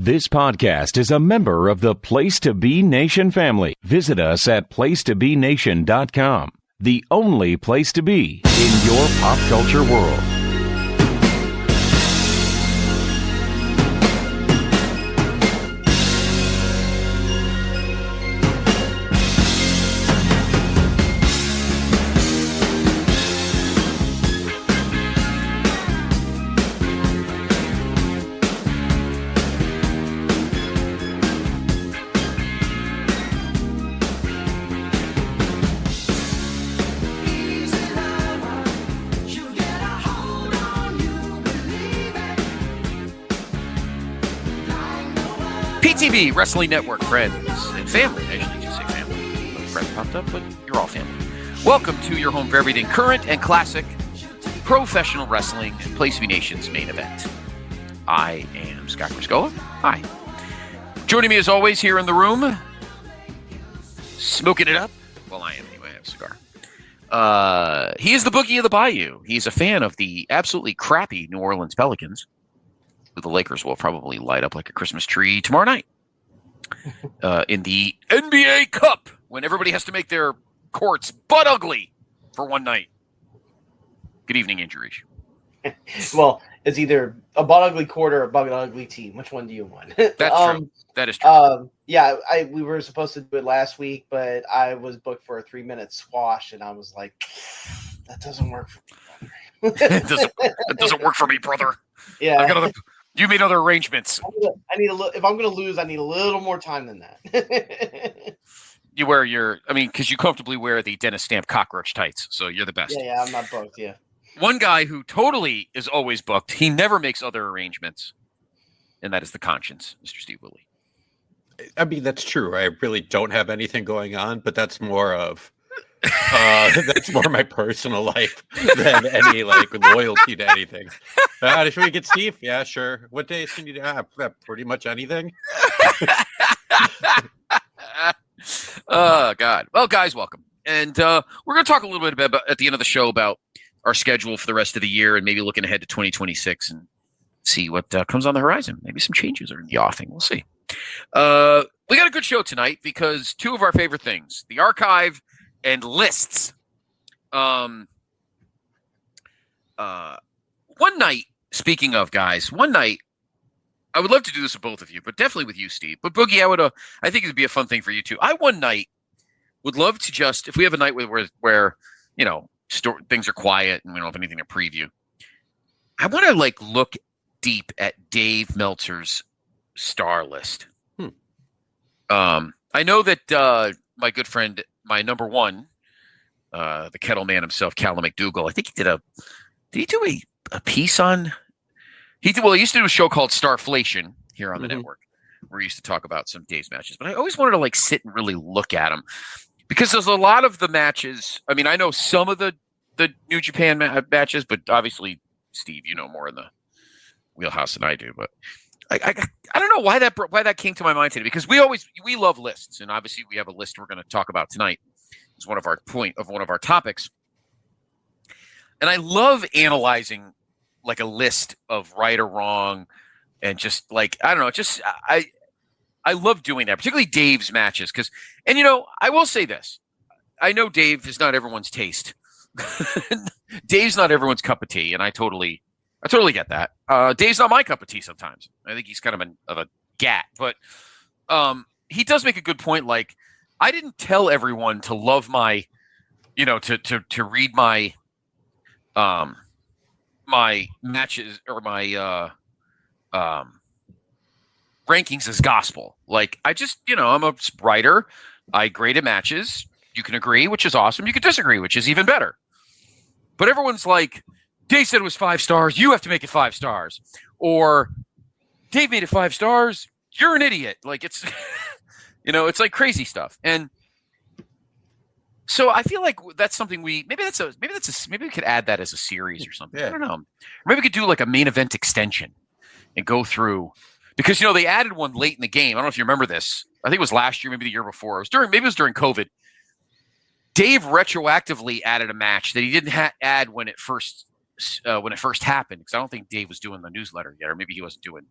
This podcast is a member of the Place to Be Nation family. Visit us at placetobenation.com, the only place to be in your pop culture world. PTB, Wrestling Network friends and family. Actually, you say family. Friends popped up, but you're all family. Welcome to your home for everything current and classic professional wrestling and Place to Be Nation's main event. I am Scott Criscola. Hi. Joining me as always here in the room, smoking it up. Well, I am anyway. I have a cigar. He is the Boogie of the Bayou. He's a fan of the absolutely crappy New Orleans Pelicans, who the Lakers will probably light up like a Christmas tree tomorrow night in the NBA Cup, when everybody has to make their courts butt ugly for one night. Good evening, Injuries. Well, it's either a butt ugly court or a butt ugly team. Which one do you want? That's true. That is true. Yeah, we were supposed to do it last week, but I was booked for a 3-minute squash, and I was like, that doesn't work for me, brother. It doesn't work for me, brother. Yeah. You made other arrangements. I need if I'm going to lose, I need a little more time than that. You wear because you comfortably wear the Dennis Stamp cockroach tights, so you're the best. Yeah, I'm not booked, yeah. One guy who totally is always booked, he never makes other arrangements, and that is the Conscience, Mr. Steve Willie. I mean, that's true. I really don't have anything going on, but that's more of my personal life than any loyalty to anything. Should we get Steve? Yeah, sure. What days can you do? Pretty much anything. Oh, God. Well, guys, welcome. And we're going to talk a little bit about, at the end of the show, about our schedule for the rest of the year and maybe looking ahead to 2026 and see what comes on the horizon. Maybe some changes are in the offing. We'll see. We got a good show tonight because two of our favorite things, the archive and lists. One night, speaking of guys, I would love to do this with both of you, but definitely with you, Steve. But Boogie, I think it'd be a fun thing for you too. I one night would love to just, if we have a night where things are quiet and we don't have anything to preview, I want to look deep at Dave Meltzer's star list. I know that my good friend, my number one, the kettle man himself, Callum McDougall, I think did he do a piece on, he used to do a show called Starflation here on the network, where he used to talk about some Dave's matches, but I always wanted to sit and really look at them, because there's a lot of the matches. I mean, I know some of the New Japan matches, but obviously, Steve, you know more in the wheelhouse than I do, but I don't know why that came to my mind today, because we love lists, and obviously we have a list we're going to talk about tonight. It's one of our topics, and I love analyzing a list of right or wrong, and just I don't know, I love doing that, particularly Dave's matches, because I will say this, I know Dave is not everyone's taste. Dave's not everyone's cup of tea, and I totally get that. Dave's not my cup of tea sometimes. I think he's kind of a gat, but he does make a good point. I didn't tell everyone to love my, to read my my matches or my rankings as gospel. I just, I'm a writer. I graded matches. You can agree, which is awesome. You can disagree, which is even better. But everyone's like, Dave said it was 5 stars. You have to make it 5 stars. Or Dave made it 5 stars. You're an idiot. It's, it's crazy stuff. And so I feel like that's something maybe we could add that as a series or something. Yeah. I don't know. Or maybe we could do a main event extension and go through, because, they added one late in the game. I don't know if you remember this. I think it was last year, maybe the year before. Maybe it was during COVID. Dave retroactively added a match that he didn't add when it first happened, because I don't think Dave was doing the newsletter yet, or maybe he wasn't doing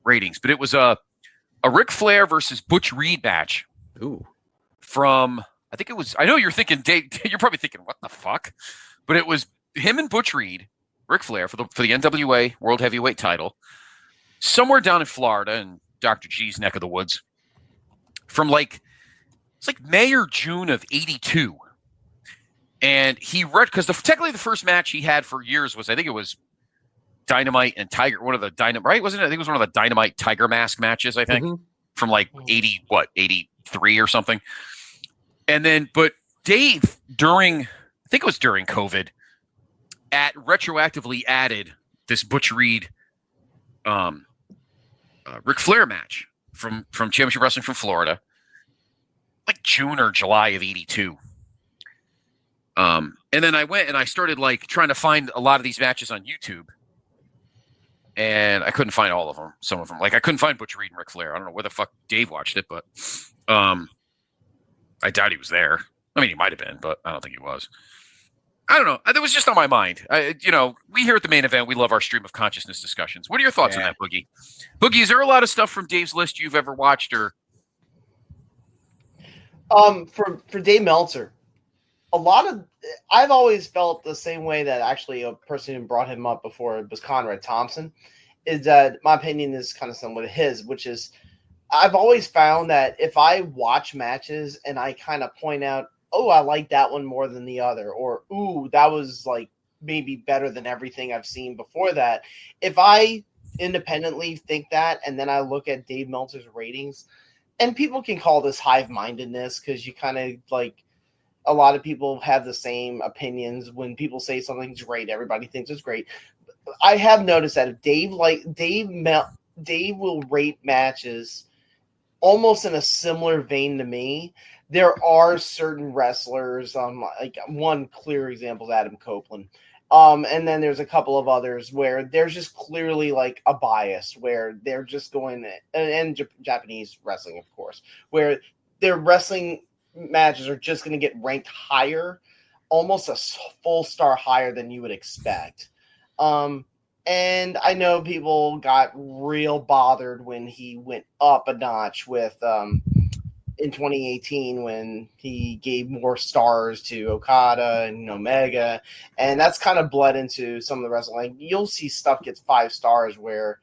ratings. But it was a Ric Flair versus Butch Reed match. Ooh. From, I think it was, I know you're thinking, Dave, you're probably thinking, what the fuck? But it was him and Butch Reed, Ric Flair for the NWA World Heavyweight title, somewhere down in Florida in Dr. G's neck of the woods, from it's like May or June of '82. And he because technically the first match he had for years was, I think it was Dynamite and Tiger, one of the Dynamite, right? Wasn't it? I think it was one of the Dynamite Tiger Mask matches, I think, from like 83 or something. And then, but Dave, I think it was during COVID, retroactively added this Butch Reed, Ric Flair match from Championship Wrestling from Florida, like June or July of '82. And then I went and I started trying to find a lot of these matches on YouTube, and I couldn't find all of them. Some of them, I couldn't find Butch Reed and Ric Flair. I don't know where the fuck Dave watched it, but I doubt he was there. I mean, he might have been, but I don't think he was. I don't know. That was just on my mind. We here at the Main Event, we love our stream of consciousness discussions. What are your thoughts on that, Boogie? Boogie, is there a lot of stuff from Dave's list you've ever watched, or? For Dave Meltzer, I've always felt the same way that actually a person who brought him up before was Conrad Thompson, is that my opinion is kind of similar to his, which is I've always found that if I watch matches and I kind of point out, oh, I like that one more than the other, or, ooh, that was maybe better than everything I've seen before that. If I independently think that, and then I look at Dave Meltzer's ratings, and people can call this hive-mindedness because you kind of a lot of people have the same opinions. When people say something's great, everybody thinks it's great. I have noticed that if Dave will rate matches almost in a similar vein to me. There are certain wrestlers, one clear example is Adam Copeland. And then there's a couple of others where there's just clearly a bias where they're just going, and Japanese wrestling, of course, where their wrestling matches are just going to get ranked higher, almost a full star higher than you would expect. And I know people got real bothered when he went up a notch with in 2018 when he gave more stars to Okada and Omega, and that's kind of bled into some of the wrestling. You'll see stuff gets 5 stars where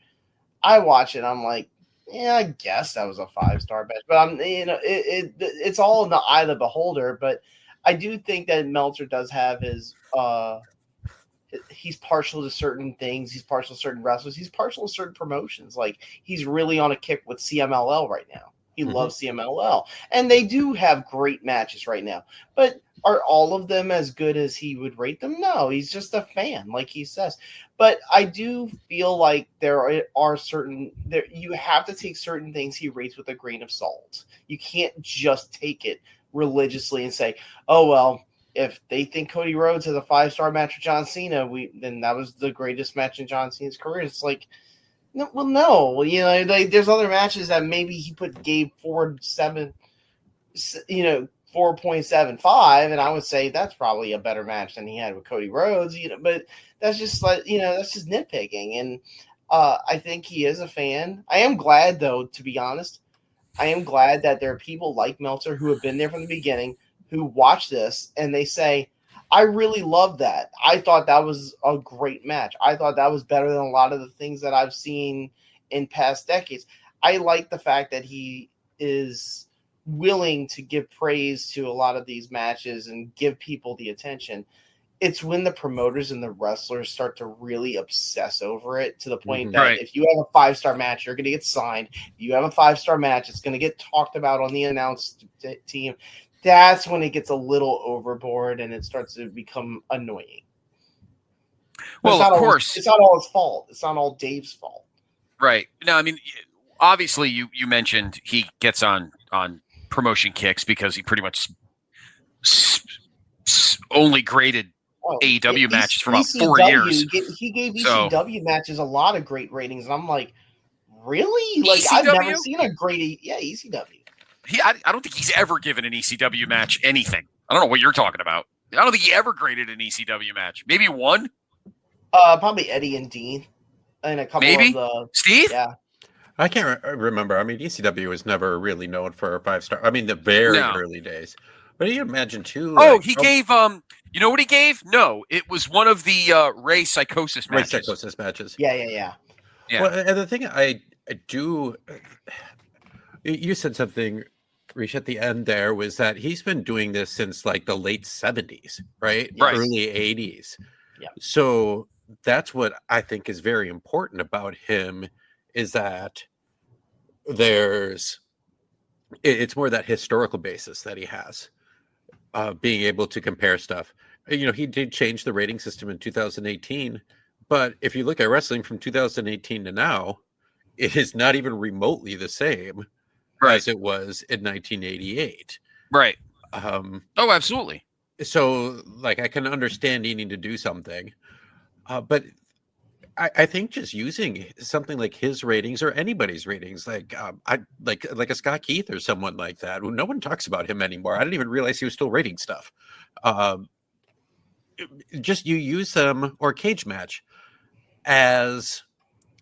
I watch it, I'm like, yeah, I guess that was a 5-star match, but it's all in the eye of the beholder. But I do think that Meltzer does have his he's partial to certain things. He's partial to certain wrestlers. He's partial to certain promotions. He's really on a kick with CMLL right now. He loves CMLL. And they do have great matches right now. But are all of them as good as he would rate them? No, he's just a fan, like he says. But I do feel like there are certain – you have to take certain things he rates with a grain of salt. You can't just take it religiously and say, oh, well, if they think Cody Rhodes has a 5-star match with John Cena, then that was the greatest match in John Cena's career. It's no. There's other matches that maybe he gave 4.75, and I would say that's probably a better match than he had with Cody Rhodes. But that's just that's just nitpicking. And I think he is a fan. I am glad, though, to be honest. I am glad that there are people like Meltzer who have been there from the beginning, who watch this and they say, I really love that. I thought that was a great match. I thought that was better than a lot of the things that I've seen in past decades. I like the fact that he is willing to give praise to a lot of these matches and give people the attention. It's when the promoters and the wrestlers start to really obsess over it to the point that if you have a 5-star match, you're going to get signed. If you have a 5-star match, it's going to get talked about on the announced team. That's when it gets a little overboard and it starts to become annoying. Well, of course. It's not all his fault. It's not all Dave's fault. Right. No, I mean, obviously you mentioned he gets on promotion kicks because he pretty much only graded AEW matches for about 4 years. He gave ECW matches a lot of great ratings, and I'm like, really? I've never seen a great ECW. I don't think he's ever given an ECW match anything. I don't know what you're talking about. I don't think he ever graded an ECW match. Maybe one? Probably Eddie and Dean. And a couple Maybe? of the... Steve? Yeah. I can't remember. I mean, ECW was never really known for a 5-star. I mean, the very No. early days. But you imagine too. Oh, Like, he gave you know what he gave? No, it was one of the Ray Psychosis Ray matches. Psychosis matches. Yeah. Well, and the thing I do, you said something, Rish, at the end there, was that he's been doing this since like the late 70s, right? Right. Early 80s. Yeah. So that's what I think is very important about him, is that it's more that historical basis that he has, being able to compare stuff. You know, he did change the rating system in 2018, but if you look at wrestling from 2018 to now, it is not even remotely the same as it was in 1988. Right. Oh, absolutely. So, like, I can understand needing to do something, but I think just using something like his ratings or anybody's ratings, like like a Scott Keith or someone like that, no one talks about him anymore. I didn't even realize he was still rating stuff. Just you use them, or Cage Match, as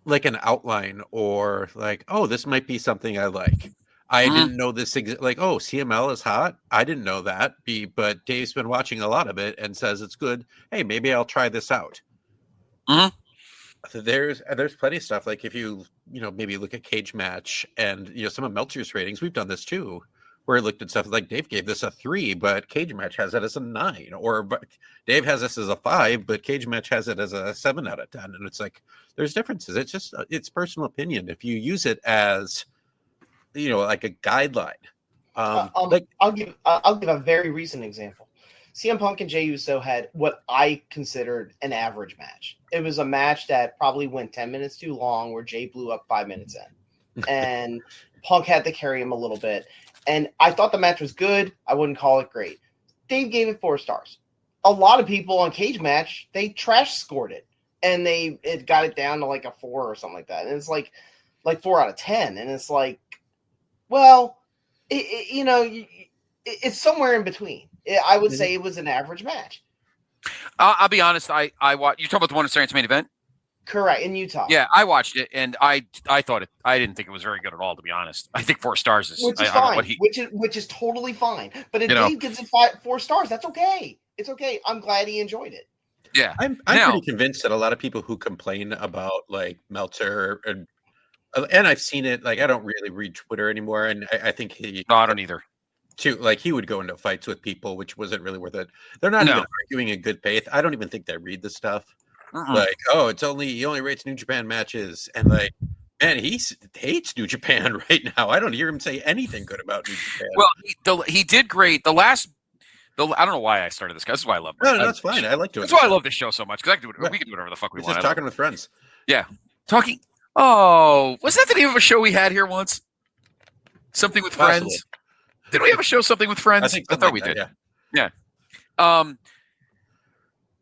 like an outline, or like, oh, this might be something I like. I didn't know this like, oh, CML is hot. I didn't know that. But Dave's been watching a lot of it and says it's good. Hey, maybe I'll try this out. There's plenty of stuff. Like if you maybe look at Cage Match and some of Meltzer's ratings, we've done this too, where I looked at stuff like Dave gave this a 3, but Cage Match has it as a 9, or Dave has this as a 5, but Cage Match has it as a 7 out of 10. And it's like, there's differences. It's just, it's personal opinion. If you use it as, like a guideline, I'll give a very recent example. CM Punk and Jey Uso had what I considered an average match. It was a match that probably went 10 minutes too long, where Jey blew up 5 minutes in, and Punk had to carry him a little bit. And I thought the match was good. I wouldn't call it great. Dave gave it 4 stars. A lot of people on Cage Match, they trash scored it, and it got it down to like a 4 or something like that. And it's like 4 out of 10. And it's like, well, it's somewhere in between. I would say it was an average match. I'll be honest. I watched. You talking about the one in Saints main event? Correct, in Utah. Yeah, I watched it, and I thought it. I didn't think it was very good at all, to be honest. I think 4 stars is fine. Which is totally fine. But if Dave gives it 4 stars, that's okay. It's okay. I'm glad he enjoyed it. Yeah, I'm pretty convinced that a lot of people who complain about like Meltzer and I've seen it. Like, I don't really read Twitter anymore, and I think I don't either. Like, he would go into fights with people, which wasn't really worth it. They're not even arguing in good faith. I don't even think they read the stuff. Like, oh, he only rates New Japan matches, and like, man, he hates New Japan right now. I don't hear him say anything good about New Japan. Well, he did great. I don't know why I started this. This is why I love it. No, that's fine. I like doing it. That's why I love this show so much, because I can do it. We can do whatever the fuck we want. Just talking with friends. Yeah, talking. Oh, was that the name of a show we had here once? Something with Possibly. Friends. Did we have a show, Something with Friends? I thought we did. Yeah.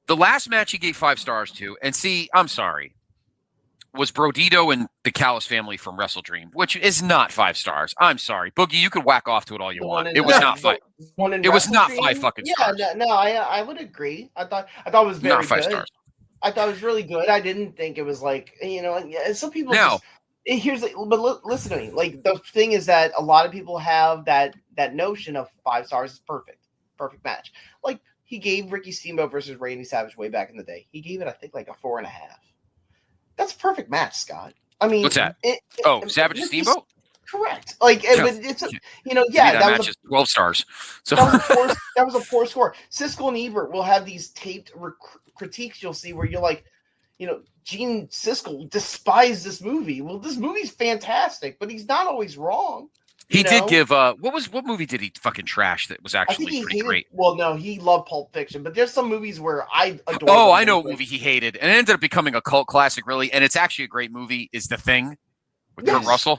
The last match he gave 5 stars to, and see, I'm sorry, was Brodito and the Callis family from Wrestle Dream, which is not 5 stars. I'm sorry, Boogie. You could whack off to it all you want. It was not 5. It was not 5 fucking stars. No, I would agree. I thought it was very not 5 good. stars. I thought it was really good. I didn't think it was like, some people. Now, but listen to me. Like, the thing is that a lot of people have that notion of 5 stars is perfect match. Like, he gave Ricky Steamboat versus Randy Savage way back in the day. He gave it, I think, like a 4.5. That's a perfect match, Scott. I mean, what's that? Savage and Steamboat. Correct. Like, it's that match is 12 stars. So that was a poor score. Siskel and Ebert will have these taped critiques. You'll see where you're like, Gene Siskel despised this movie. Well, this movie's fantastic, but he's not always wrong. He did give what movie did he fucking trash that was actually pretty great? Well, no, he loved Pulp Fiction, but there's some movies where I adore. Oh, I know what movie he hated, and it ended up becoming a cult classic, really. And it's actually a great movie. Is The Thing with Kurt Russell?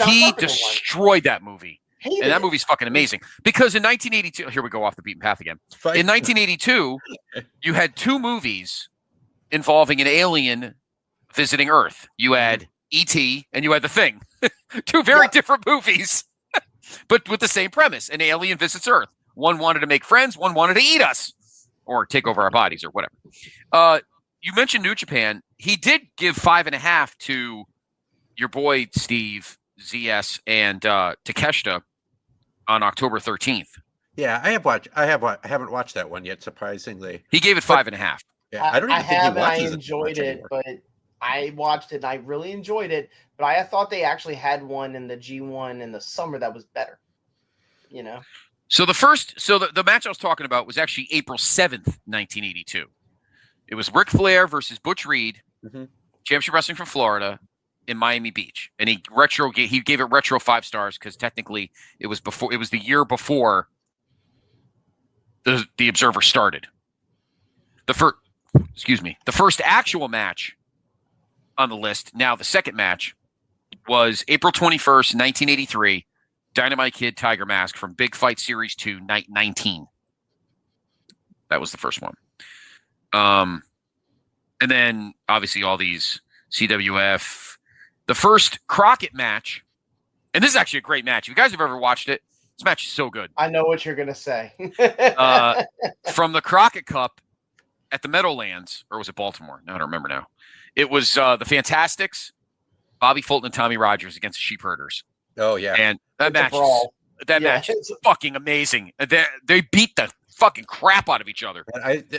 He destroyed that movie, and that movie's fucking amazing. Because in 1982, here we go off the beaten path again. In 1982, you had 2 movies involving an alien visiting Earth. You had E.T. and you had The Thing. 2 very different movies, but with the same premise. An alien visits Earth. One wanted to make friends. One wanted to eat us or take over our bodies or whatever. You mentioned New Japan. He did give 5.5 to your boy Steve, ZS, and Takeshita on October 13th. Yeah, I haven't watched that one yet. Surprisingly, He gave it 5.5. Yeah, I don't even think he and I watches enjoyed much it, anymore. but I watched it and I really enjoyed it. But I thought they actually had one in the G1 in the summer that was better. You know. So the match I was talking about was actually April 7th, 1982. It was Ric Flair versus Butch Reed, Championship Wrestling from Florida, in Miami Beach, and he gave it retro 5 stars because technically it was the year before the Observer started. The first actual match on the list, now the second match, was April 21st, 1983, Dynamite Kid Tiger Mask from Big Fight Series 2, Night 19. That was the first one. And then obviously all these CWF. The first Crockett match, and this is actually a great match. If you guys have ever watched it, this match is so good. I know what you're gonna say. From the Crockett Cup at the Meadowlands, or was it Baltimore? No, I don't remember now. It was the Fantastics, Bobby Fulton and Tommy Rogers against the Sheep Herders. Oh yeah, and that It's match is fucking amazing. They beat the fucking crap out of each other.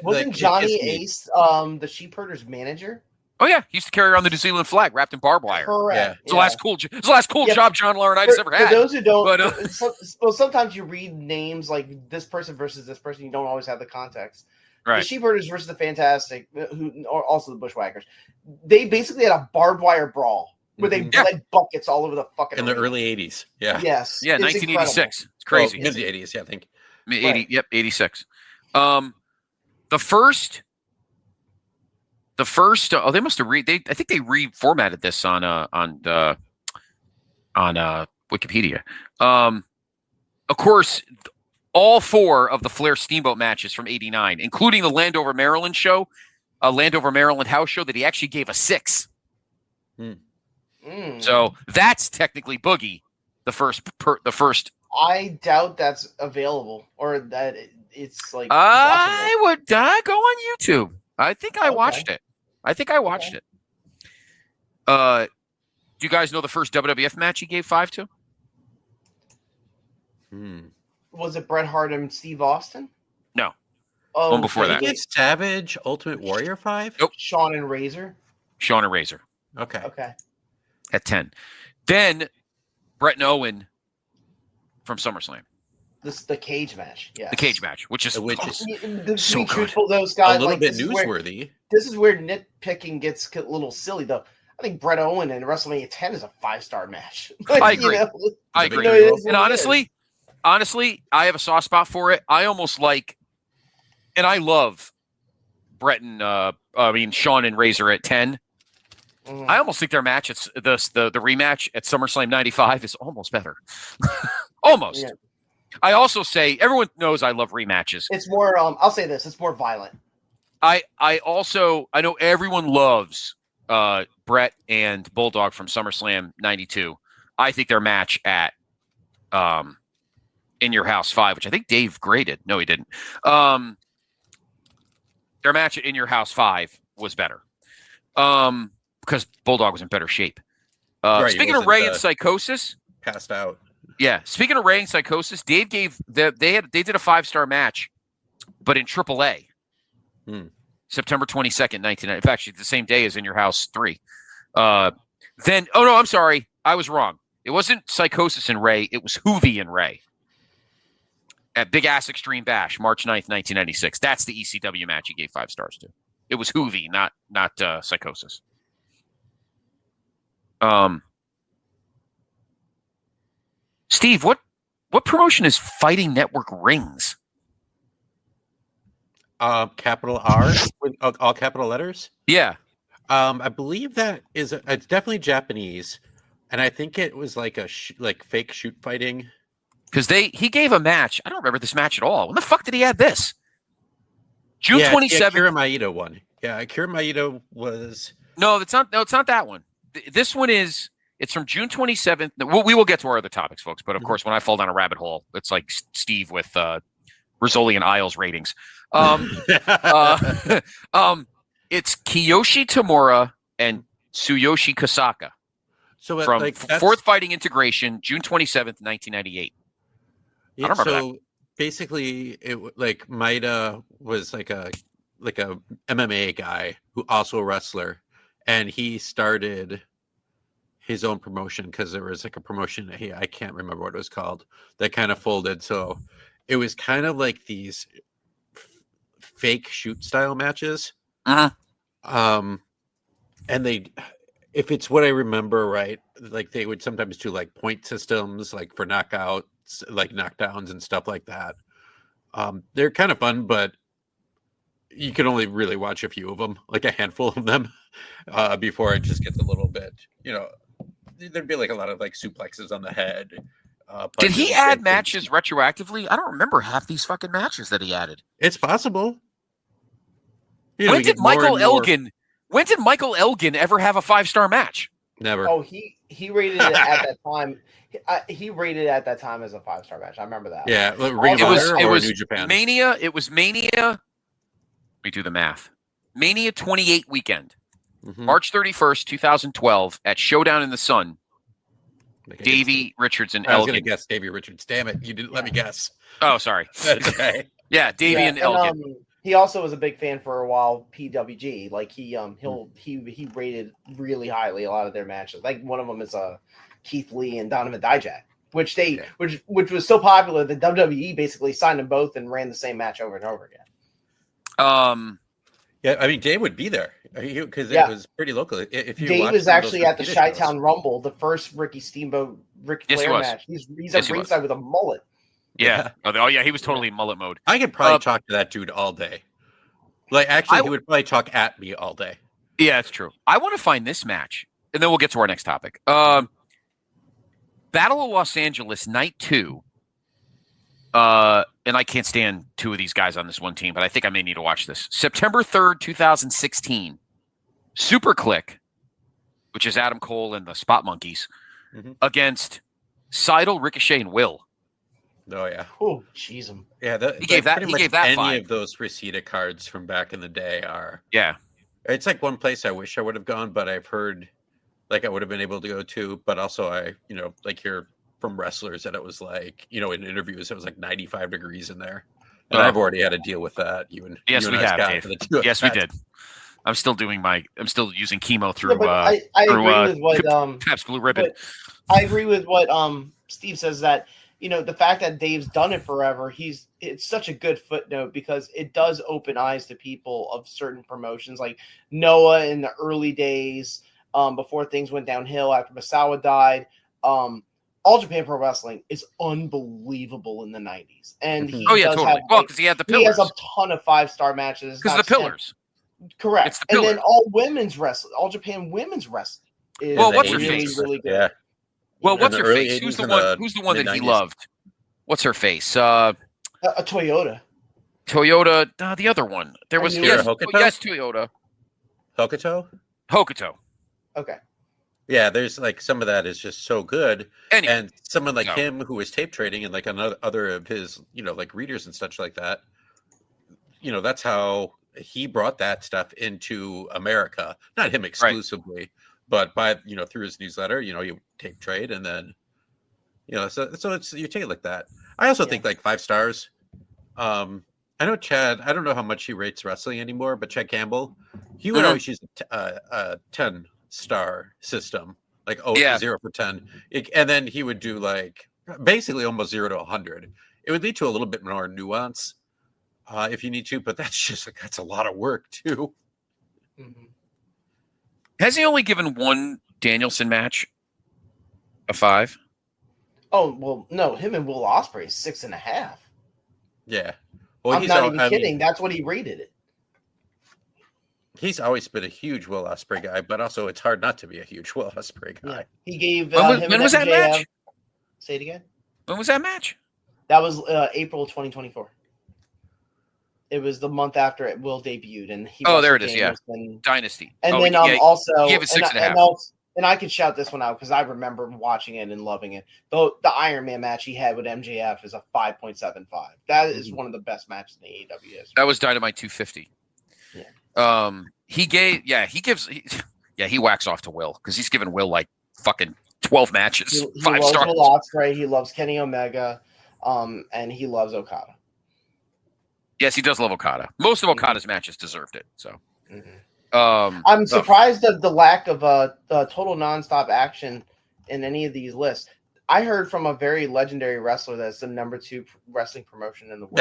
Wasn't Johnny Ace the Sheep Herders manager? Oh yeah, he used to carry around the New Zealand flag wrapped in barbed wire. Correct. It's the last cool job John Laurinaitis ever had. For those who don't, but, sometimes you read names like this person versus this person. You don't always have the context. Right. The Sheep Herders versus the Fantastic, who or also the Bushwhackers. They basically had a barbed wire brawl where they bled buckets all over the fucking in the early 80s. Yeah. Yes. Yeah, 1986. It's crazy. Mid 80s, yeah, I think. 80, right. Yep, 86. The first they must have I think they reformatted this on Wikipedia. Of course, all 4 of the Flair Steamboat matches from 89, including the Landover, Maryland show, Landover, Maryland house show that he actually gave a 6. So that's technically Boogie, the first. I doubt that's available or that it's like. I would go on YouTube. I think I watched it. it. Do you guys know the first WWF match he gave 5 to? Was it Bret Hart and Steve Austin? No. Oh, one before that. Savage Ultimate Warrior 5? Nope. Shawn and Razor. Okay. At 10. Then Brett and Owen from SummerSlam. The cage match. Yeah. The cage match, which is to so be truthful, those guys a little like, bit newsworthy. This is where nitpicking gets a little silly, though. I think Bret Owen and WrestleMania 10 is a 5-star match. I agree. I agree. And honestly, I have a soft spot for it. I almost like, and I love Brett and Shawn and Razor at 10. I almost think their match, it's the rematch at SummerSlam 95 is almost better. Almost. Yeah. I also say everyone knows I love rematches. It's more. I'll say this: it's more violent. I know everyone loves Brett and Bulldog from SummerSlam 92. I think their match at In Your House 5, which I think Dave graded. No, he didn't. Their match at In Your House 5 was better. Because Bulldog was in better shape. Speaking of Ray and Psychosis, passed out. Yeah. Speaking of Ray and Psychosis, Dave gave they did a 5-star match, but in AAA. September 22nd, 1990. In fact, the same day as In Your House 3. I'm sorry. I was wrong. It wasn't Psychosis and Ray. It was Hoovy and Ray. At Big Ass Extreme Bash, March 9th, 1996. That's the ECW match he gave 5 stars to. It was Hoovy, not Psychosis. Steve, what promotion is Fighting Network Rings? Capital R with all capital letters. Yeah. I believe that it's definitely Japanese, and I think it was like a fake shoot fighting. Because he gave a match. I don't remember this match at all. When the fuck did he add this? June 27th. Yeah, Akira Maeda one. Yeah, Akira Maeda was. No, it's not that one. This one is. It's from June 27th. We will get to our other topics, folks. But of course, when I fall down a rabbit hole, it's like Steve with Rizzoli and Isles ratings. It's Kiyoshi Tamura and Tsuyoshi Kosaka. So from like Fourth Fighting Integration, June 27th, 1998. yeah, I don't remember so basically, like Maida was like a MMA guy who also a wrestler, and he started his own promotion because there was like a promotion. I can't remember what it was called that kind of folded. So it was kind of like these fake shoot style matches. Uh-huh. And they, if it's what I remember right, like they would sometimes do like point systems, like for knockouts, like knockdowns and stuff like that. They're kind of fun, but you can only really watch a few of them, like a handful of them, before it just gets a little bit, there'd be like a lot of like suplexes on the head. Did he add matches retroactively? I don't remember half these fucking matches that he added. It's possible. When did Michael Elgin ever have a 5-star match? Never. Oh, he rated it at that time. He rated it at that time as a 5-star match. I remember that. Yeah, Ring of Honor or New Japan? Mania. It was Mania. Let me do the math. Mania 28 weekend, March 31st, 2012, at Showdown in the Sun. Davey Richards and Elgin. I was going to guess Davey Richards. Damn it, you didn't let me guess. Oh, sorry. That's okay. Yeah, Davey and Elgin. He also was a big fan for a while. PWG, like he rated really highly a lot of their matches. Like one of them is Keith Lee and Donovan Dijak, which was so popular that WWE basically signed them both and ran the same match over and over again. Yeah, I mean Dave would be there because it was pretty local. If you Dave was actually at the Chi-Town Rumble, the first Ricky Steamboat Ric Flair match. He's at ringside with a mullet. Yeah. Oh yeah, he was totally in mullet mode. I could probably talk to that dude all day. Like, actually, he would probably talk at me all day. Yeah, that's true. I want to find this match, and then we'll get to our next topic. Battle of Los Angeles, Night 2. And I can't stand two of these guys on this one team, but I think I may need to watch this. September 3rd, 2016. Super Click, which is Adam Cole and the Spot Monkeys, against Seidel, Ricochet, and Will. Oh yeah. Oh, jeez. Yeah, he gave that. He gave that. Any 5. of those Reseda cards from back in the day are. Yeah. It's like one place I wish I would have gone, but I've heard like I would have been able to go to, but also I, like hear from wrestlers that it was like, in interviews it was like 95 degrees in there, and I've already had to deal with that. Yes, we have, Dave. Yes, we did. I'm still using chemo through. I agree with what Pabst Blue Ribbon. I agree with what Steve says that. The fact that Dave's done it forever, it's such a good footnote because it does open eyes to people of certain promotions like Noah in the early days, before things went downhill after Misawa died. All Japan Pro Wrestling is unbelievable in the 90s. And he totally. Because he had the pillars. He has a ton of 5-star matches. Because the pillars. Correct. It's the pillars. And then all women's wrestling, all Japan women's wrestling is what's her really, face? really good. Yeah. Well, what's her face? Who's the one that he loved? What's her face? A Toyota. The other one. There was yes, Toyota. Hokuto. Okay. Yeah, there's like some of that is just so good, and someone like him who was tape trading and like other of his like readers and such like that. That's how he brought that stuff into America. Not him exclusively. But by through his newsletter, you tape trade and then so it's you take it like that. I also think like 5 stars. I know Chad. I don't know how much he rates wrestling anymore, but Chad Campbell, he would always use a 10-star system, like 0 for 10, and then he would do like basically almost 0 to 100. It would lead to a little bit more nuance if you need to, but that's a lot of work too. Mm-hmm. Has he only given one Danielson match a 5? Oh, well, no. Him and Will Ospreay is 6.5. Yeah. Well, I'm not even kidding. That's what he rated it. He's always been a huge Will Ospreay guy, but also it's hard not to be a huge Will Ospreay guy. Yeah. He gave when was that match? Say it again. When was that match? That was April 2024. It was the month after it Will debuted, and he. There it is. Yeah, Dynasty. And then also, he gave it 6.5. And I could shout this one out because I remember watching it and loving it. The Iron Man match he had with MJF is a 5.75. That is one of the best matches in the AEW history. That was Dynamite 250. Yeah. He whacks off to Will because he's given Will like fucking 12 matches, He 5 loves stars. Will Ospreay. He loves Kenny Omega, and he loves Okada. Yes, he does love Okada. Most of Okada's matches deserved it. So, I'm surprised at the lack of total nonstop action in any of these lists. I heard from a very legendary wrestler that's the number 2 wrestling promotion in the world.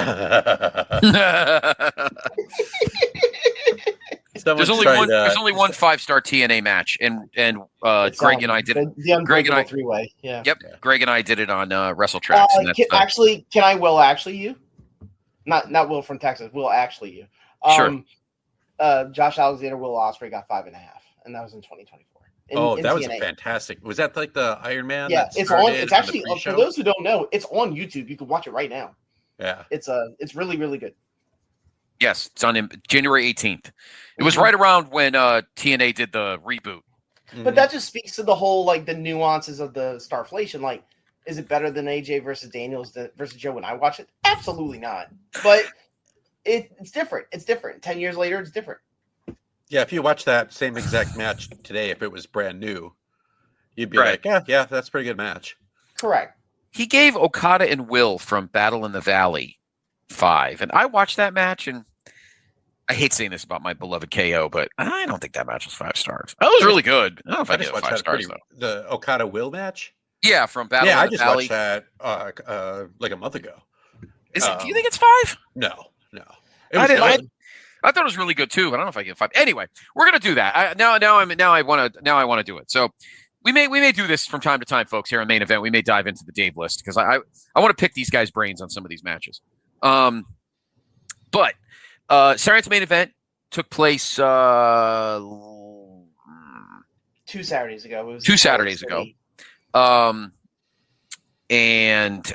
There's only one 5-star TNA match, and Greg and I did it. The Unbreakable 3-way. Yeah. Yep. Yeah. Greg and I did it on Wrestle Tracks. Can I will actually you? Not Will from Texas. Will actually you? Sure. Josh Alexander, Will Ospreay got 5.5, and that was in 2024. That was a fantastic. Was that like the Iron Man? Yeah, it's on. It's actually for those who don't know, it's on YouTube. You can watch it right now. Yeah, it's really, really good. Yes, it's on January 18th. It was right around when TNA did the reboot. But that just speaks to the whole like the nuances of the Starflation. Like, is it better than AJ versus Daniels versus Joe when I watch it? Absolutely not. But it's different. It's different. 10 years later, it's different. Yeah, if you watch that same exact match today, if it was brand new, you'd be like, yeah, that's a pretty good match. Correct. He gave Okada and Will from Battle in the Valley 5, and I watched that match, and I hate saying this about my beloved KO, but I don't think that match was 5 stars. That was really good. I don't know if I did 5 stars though. The Okada Will match. Yeah, from Battle in the Valley. Yeah, I just watched that like a month ago. Do you think it's 5? No. I thought it was really good too, but I don't know if I give 5. Anyway, we're gonna do that. Now I want to do it. So we may do this from time to time, folks. Here on Main Event, we may dive into the Dave list because I want to pick these guys' brains on some of these matches. But Saturday's Main Event took place 2 Saturdays ago. It was 2 Saturdays ago. And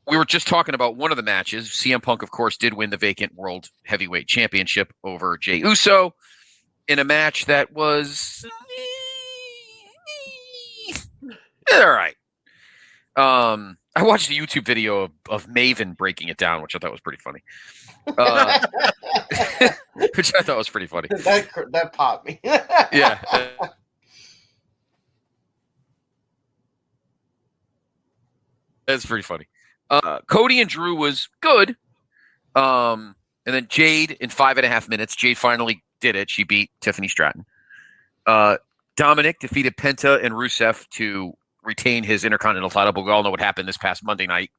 we were just talking about one of the matches. CM Punk, of course, did win the vacant World Heavyweight Championship over Jey Uso in a match that was all right. I watched a YouTube video of Maven breaking it down, which I thought was pretty funny. Which I thought was pretty funny. That popped me. Yeah. That's pretty funny. Cody and Drew was good. And then Jade in 5.5 minutes. Jade finally did it. She beat Tiffany Stratton. Dominic defeated Penta and Rusev to retain his Intercontinental title. But we all know what happened this past Monday night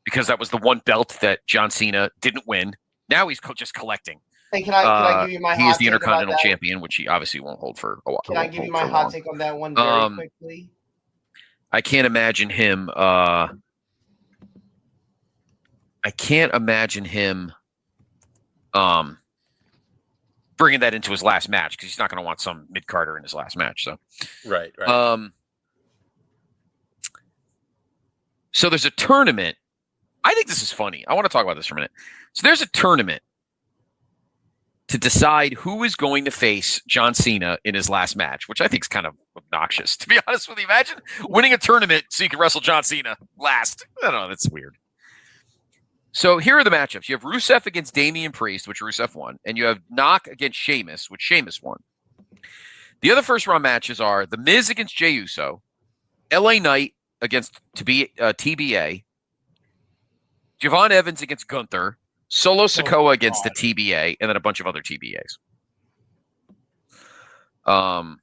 because that was the one belt that John Cena didn't win. Now he's just collecting. Hey, can I give you my hot take? He is the Intercontinental champion, which he obviously won't hold for a while. Can I give you my hot take on that one very quickly? I can't imagine him. Bringing that into his last match because he's not going to want some mid-carder in his last match. So, right. So there's a tournament. I think this is funny. I want to talk about this for a minute. So there's a tournament to decide who is going to face John Cena in his last match, which I think is kind of obnoxious, to be honest with you. Imagine winning a tournament so you can wrestle John Cena last. I don't know. That's weird. So here are the matchups. You have Rusev against Damian Priest, which Rusev won, and you have Knock against Sheamus, which Sheamus won. The other first-round matches are The Miz against Jey Uso, LA Knight against TBA, Javon Evans against Gunther, Solo Sikoa against the TBA, and then a bunch of other TBAs. Javon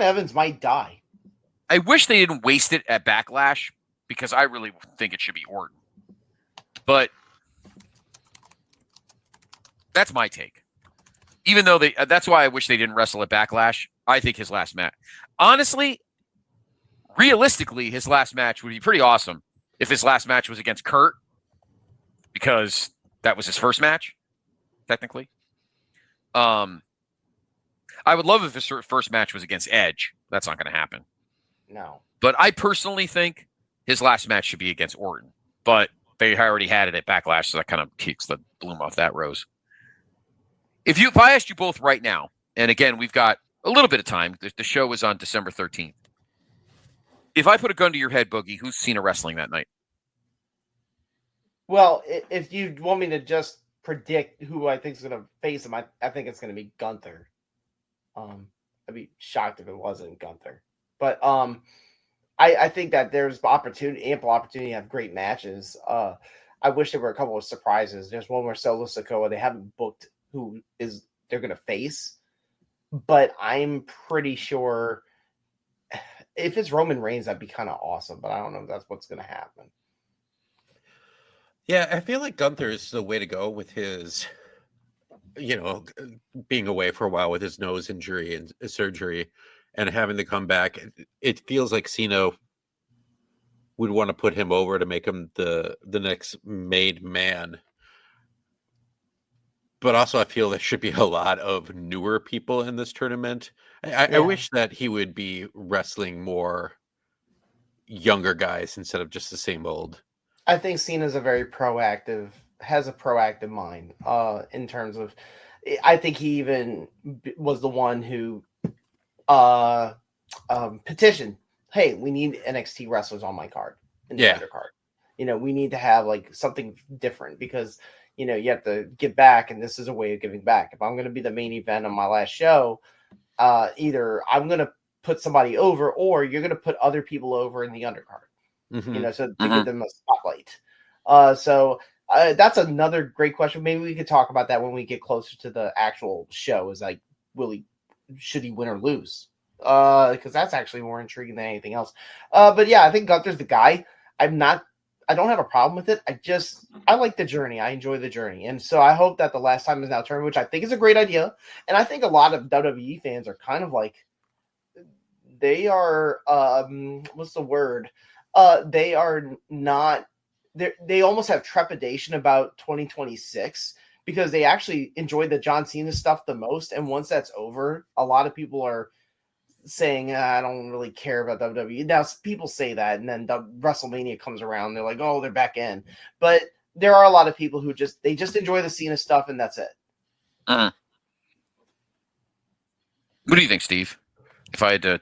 Evans might die. I wish they didn't waste it at Backlash because I really think it should be Orton. But that's my take. Even though that's why I wish they didn't wrestle at Backlash. I think his last match, honestly, realistically, his last match would be pretty awesome if his last match was against Kurt, because that was his first match, technically. I would love if his first match was against Edge. That's not going to happen. No. But I personally think his last match should be against Orton. But they already had it at Backlash, so that kind of kicks the bloom off that rose. If I asked you both right now, and again, we've got a little bit of time. The show is on December 13th. If I put a gun to your head, Boogie, who's Cena wrestling that night? Well, if you want me to just predict who I think is going to face him, I think it's going to be Gunther. I'd be shocked if it wasn't Gunther. But I think that there's ample opportunity to have great matches. I wish there were a couple of surprises. There's one where Solo Sikoa, they haven't booked who is they're going to face, but I'm pretty sure if it's Roman Reigns, that'd be kind of awesome. But I don't know if that's what's going to happen. Yeah, I feel like Gunther is the way to go with his, being away for a while with his nose injury and surgery and having to come back. It feels like Cena would want to put him over to make him the next made man. But also I feel there should be a lot of newer people in this tournament. I wish that he would be wrestling more younger guys instead of just the same old. I think Cena's has a proactive mind in terms of, I think he even was the one who petitioned, hey, we need NXT wrestlers on my card in the undercard. We need to have like something different because, you have to give back, and this is a way of giving back. If I'm going to be the main event on my last show, either I'm going to put somebody over or you're going to put other people over in the undercard, so to give them a spotlight. So that's another great question. Maybe we could talk about that when we get closer to the actual show, is like, should he win or lose? Because that's actually more intriguing than anything else. But yeah, I think Gunther's the guy. I don't have a problem with it. I like the journey. I enjoy the journey. And so I hope that the last time is now tournament, which I think is a great idea. And I think a lot of WWE fans are kind of like, they are, what's the word? They are not, they almost have trepidation about 2026 because they actually enjoyed the John Cena stuff the most. And once that's over, a lot of people are saying, I don't really care about WWE. Now, people say that, and then the WrestleMania comes around, they're like, oh, they're back in. But there are a lot of people who just enjoy the Cena stuff, and that's it. What do you think, Steve? If I had to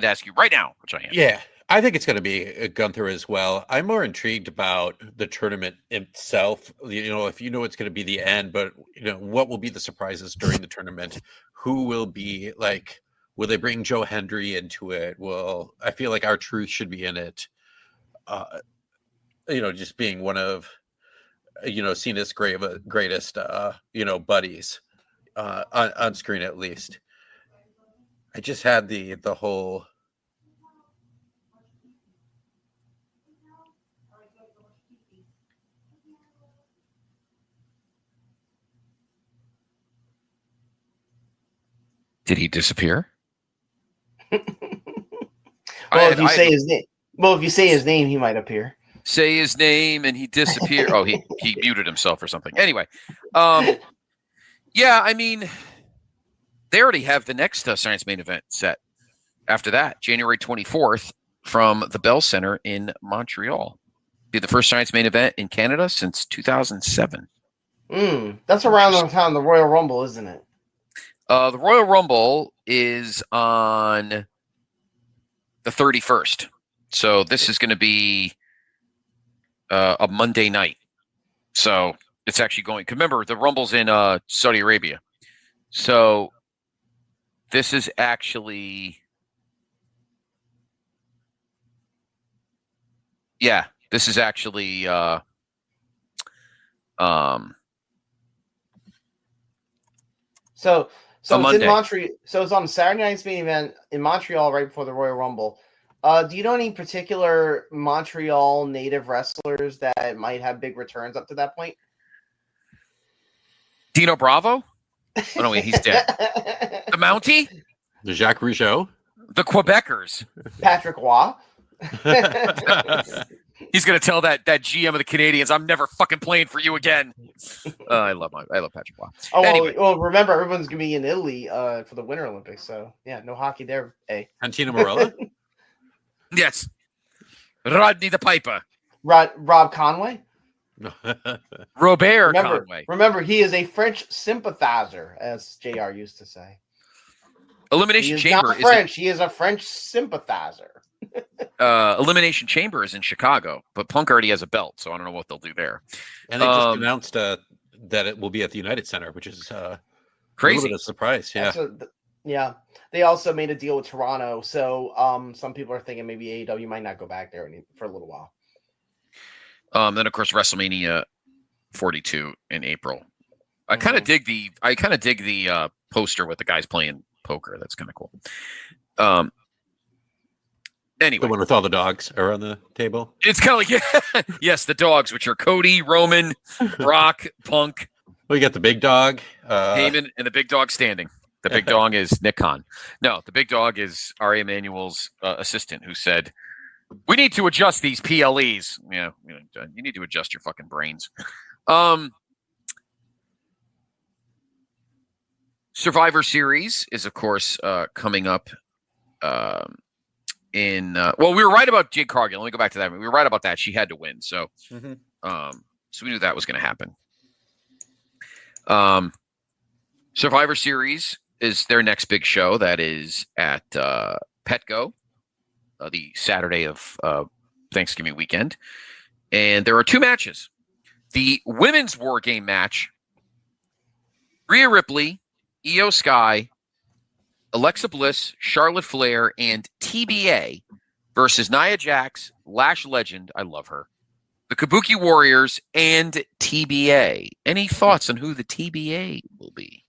ask you right now, which I am. Yeah, I think it's going to be Gunther as well. I'm more intrigued about the tournament itself. If it's going to be the end, but what will be the surprises during the tournament? Who will be like? Will they bring Joe Hendry into it? Well, I feel like R-Truth should be in it. Just being one of, Cena's greatest, buddies on screen at least. I just had the whole. Did he disappear? If you say his name, he might appear. Say his name and he disappeared. Oh, he muted himself or something. Anyway, yeah, I mean, they already have the next Science main event set. After that, January 24th from the Bell Center in Montreal. Be the first Science main event in Canada since 2007. That's around the time the Royal Rumble, isn't it? The Royal Rumble is on the 31st. So this is going to be a Monday night. So it's actually going. Remember, the Rumble's in Saudi Arabia. So this is actually. Yeah, this is actually. So it's Monday. in Montreal. So it's on Saturday night's main event in Montreal right before the Royal Rumble. Do you know any particular Montreal native wrestlers that might have big returns up to that point? Dino Bravo? Oh, no, wait, he's dead. The Mountie? The Jacques Rougeau? The Quebecers? Patrick Waugh? He's going to tell that GM of the Canadians, I'm never fucking playing for you again. I love Patrick Waugh. Oh, anyway. Well, remember, everyone's going to be in Italy for the Winter Olympics. So, yeah, no hockey there. Hey. Antina Morella? Yes. Rodney the Piper. Rob Conway? Robert Conway. Remember, he is a French sympathizer, as JR used to say. Elimination Chamber. Not French. He is a French sympathizer. Elimination Chamber is in Chicago, but Punk already has a belt, so I don't know what they'll do there. And they just announced that it will be at the United Center, which is Crazy. bit of surprise, yeah. Yeah. They also made a deal with Toronto, so some people are thinking maybe AEW might not go back there for a little while. Then of course WrestleMania 42 in April. I kind of dig the poster with the guys playing poker. That's kind of cool. Anyway, The one with all the dogs are on the table. it's kind of like yes, the dogs, which are Cody, Roman, Brock, Punk, Well, you got the big dog, Heyman, and the big dog standing. The big dog is Nick Khan. No, the big dog is R.A. Emanuel's assistant, who said, "We need to adjust these PLEs." Yeah, you need to adjust your fucking brains. Survivor Series is, of course, coming up. We were right about Jade Cargill. Let me go back to that. We were right about that. She had to win, so so we knew that was going to happen. Survivor Series is their next big show. That is at Petco, the Saturday of Thanksgiving weekend, and there are 2 matches. The women's War Game match: Rhea Ripley, Io Sky, Alexa Bliss, Charlotte Flair, and TBA versus Nia Jax, Lash Legend, I love her, the Kabuki Warriors, and TBA. Any thoughts on who the TBA will be?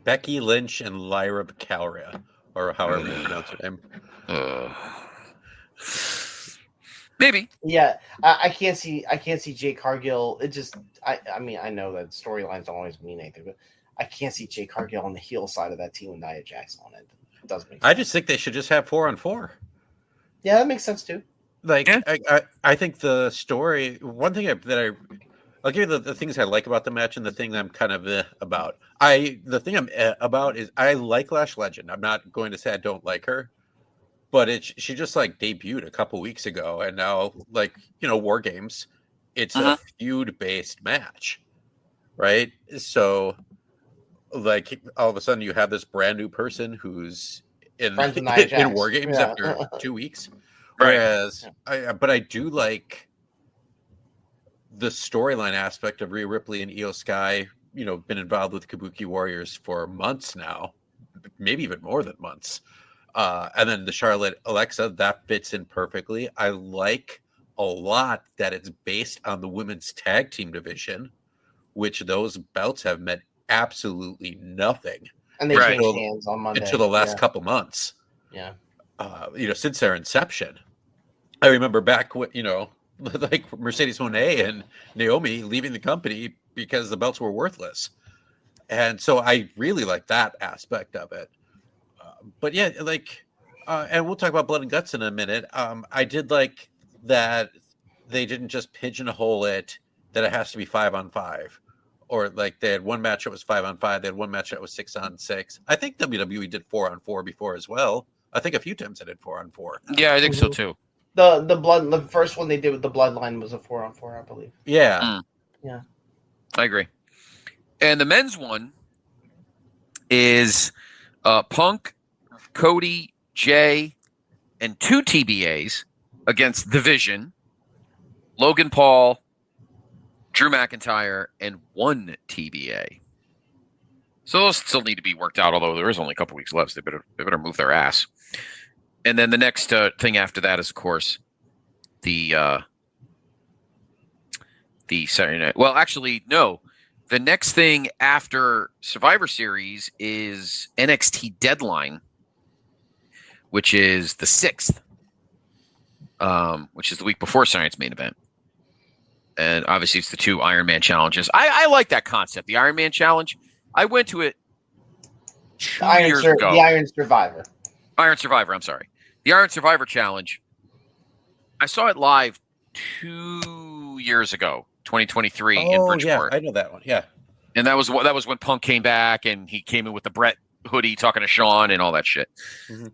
Becky Lynch and Lyra Calria, or however you pronounce her name. Maybe. Yeah, I can't see Jade Cargill. It just, I mean, I know that storylines don't always mean anything, but I can't see Jade Cargill on the heel side of that team with Nia Jax on it. It doesn't make sense. I just think they should just have 4-on-4. Yeah, that makes sense too. Like, yeah. I think the story. One thing I'll give you the things I like about the match, and the thing I'm kind of about. The thing I'm about is I like Lash Legend. I'm not going to say I don't like her, but she just like debuted a couple weeks ago, and now War Games, it's a feud based match, right? So like all of a sudden you have this brand new person who's in War Games after 2 weeks, whereas but I do like the storyline aspect of Rhea Ripley and Io Sky, been involved with Kabuki Warriors for months now, maybe even more than months. And then the Charlotte Alexa, that fits in perfectly. I like a lot that it's based on the women's tag team division, which those belts have meant absolutely nothing. And they changed hands on Monday. Until the last couple months. Yeah. Since their inception. I remember back when, like Mercedes Moné and Naomi leaving the company because the belts were worthless. And so I really like that aspect of it. But yeah, and we'll talk about Blood and Guts in a minute. I did like that they didn't just pigeonhole it that it has to be 5-on-5, or like they had one match that was 5-on-5. They had one match that was 6-on-6. I think WWE did 4-on-4 before as well. I think a few times they did 4-on-4. Yeah, I think so too. The first one they did with the Bloodline was a 4-on-4, I believe. Yeah. Yeah. I agree. And the men's one is Punk, Cody, Jay, and 2 TBAs against The Vision, Logan Paul, Drew McIntyre, and 1 TBA. So those still need to be worked out, although there is only a couple weeks left. So they better move their ass. And then the next thing after that is, of course, the Saturday night. Well, actually, no. The next thing after Survivor Series is NXT Deadline, which is the 6th, which is the week before Science main event. And obviously, it's the 2 Iron Man challenges. I like that concept, the Iron Man challenge. I went to it 2 years ago. The Iron Survivor. Iron Survivor, I'm sorry. The Iron Survivor challenge. I saw it live 2 years ago, 2023 in Bridgeport. Yeah, I know that one. Yeah. And that was when Punk came back, and he came in with the Brett hoodie talking to Sean and all that shit. Mm-hmm.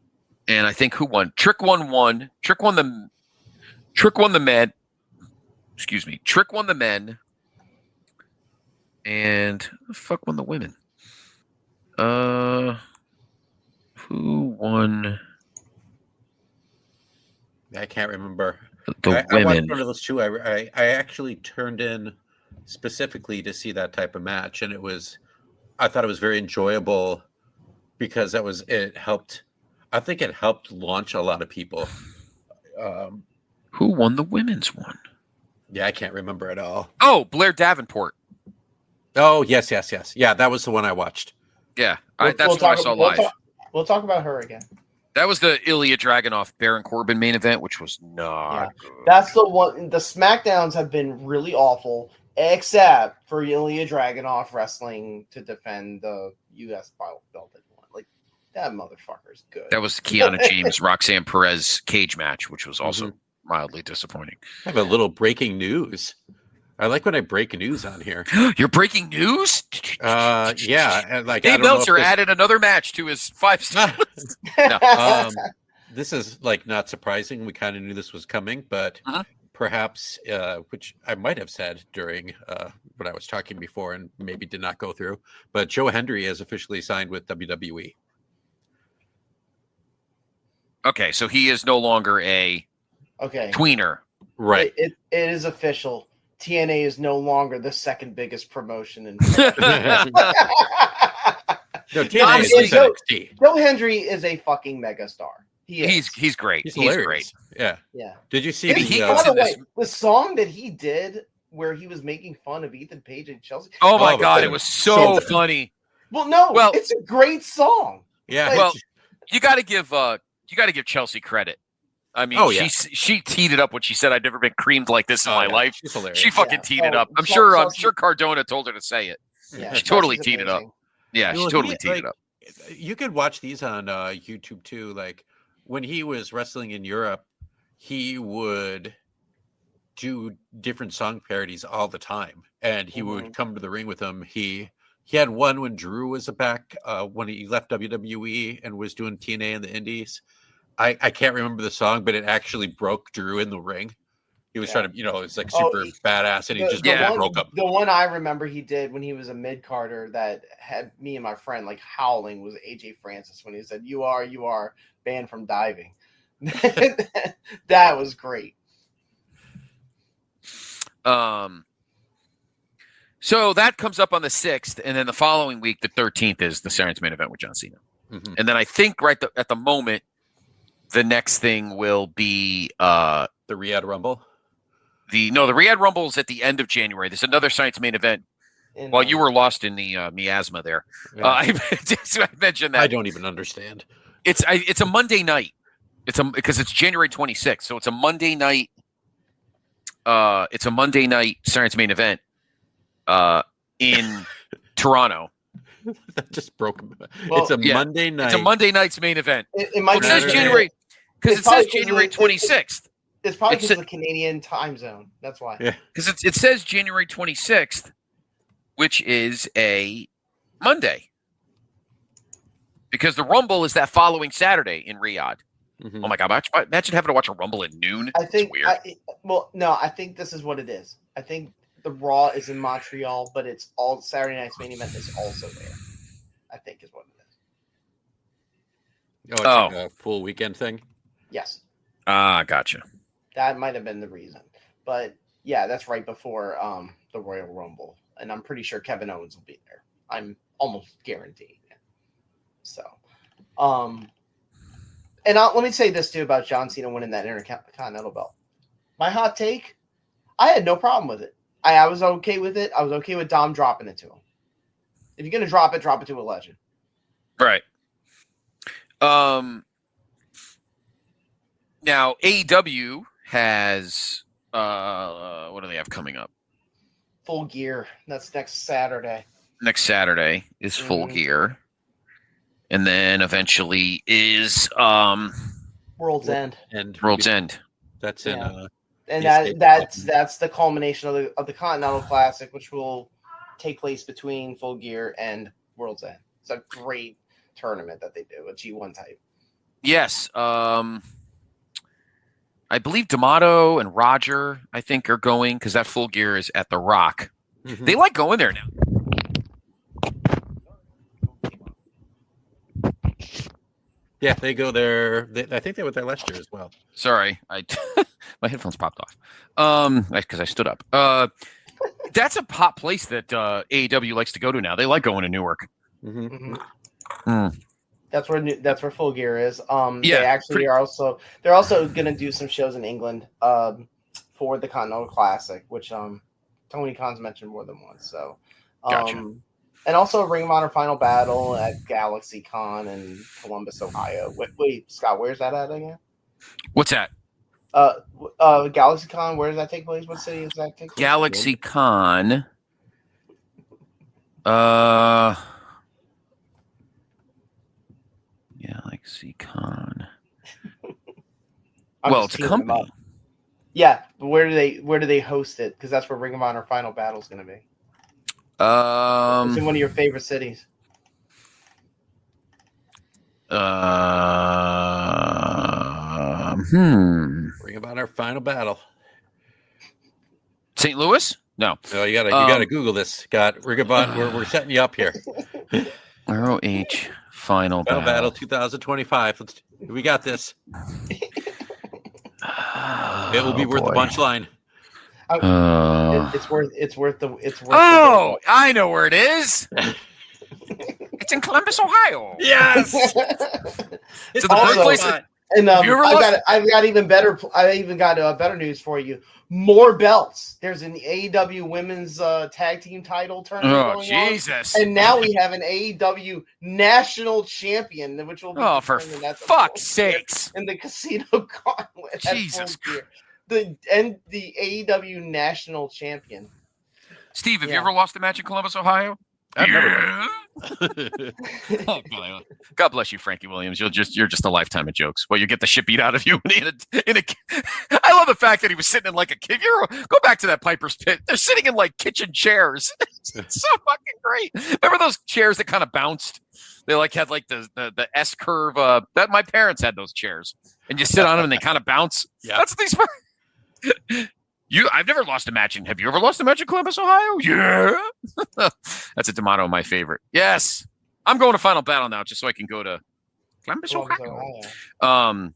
And I think who won? Trick won. Trick won the men. Excuse me. Trick won the men. And who the fuck won the women? Who won? I can't remember. The women. I watched one of those 2. I actually turned in specifically to see that type of match, and I thought it was very enjoyable because it helped. I think it helped launch a lot of people. Who won the women's one? Yeah, I can't remember at all. Oh, Blair Davenport. Oh, yes. Yeah, that was the one I watched. Yeah, that's what I saw live. We'll talk about her again. That was the Ilya Dragunov Baron Corbin main event, which was not good. That's the one. The SmackDowns have been really awful, except for Ilya Dragunov wrestling to defend the U.S. belt that he won. Like, that motherfucker's good. That was the Kiana James, Roxanne Perez cage match, which was also mildly disappointing. I have a little breaking news. I like when I break news on here. You're breaking news? Yeah. And Dave Meltzer added another match to his 5-star list. No. This is like not surprising. We kind of knew this was coming, but perhaps, which I might have said during when I was talking before and maybe did not go through, but Joe Hendry has officially signed with WWE. Okay, so he is no longer a tweener. Right. It is official. TNA is no longer the second biggest promotion in. No, TNA is NXT. Joe Hendry is a fucking megastar. He's great. He's great. Yeah. Did you see by the way, the song that he did where he was making fun of Ethan Page and Chelsea? Oh my God, it was so funny. Well, it's a great song. Yeah. Like, well, you got to give Chelsea credit. I mean, she teed it up when she said, "I've never been creamed like this in my life." She's hilarious. She fucking teed it up. I'm sure Cardona told her to say it. Yeah, she totally teed it up. Yeah, she totally teed it up. You could watch these on YouTube too. Like when he was wrestling in Europe, he would do different song parodies all the time, and he would come to the ring with them. He had one when Drew was back when he left WWE and was doing TNA in the Indies. I can't remember the song, but it actually broke Drew in the ring. He was trying to, it's like super badass, and he just broke up. The one I remember he did when he was a mid-carder that had me and my friend like howling was AJ Francis when he said, you are banned from diving. That was great. So that comes up on the 6th, and then the following week, the 13th, is the Saturday main event with John Cena. And then I think at the moment, the next thing will be the Riyadh Rumble. The Riyadh Rumble is at the end of January. There's another Science main event. While you were lost in the miasma there, I mentioned that. I don't even understand. It's a Monday night. Because it's January 26th, so it's a Monday night. It's a Monday night Science main event in Toronto. That just broke. It's a Monday night. It's a Monday night's main event. It might be says January because it says January 26th. It's probably because of the Canadian time zone. That's why. Yeah, because it says January 26th, which is a Monday. Because the Rumble is that following Saturday in Riyadh. Oh my God! Imagine having to watch a Rumble at noon. I think. It's weird. I think this is what it is. I think the Raw is in Montreal, but it's all Saturday night's main event is also there. I think is what it is. It's like a full weekend thing? Yes. Gotcha. That might have been the reason. But yeah, that's right before the Royal Rumble. And I'm pretty sure Kevin Owens will be there. I'm almost guaranteeing it. So, and let me say this too about John Cena winning that Intercontinental belt. My hot take, I had no problem with it. I was okay with it. I was okay with Dom dropping it to him. If you're going to drop it to a legend. Right. Now, AEW has, what do they have coming up? Full Gear. That's next Saturday. Next Saturday is Full Gear. And then eventually is World's End. World's End. That's in and that's the culmination of the Continental Classic, which will take place between Full Gear and World's End. It's a great tournament that they do, a G1 type. Yes. I believe D'Amato and Roger, I think, are going because that Full Gear is at The Rock. They like going there now. Yeah, they go there. I think they were there last year as well. Sorry, my headphones popped off because I stood up. That's a hot place that AEW likes to go to now. They like going to Newark. Mm-hmm. Mhm. That's where Full Gear is. Yeah, they actually are also going to do some shows in England for the Continental Classic, which Tony Khan's mentioned more than once. So, Gotcha. And also Ring of Honor Final Battle at Galaxy Con in Columbus, Ohio. Wait, Scott, where's that at again? What's that? Galaxy Con, where does that take place? What city does that take place? Galaxy Con. Galaxy Con. Well, it's a company. Yeah, but where do they host it? Because that's where Ring of Honor Final Battle is going to be. It's in one of your favorite cities. Ring of Honor Final Battle. St. Louis? No. No, you gotta Google this, Scott. Ring of Honor. We're setting you up here. ROH Final Battle 2025. We got this. It will be worth the punchline. It's worth the. Oh, I know where it is. It's in Columbus, Ohio. Yes. It's the birthplace. And I've got better news for you. More belts. There's an AEW Women's Tag Team Title tournament going Jesus. on. And now we have an AEW National Champion, which will be for fuck's sakes in the Casino Gauntlet. Jesus. The AEW National Champion. Steve, have you ever lost a match in Columbus, Ohio? I've never. God bless you, Frankie Williams. You're just a lifetime of jokes. Well, you get the shit beat out of you in a. I love the fact that he was sitting in like a kid. Go back to that Piper's Pit. They're sitting in like kitchen chairs. It's so fucking great. Remember those chairs that kind of bounced? They like had like the S curve. That my parents had those chairs, and you sit on them and they kind of bounce. Yeah, that's what these. I've never lost a match have you ever lost a match in Columbus, Ohio? Yeah. That's a D'Amato, my favorite. Yes. I'm going to Final Battle now just so I can go to Columbus, Ohio.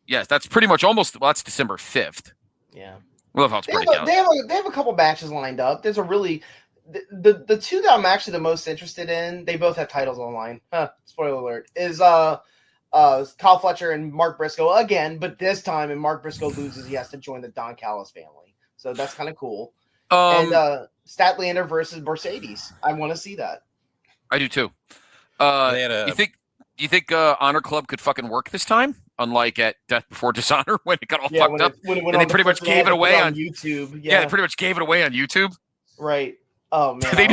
Yes, that's pretty much that's December 5th. Yeah. Love how it's pretty down. They have a couple matches lined up. There's a really the two that I'm actually the most interested in, they both have titles online. Spoiler alert. Is Kyle Fletcher and Mark Briscoe again, but this time, and Mark Briscoe loses, he has to join the Don Callis family. So that's kind of cool. And Statlander versus Mercedes. I want to see that. I do too. You think Honor Club could fucking work this time? Unlike at Death Before Dishonor when it got all fucked up, and they pretty much gave it away on YouTube. Yeah, they pretty much gave it away on YouTube. Right. Oh man, they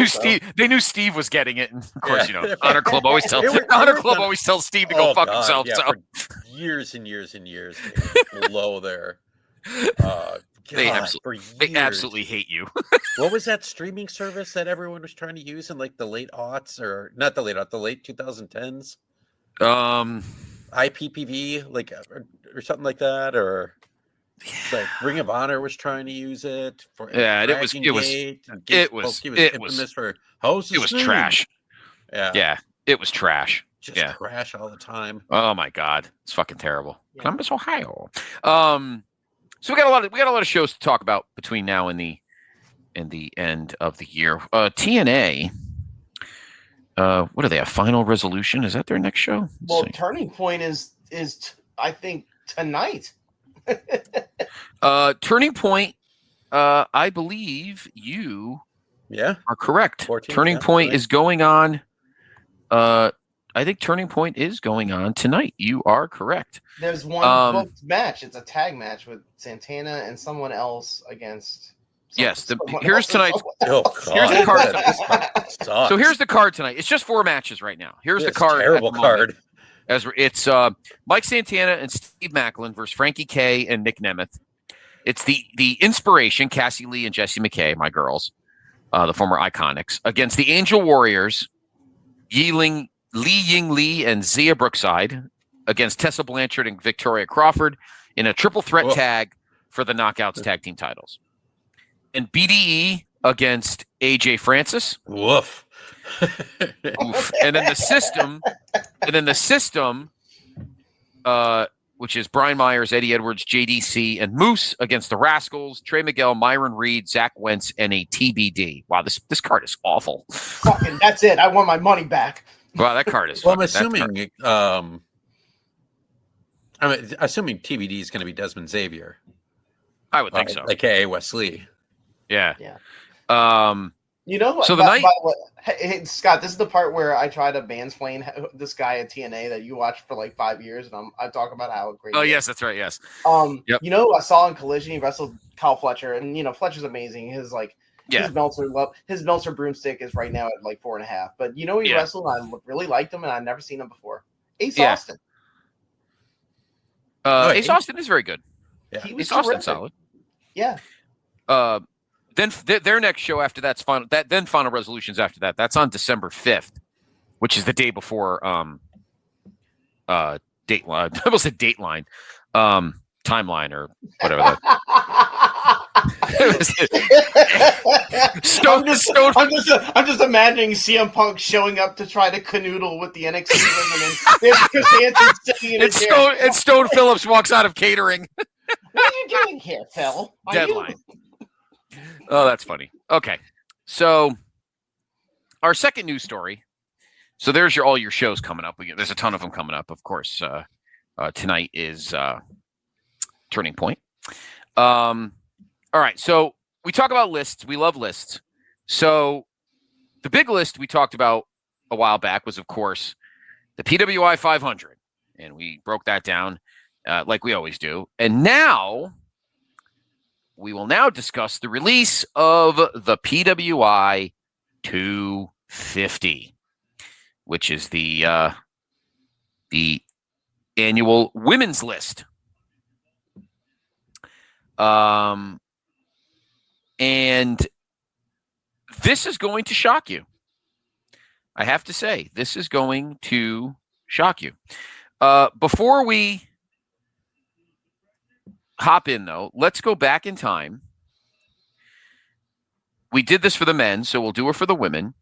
knew Steve was getting it, and of course, Honor Club always tells Steve to go fuck himself. Yeah, so for years and years and years, below there. They absolutely hate you. What was that streaming service that everyone was trying to use in like the late aughts, or not the late aughts, the late 2010s? IPPV, like or something like that, or. Like Ring of Honor was trying to use it for it was trash. Yeah, it was trash. Just crash all the time. Oh my god, it's fucking terrible. Yeah. Columbus, Ohio. So we got a lot of shows to talk about between now and the end of the year. TNA. What do they have? Final Resolution? Is that their next show? Turning Point is I think tonight. Turning Point, I believe you are correct. 14th, Turning Point is going on. I think Turning Point is going on tonight. You are correct. There's one booked match. It's a tag match with Santana and someone else against. Here's tonight's. Oh, here's the card. So here's the card tonight. It's just 4 matches right now. Here's the card. Terrible card. As it's Mike Santana and Steve Macklin versus Frankie K and Nick Nemeth. It's the Inspiration, Cassie Lee and Jessie McKay, my girls, the former Iconics, against the Angel Warriors, Lee Ying Lee and Zia Brookside, against Tessa Blanchard and Victoria Crawford in a triple threat tag for the Knockouts tag team titles. And BDE against AJ Francis. Woof. And then the system which is Brian Myers, Eddie Edwards, JDC, and Moose against the Rascals, Trey Miguel, Myron Reed, Zach Wentz, and a TBD. Wow, this card is awful. Fucking, that's it. I want my money back. Wow, that card is. Well, I'm assuming. I'm assuming TBD is going to be Desmond Xavier. I would think so. AKA Wesley. Yeah. You know what? So the night. Hey, Scott, this is the part where I try to mansplain this guy at TNA that you watched for like 5 years, and I talk about how great. Oh yes, that's right. Yes. Yep. You know, I saw in Collision he wrestled Kyle Fletcher, and you know Fletcher's amazing. His Meltzer broomstick is right now at like 4.5. But you know he wrestled, and I really liked him, and I'd never seen him before. Ace Austin. Ace Austin is very good. Yeah. Ace Austin solid. Yeah. Then their next show after that's final. Then Final Resolutions after that. That's on December 5th, which is the day before Dateline. I almost said Dateline, Timeline or whatever. I'm just imagining CM Punk showing up to try to canoodle with the NXT women, and there's Chris Hansen sitting in his chair. And Stone Phillips walks out of catering. What are you doing here, Phil? Deadline. Oh, that's funny. Okay, so our second news story. So there's all your shows coming up. There's a ton of them coming up. Of course, tonight is Turning Point. All right, so we talk about lists. We love lists. So the big list we talked about a while back was, of course, the PWI 500, and we broke that down like we always do. And now we will now discuss the release of the PWI 250, which is the annual women's list. And this is going to shock you. I have to say, this is going to shock you. Before we hop in, though, let's go back in time. We did this for the men, so we'll do it for the women.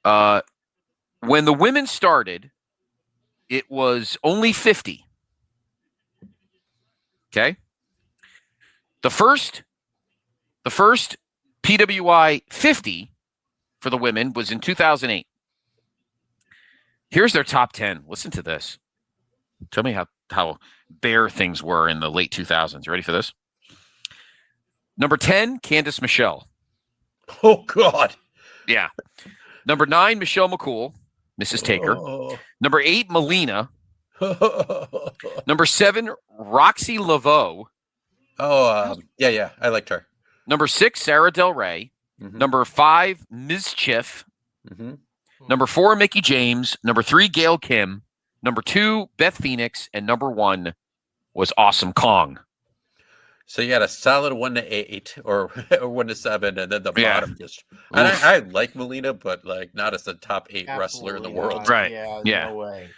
When the women started, it was only 50. Okay? The first PWI 50 for the women was in 2008. Here's their top 10. Listen to this. Tell me how bare things were in the late 2000s. Ready for this? Number 10, Candice Michelle. Oh, God. Yeah. Number 9, Michelle McCool, Mrs. Taker. Oh. Number 8, Melina. Number 7, Roxy Laveau. Yeah. I liked her. Number 6, Sarah Del Rey. Mm-hmm. Number 5, Ms. Chiff. Mm-hmm. Number 4, Mickey James. Number 3, Gail Kim. Number 2, Beth Phoenix. And number 1 was Awesome Kong. So you had a solid 1 to 8 or 1 to 7, and then the bottom just. And I like Melina, but like not as the top 8 wrestler in the world. Right. Yeah. No way.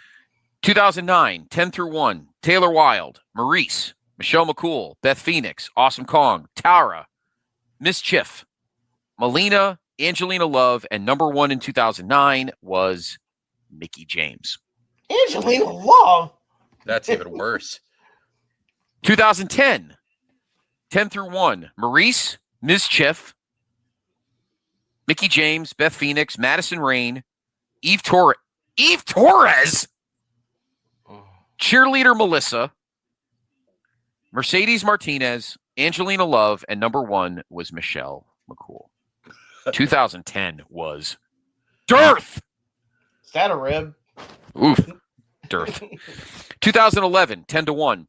2009, 10 through 1, Taylor Wilde, Maurice, Michelle McCool, Beth Phoenix, Awesome Kong, Tara, Miss Chiff, Melina, Angelina Love, and number 1 in 2009 was Mickey James. Angelina Love? That's even worse. 2010, 10 through 1, Maurice, Ms. Chiff, Mickey James, Beth Phoenix, Madison Rain, Eve Torres, Cheerleader Melissa, Mercedes Martinez, Angelina Love, and number 1 was Michelle McCool. 2010 was dearth. Is that a rib? Oof, dearth. 2011, 10 to 1.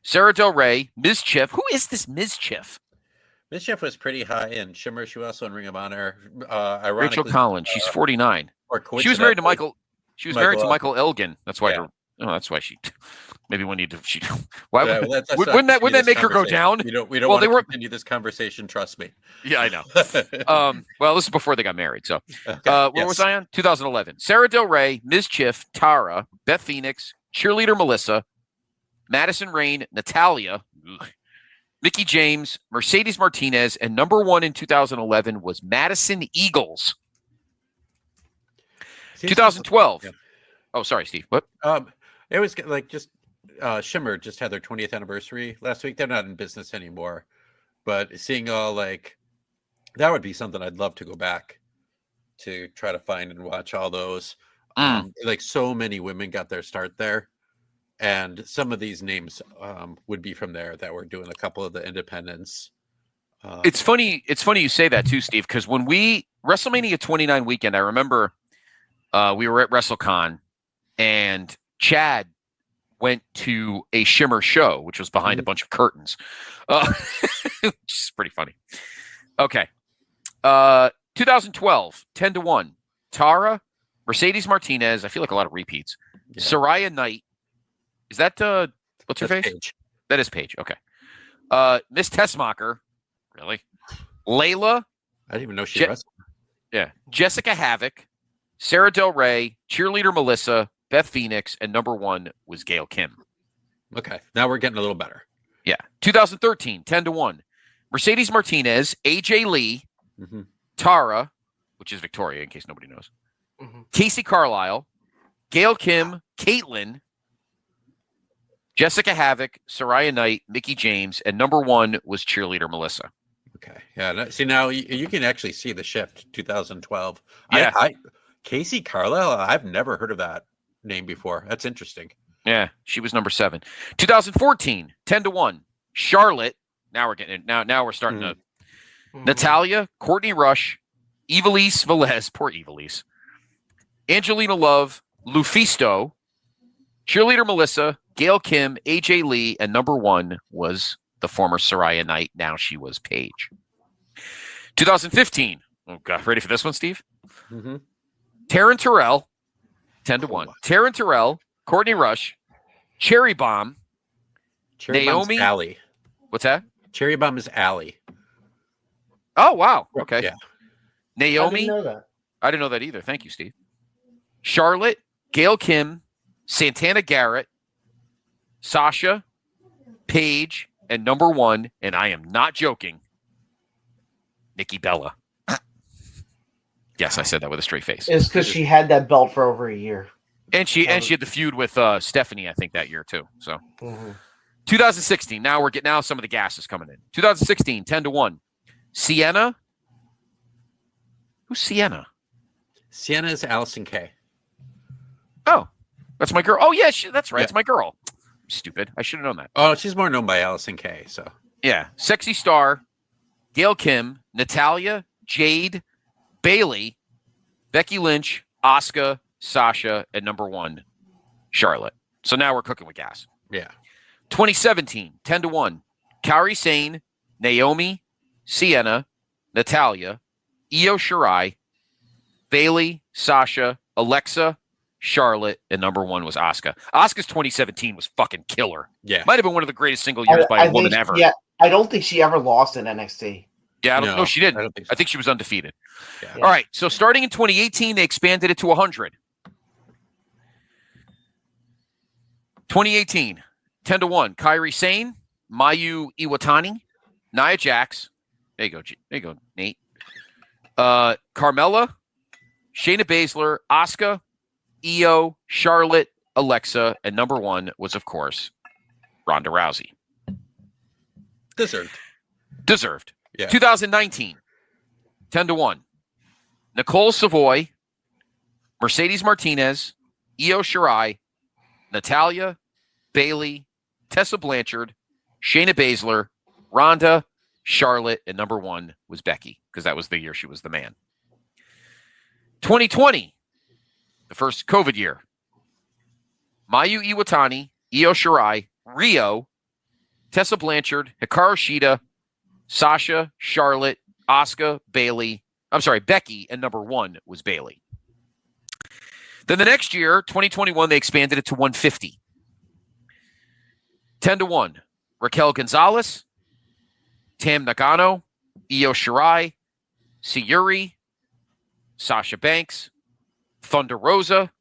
Sarah Del Rey, Ms. Chiff. Who is this Ms. Chiff? Ms. Chiff was pretty high in Shimmer. She was also in Ring of Honor. Rachel Collins. She's 49. She was married to Michael. She was married to Michael Elgin. That's why. Yeah. That's why she. Maybe when you do, she. Why wouldn't that make her go down? We don't want to continue this conversation. Trust me. Yeah, I know. Well, this is before they got married. So, where was I on? 2011. Sarah Del Rey, Ms. Chiff, Tara, Beth Phoenix, Cheerleader Melissa, Madison Rain, Natalia, Mickey James, Mercedes Martinez, and number 1 in 2011 was Madison Eagles. 2012. Yeah. Oh, sorry, Steve. What? It was like just Shimmer just had their 20th anniversary last week. They're not in business anymore, but seeing all like that would be something I'd love to go back to try to find and watch all those. Like so many women got their start there, and some of these names would be from there that were doing a couple of the independents. It's funny you say that too, Steve, because when we WrestleMania 29 weekend, I remember we were at WrestleCon and Chad went to a Shimmer show, which was behind a bunch of curtains, which is pretty funny. Okay. 2012, 10-1. Tara, Mercedes Martinez. I feel like a lot of repeats. Yeah. Saraya Knight. Is that what's her face? Paige. That is Paige. Okay. Miss Tessmacher. Really? Layla. I didn't even know she wrestled. Yeah. Jessica Havoc. Sarah Del Rey. Cheerleader Melissa. Beth Phoenix. And number 1 was Gail Kim. Okay. Now we're getting a little better. Yeah. 2013, 10-1. Mercedes Martinez. AJ Lee. Tara, which is Victoria, in case nobody knows. Casey Carlisle. Gail Kim. Caitlin. Jessica Havoc. Saraya Knight. Mickie James. And number 1 was Cheerleader Melissa. Okay. Yeah. See, now you can actually see the shift. 2012. Yeah. Casey Carlisle. I've never heard of that name before. That's interesting. Yeah. She was number 7. 2014, 10-1. Charlotte. Now we're getting it. Now we're starting to. Natalia, Courtney Rush, Ivelisse Velez. Poor Ivelisse. Angelina Love, Lufisto, Cheerleader Melissa, Gail Kim, AJ Lee, and number 1 was the former Saraya Knight. Now she was Paige. 2015. Oh, God. Ready for this one, Steve? Taryn Terrell, 10-1. Taryn Terrell, Courtney Rush, Cherry Bomb, Naomi. Allie. What's that? Cherry Bomb is Allie. Oh, wow. Okay. Yeah. Naomi. I didn't know that. I didn't know that either. Thank you, Steve. Charlotte, Gail Kim, Santana Garrett, Sasha, Paige, and number 1, and I am not joking, Nikki Bella. Yes, I said that with a straight face. It's because she had that belt for over a year. And she had the feud with Stephanie, I think, that year too. So 2016. Now some of the gas is coming in. 2016, 10-1. Sienna. Who's Sienna? Sienna is Allison Kay. Oh, that's my girl. Oh, yeah, that's right. Yeah. It's my girl. Stupid. I should have known that. Oh, she's more known by Allison Kay. So yeah, Sexy Star, Gail Kim, Natalia, Jade, Bailey, Becky Lynch, Asuka, Sasha, and number 1, Charlotte. So now we're cooking with gas. Yeah. 2017, 10-1. Kairi Sane, Naomi, Sienna, Natalia, Io Shirai, Bailey, Sasha, Alexa, Charlotte, and number 1 was Asuka. Asuka's 2017 was fucking killer. Yeah. Might have been one of the greatest single years by a woman ever. Yeah, I don't think she ever lost in NXT. Yeah, no, she didn't. I think she was undefeated. Yeah. All right, so starting in 2018, they expanded it to 100. 2018, 10-1. Kairi Sane, Mayu Iwatani, Nia Jax. There you go, Nate. Carmella, Shayna Baszler, Asuka, Io, Charlotte, Alexa, and number 1 was, of course, Ronda Rousey. Deserved. Yeah. 2019, 10-1. Nicole Savoy, Mercedes Martinez, Io Shirai, Natalia, Bailey, Tessa Blanchard, Shayna Baszler, Ronda, Charlotte, and number 1 was Becky, because that was the year she was the man. 2020, the first COVID year. Mayu Iwatani, Io Shirai, Rio, Tessa Blanchard, Hikaru Shida, Sasha, Charlotte, Asuka, Becky, and number 1 was Bailey. Then the next year, 2021, they expanded it to 150. 10-1. Raquel Gonzalez, Tam Nagano, Io Shirai, Sayuri, Sasha Banks, Thunder Rosa,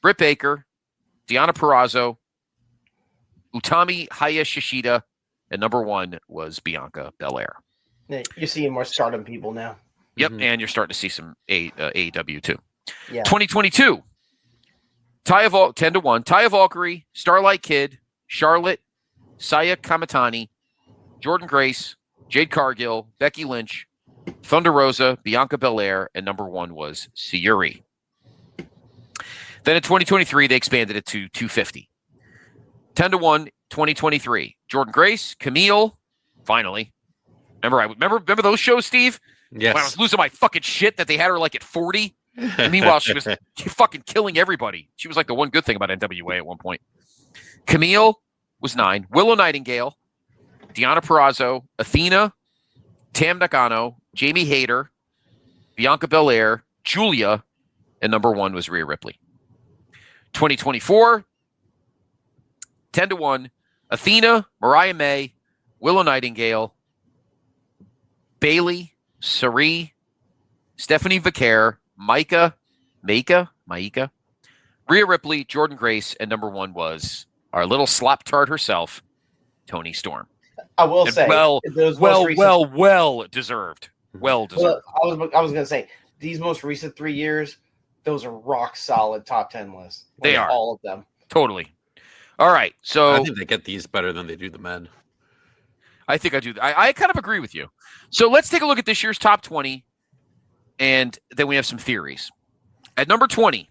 Britt Baker, Deonna Purrazzo, Utami Hayashishida, and number 1 was Bianca Belair. Yeah, you're seeing more stardom people now. Yep, and you're starting to see some AEW too. Yeah. 2022, 10 to 1. Taya Valkyrie, Starlight Kid, Charlotte, Saya Kamitani, Jordan Grace, Jade Cargill, Becky Lynch, Thunder Rosa, Bianca Belair, and number 1 was Sayuri. Then in 2023, they expanded it to 250. 10 to 1, 2023. Jordan Grace, Camille, finally. Remember those shows, Steve? Yes. When I was losing my fucking shit that they had her like at 40. And meanwhile, she was fucking killing everybody. She was like the one good thing about NWA at one point. Camille was 9. Willow Nightingale, Deonna Purrazzo, Athena, Tam Nakano, Jamie Hayter, Bianca Belair, Julia, and number 1 was Rhea Ripley. 2024, 10 to 1, Athena, Mariah May, Willow Nightingale, Bailey, Sari, Stephanie Vaquer, Maika, Rhea Ripley, Jordan Grace, and number 1 was our little slop tart herself, Toni Storm. I will say, well deserved. Well deserved. Well, I was going to say, these most recent 3 years, those are rock solid top 10 lists. They are. All of them. Totally. All right. So I think they get these better than they do the men. I think I do. I kind of agree with you. So let's take a look at this year's top 20, and then we have some theories. At number 20,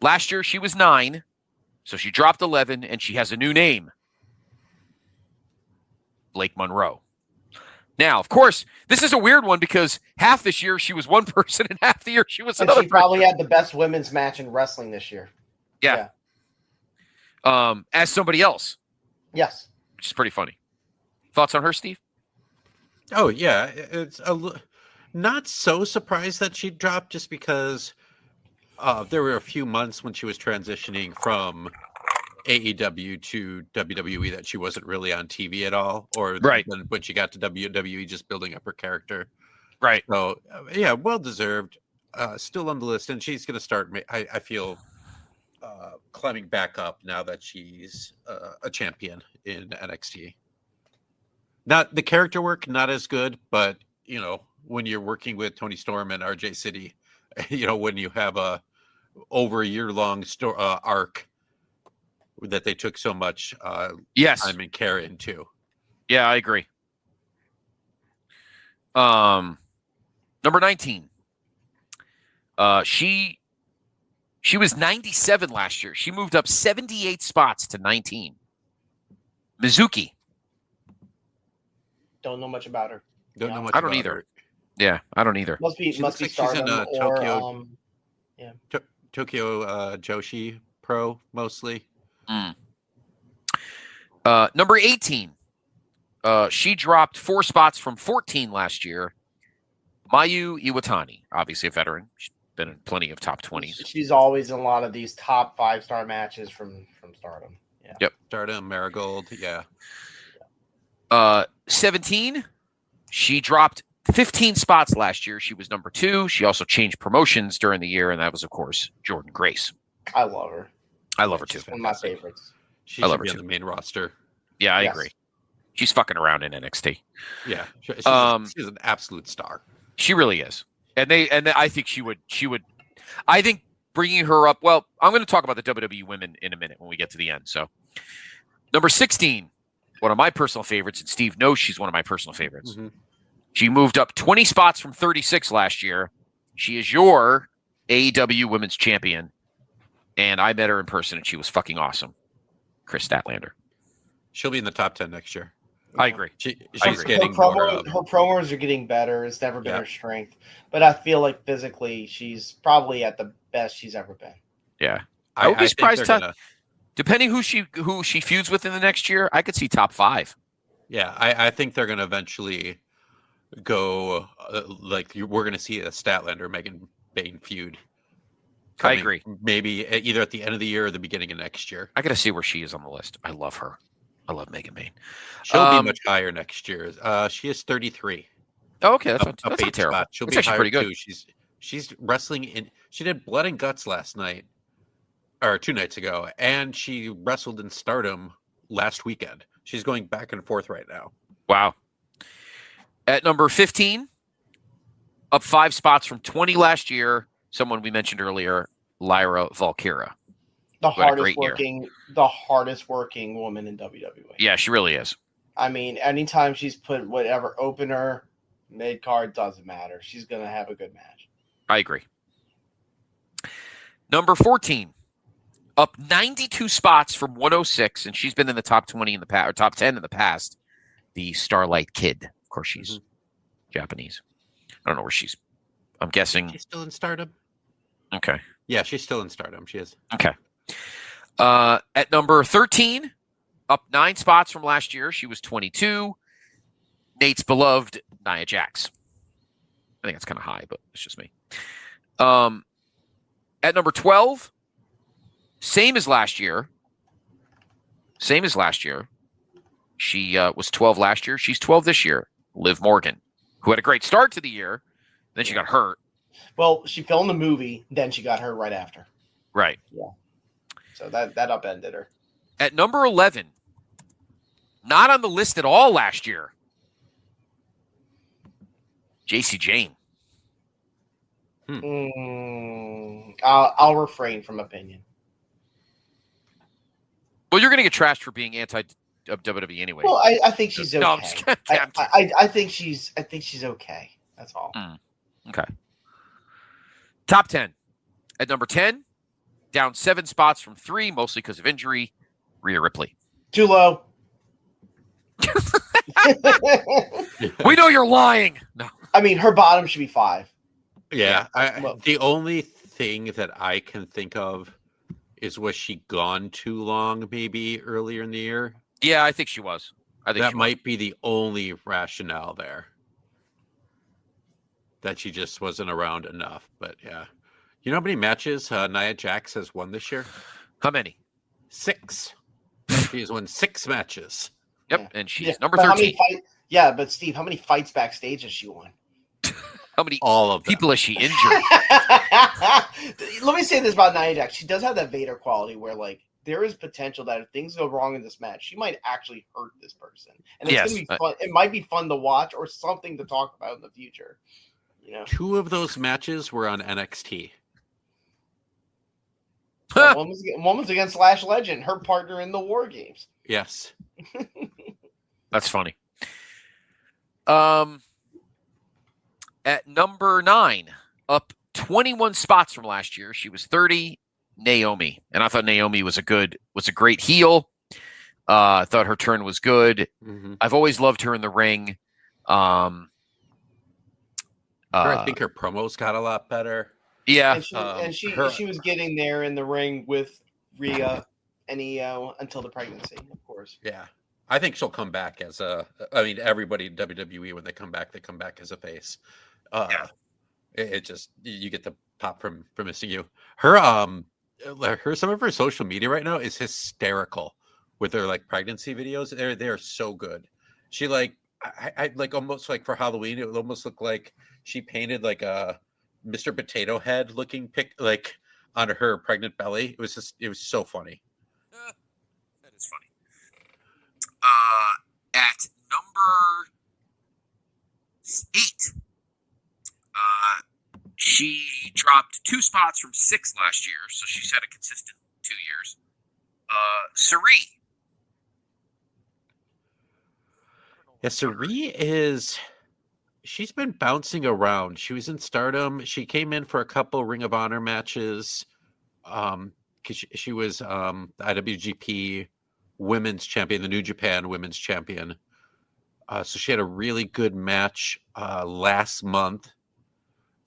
last year she was 9, so she dropped 11, and she has a new name. Blake Monroe. Now, of course, this is a weird one because half this year she was one person and half the year she was another she probably had the best women's match in wrestling this year. Yeah. As somebody else. Yes. Which is pretty funny. Thoughts on her, Steve? Oh, yeah. It's not so surprised that she dropped just because there were a few months when she was transitioning from AEW to WWE that she wasn't really on TV at all, or right when she got to WWE, just building up her character. Right. So yeah, well deserved. Still on the list, and she's going to start. I feel climbing back up now that she's a champion in NXT. Not the character work, not as good, but you know when you're working with Toni Storm and RJ City, you know when you have a over a year long arc that they took so much time and care into. Yeah, I agree. Number 19. She was 97 last year. She moved up 78 spots to 19. Mizuki. Don't know much about her. Don't know much. I don't either. Her. Yeah, I don't either. Must be like Stardom she's in or Tokyo Joshi Pro mostly. Number 18. She dropped 4 spots from 14 last year. Mayu Iwatani, obviously a veteran. She's been in plenty of top 20s. She's always in a lot of these top 5-star matches from Stardom. Yeah. Yep. Stardom, Marigold, yeah. 17. She dropped 15 spots last year. She was number 2. She also changed promotions during the year, and that was, of course, Jordan Grace. I love her. I love her too. One of my favorites. She I love should be her on too. the main roster. Yeah, I agree. She's fucking around in NXT. Yeah, she's an absolute star. She really is, and I think she would. I think bringing her up. Well, I'm going to talk about the WWE Women in a minute when we get to the end. So, number 16, one of my personal favorites, and Steve knows she's one of my personal favorites. Mm-hmm. She moved up 20 spots from 36 last year. She is your AEW Women's Champion. And I met her in person, and she was fucking awesome. Chris Statlander. She'll be in the top 10 next year. I agree. She's getting her more. Her promos are getting better. It's never been Yeah. her strength. But I feel like physically, she's probably at the best she's ever been. Yeah. I would be think surprised. they're gonna- Depending who she feuds with in the next year, I could see top 5. Yeah, I think they're going to eventually go we're going to see a Statlander Megan Bayne feud. I agree. Maybe either at the end of the year or the beginning of next year. I got to see where she is on the list. I love her. I love Megan Bayne. She'll be much higher next year. She is 33. Oh, okay, that's Up not 8 terrible. spots. She'll That's be actually higher pretty good. too. She's wrestling in. She did Blood and Guts last night, or 2 nights ago, and she wrestled in Stardom last weekend. She's going back and forth right now. Wow. At number 15, up 5 spots from 20 last year, someone we mentioned earlier, Lyra Valkyra. The Who had a great hardest working woman in WWE. Yeah, she really is. I mean, anytime she's put whatever opener, mid card, doesn't matter. She's gonna have a good match. I agree. Number 14, up 92 spots from 106, and she's been in the top 20 in the past, or top 10 in the past. The Starlight Kid. Of course, she's Japanese. I don't know where she's. I'm guessing she's still in Stardom. Okay. Yeah, she's still in Stardom. She is. Okay. At number 13, up 9 spots from last year, she was 22. Nate's beloved Nia Jax. I think that's kind of high, but it's just me. At number 12, same as last year. She was 12 last year. She's 12 this year. Liv Morgan, who had a great start to the year. Then she got hurt. Well, she filmed the movie, then she got hurt right after. Right. Yeah. So that upended her. At number 11, not on the list at all last year, JC Jane. I'll refrain from opinion. Well, you're going to get trashed for being anti WWE anyway. Well, I think she's okay. No, I'm just kidding. I think she's okay. That's all. Okay. Top 10. At number 10, down 7 spots from 3, mostly because of injury, Rhea Ripley. Too low. We know you're lying. No. I mean, her bottom should be 5. Yeah. The only thing that I can think of is, was she gone too long maybe earlier in the year? Yeah, I think she was. That might be the only rationale there. That she just wasn't around enough. But yeah. You know how many matches Nia Jax has won this year? How many? 6. She has won 6 matches. Yep, Yeah. and she's number 13. But Steve, how many fights backstage has she won? How many All of them. people has she injured? Let me say this about Nia Jax. She does have that Vader quality where, like, there is potential that if things go wrong in this match, she might actually hurt this person. And it's going to be fun. It might be fun to watch or something to talk about in the future. You know? 2 of those matches were on NXT. One was against Lash Legend, her partner in the War Games. Yes. That's funny. At number 9, up 21 spots from last year, she was 30, Naomi. And I thought Naomi was a great heel. I thought her turn was good. Mm-hmm. I've always loved her in the ring. I think her promos got a lot better. Yeah. And she was getting there in the ring with Rhea and EO until the pregnancy, of course. Yeah. I think she'll come back as everybody in WWE, when they come back as a face. It just, you get the pop from missing you. Her some of her social media right now is hysterical with her like pregnancy videos. They're so good. She I like almost like for Halloween, it would almost look like she painted like a Mr. Potato Head looking pic like on her pregnant belly. It was so funny. That is funny. At number 8, she dropped 2 spots from 6 last year, so she's had a consistent 2 years. Sari. Yeah, Sari she's been bouncing around. She was in Stardom. She came in for a couple Ring of Honor matches. Because she was the IWGP Women's Champion, the New Japan Women's Champion. So she had a really good match last month.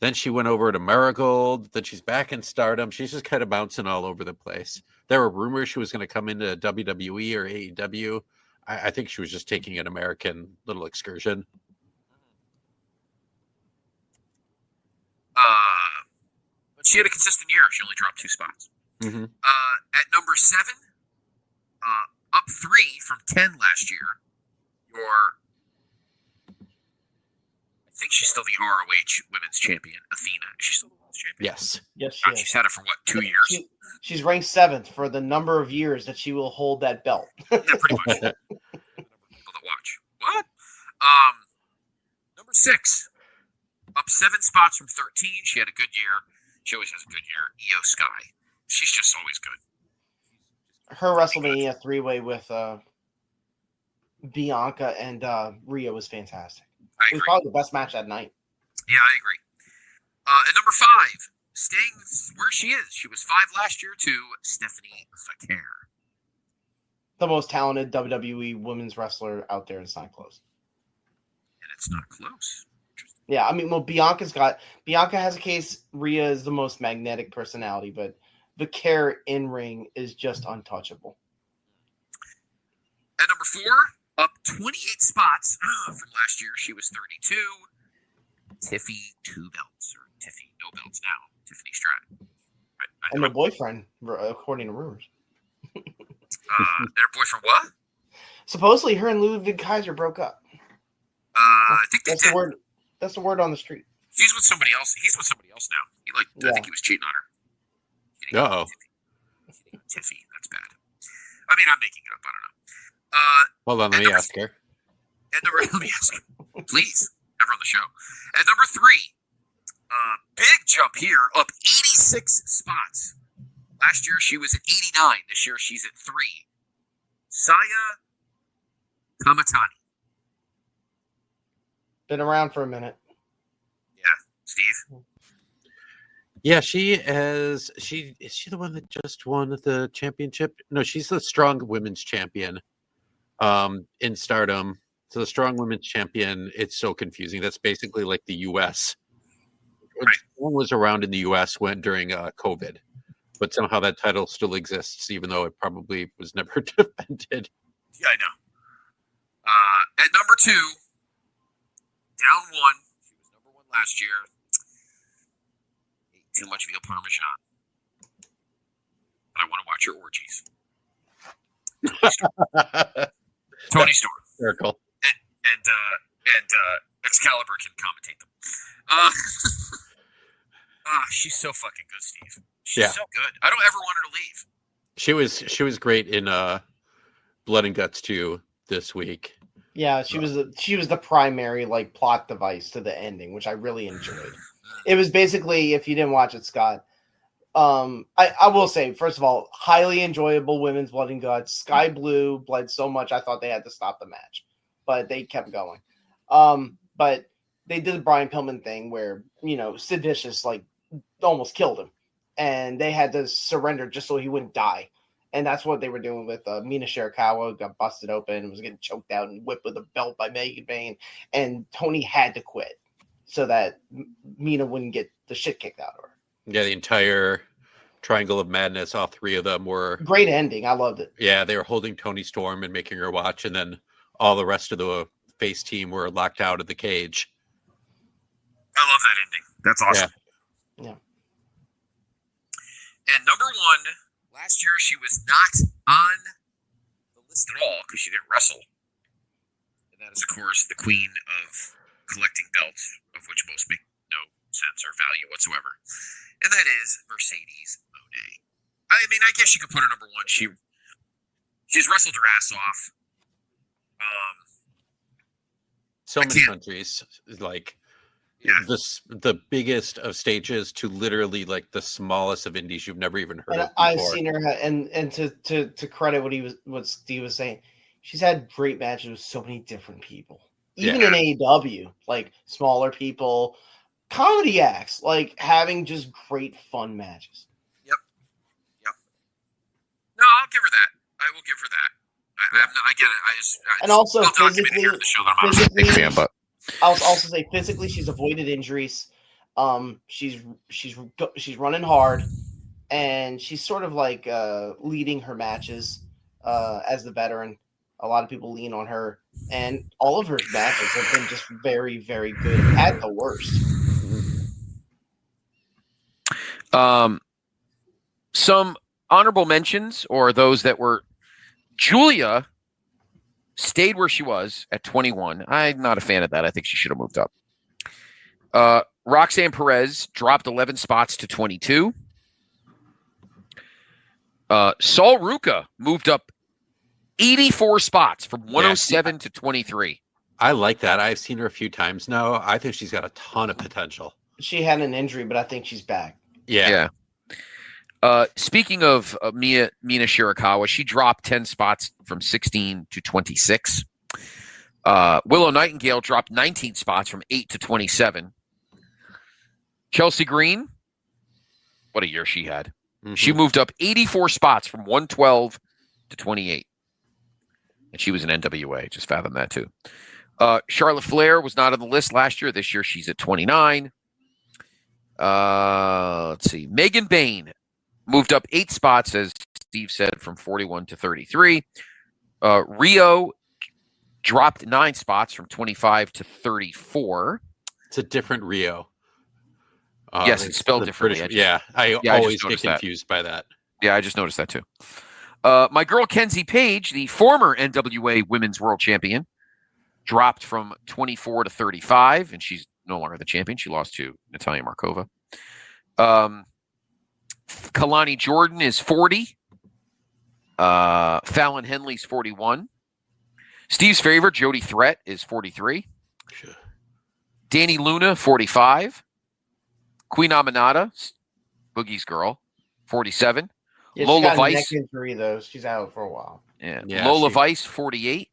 Then she went over to Marigold. Then she's back in Stardom. She's just kind of bouncing all over the place. There were rumors she was going to come into WWE or AEW. I think she was just taking an American little excursion. But she had a consistent year. She only dropped 2 spots. Mm-hmm. At number 7, up 3 from 10 last year. I think she's still the ROH Women's Champion, Athena. Is she still the Women's Champion? Yes. Yes, she's had it for 2 years? She's ranked 7th for the number of years that she will hold that belt. Yeah, pretty much. People that watch. What? Number 6, up 7 spots from 13. She had a good year. She always has a good year. Io Sky. She's just always good. Her WrestleMania 3-way with Bianca and Rhea was fantastic. I It was agree. probably the best match that night. Yeah, I agree. At number 5, staying where she is. She was 5 last year to Stephanie Fakir. The most talented WWE women's wrestler out there. It's not close. And it's not close. Yeah, I mean, well, Bianca has a case. Rhea is the most magnetic personality, but Fakir in ring is just untouchable. At number 4, up 28 spots from last year. She was 32. Tiffy 2 belts, or Tiffy no belts now. Tiffany Stratton. And her boyfriend, according to rumors. And her boyfriend what? Supposedly, her and Ludwig Kaiser broke up. I think they That's did. the word. That's the word on the street. She's with somebody else. He's with somebody else now. I think he was cheating on her. Oh. Tiffy. That's bad. I mean, I'm making it up. I don't know. Hold on, let me ask her. Let me ask her. Please. Ever on the show. At number 3, big jump here, up 86 spots. Last year she was at 89. This year she's at 3. Saya Kamatani. Been around for a minute. Yeah, Steve. Yeah, she is she the one that just won the championship? No, she's the strong women's champion in Stardom. So the strong women's champion, it's so confusing. That's basically like the US. Right. One was around in the US during COVID, but somehow that title still exists, even though it probably was never defended. Yeah, I know. At number 2, down 1. She was number 1 last year. Ate too much veal parmesan. But I want to watch her orgies. Tony Storm. Circle. And Excalibur can commentate them. She's so fucking good, Steve. She's so good. I don't ever want her to leave. She was great in Blood and Guts 2 this week. Yeah, she was the primary like plot device to the ending, which I really enjoyed. It was basically, if you didn't watch it, Scott, I will say, first of all, highly enjoyable women's Blood and Guts. Sky Blue bled so much I thought they had to stop the match, but they kept going. But they did the Brian Pillman thing where, Sid Vicious like almost killed him, and they had to surrender just so he wouldn't die. And that's what they were doing with Mina Shirakawa. Got busted open and was getting choked out and whipped with a belt by Megan Bayne. And Tony had to quit so that Mina wouldn't get the shit kicked out of her. Yeah, the entire Triangle of Madness, all 3 of them were... Great ending. I loved it. Yeah, they were holding Tony Storm and making her watch, and then all the rest of the face team were locked out of the cage. I love that ending. That's awesome. Yeah. And number 1, last year she was not on the list at all because she didn't wrestle. And that is, of course, the queen of collecting belts, of which most make no sense or value whatsoever. And that is Mercedes Moné. I mean, I guess you could put her number 1. She's wrestled her ass off. So many countries, like the biggest of stages to literally like the smallest of indies you've never even heard of before. I've seen her, and to credit what Steve was saying, she's had great matches with so many different people, even in AEW, like smaller people, comedy acts, like having just great fun matches. Yep. No, I'll give her that. I will give her that. I get it. And also physically, here on the show that I'm not a big fan, but I'll also say physically, she's avoided injuries. She's running hard, and she's sort of like leading her matches as the veteran. A lot of people lean on her, and all of her matches have been just very, very good at the worst. Some honorable mentions, or those that were Julia stayed where she was at 21. I'm not a fan of that. I think she should have moved up. Roxanne Perez dropped 11 spots to 22. Sol Ruca moved up 84 spots from 107 to 23. I like that. I've seen her a few times now. I think she's got a ton of potential. She had an injury, but I think she's back. Yeah. Speaking of Mina Shirakawa, she dropped 10 spots from 16 to 26. Willow Nightingale dropped 19 spots from 8 to 27. Chelsea Green, what a year she had. Mm-hmm. She moved up 84 spots from 112 to 28. And she was an NWA. Just fathom that, too. Charlotte Flair was not on the list last year. This year, she's at 29. Let's see. Megan Bain moved up 8 spots, as Steve said, from 41 to 33. Rio dropped 9 spots from 25 to 34. It's a different Rio. Yes, it's spelled differently. I always get confused by that. Yeah, I just noticed that too. My girl Kenzie Page, the former NWA Women's World Champion, dropped from 24 to 35, and she's no longer the champion. She lost to Natalia Markova. Kalani Jordan is 40. Fallon Henley's 41. Steve's favorite, Jody Threat, is 43. Sure. Danny Luna, 45. Queen Aminata, Boogie's girl, 47. Yeah, Lola she got a Vice. neck injury, though. She's out for a while. Yeah. Lola Vice, 48.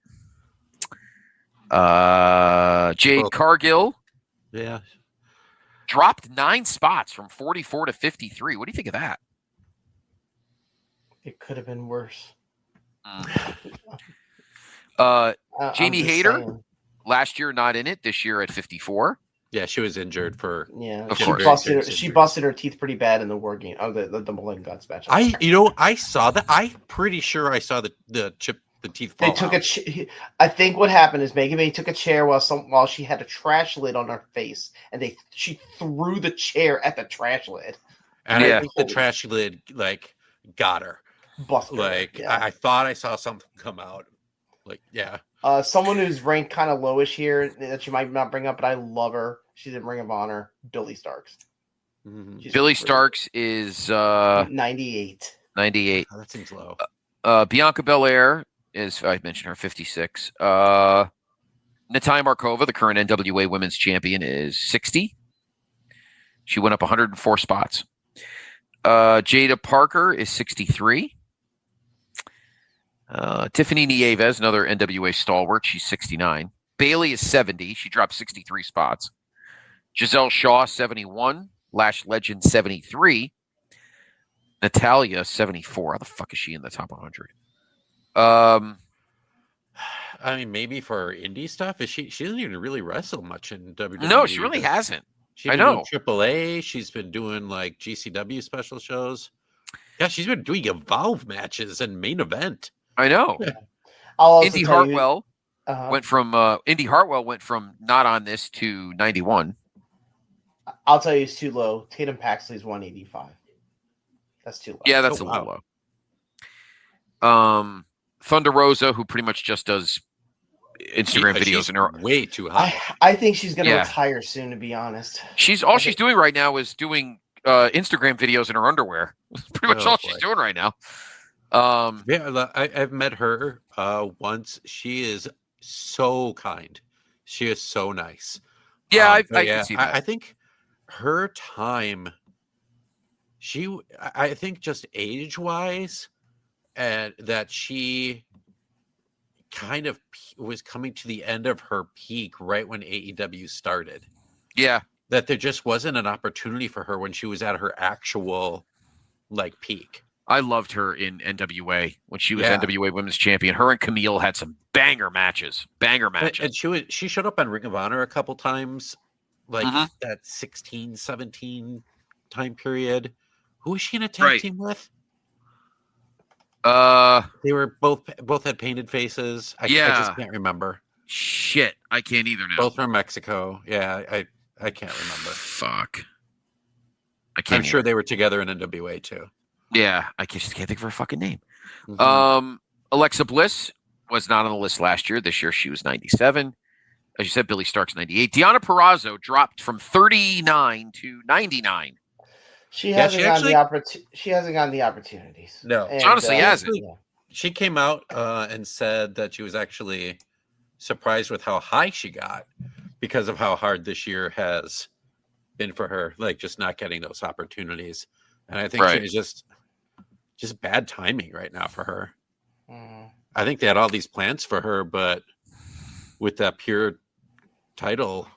Jade Cargill. Yeah. Dropped 9 spots from 44 to 53. What do you think of that? It could have been worse. Jamie Hayter, last year not in it. This year at 54. Yeah, she was injured for. Yeah, Of she course. busted her teeth pretty bad in the war game. Oh, the Mullen Guts match. I saw that. I'm pretty sure I saw the teeth fall They took out. I think what happened is Megan May took a chair while she had a trash lid on her face, and she threw the chair at the trash lid. And Yeah. I think the trash lid got her. Busted her, yeah. I thought I saw something come out. Yeah. Someone who's ranked kind of lowish here that you might not bring up, but I love her. She's in Ring of Honor. Billy Starks. Mm-hmm. Billy Starks is 98. 98. Oh, that seems low. Bianca Belair is, I mentioned her, 56. Natalia Markova, the current NWA Women's Champion, is 60. She went up 104 spots. Jada Parker is 63. Tiffany Nieves, another NWA stalwart, she's 69. Bailey is 70. She dropped 63 spots. Giselle Shaw, 71. Lash Legend, 73. Natalia, 74. How the fuck is she in the top 100? I mean, maybe for her indie stuff, she doesn't even really wrestle much in WWE. No, she really hasn't. She's been doing AAA. She's been doing GCW special shows. Yeah, she's been doing Evolve matches and main event. I know. Indy Hartwell went from not on this to 91. I'll tell you, it's too low. Tatum Paxley's 185. That's too low. Yeah, that's a little low. Thunder Rosa, who pretty much just does Instagram videos, in her way too high. I think she's gonna retire soon. To be honest, she's doing right now is doing Instagram videos in her underwear. Pretty much all she's doing right now. I've met her once. She is so kind. She is so nice. Yeah, I can see that. I think her time. I think just age wise, and that she kind of was coming to the end of her peak right when AEW started. Yeah. That there just wasn't an opportunity for her when she was at her actual peak. I loved her in NWA when she was NWA Women's Champion. Her and Camille had some banger matches. And she showed up on Ring of Honor a couple times, that 16, 17 time period. Who was she in a tag team with? They were both had painted faces. I just can't remember. Shit, I can't either now. Both from Mexico. Yeah, I can't remember. Fuck. I'm sure they were together in NWA too. Yeah, I just can't think of her fucking name. Mm-hmm. Alexa Bliss was not on the list last year. This year she was 97. As you said, Billy Stark's 98. Deonna Purrazzo dropped from 39 to 99. She hasn't gotten the opportunities. No, and, honestly, hasn't. She came out and said that she was actually surprised with how high she got because of how hard this year has been for her, like just not getting those opportunities. And I think Right. she's just bad timing right now for her. Mm. I think they had all these plans for her, but with that pure title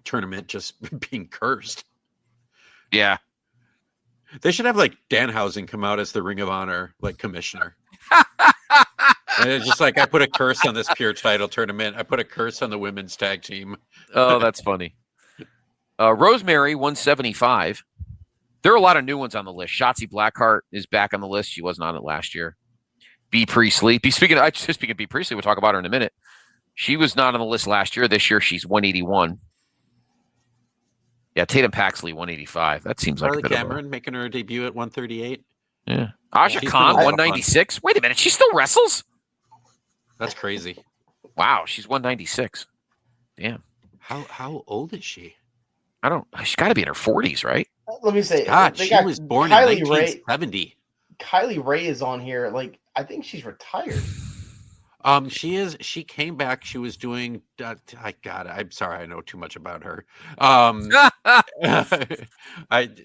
tournament just being cursed. Yeah. They should have like Danhausen come out as the Ring of Honor like commissioner. And it's just like, I put a curse on this pure title tournament. I put a curse on the women's tag team. Oh, that's funny. Rosemary 175. There are a lot of new ones on the list. Shotzi Blackheart is back on the list. She wasn't on it last year. B Priestley. Speaking of B Priestley, we'll talk about her in a minute. She was not on the list last year. This year she's 181. Yeah, Tatum Paxley 185. That seems like Charlie a bit Cameron making her debut at 138. Yeah. Aja She's Khan been a lot of 196. Wait a minute, she still wrestles? That's crazy. Wow, she's 196. Damn. How old is she? I don't. She's got to be in her 40s, right? Let me say, God, they she got was born Kylie in Ray. 1970. Kylie Ray is on here. Like, I think she's retired. She is. She came back. She was doing. I'm sorry. I know too much about her.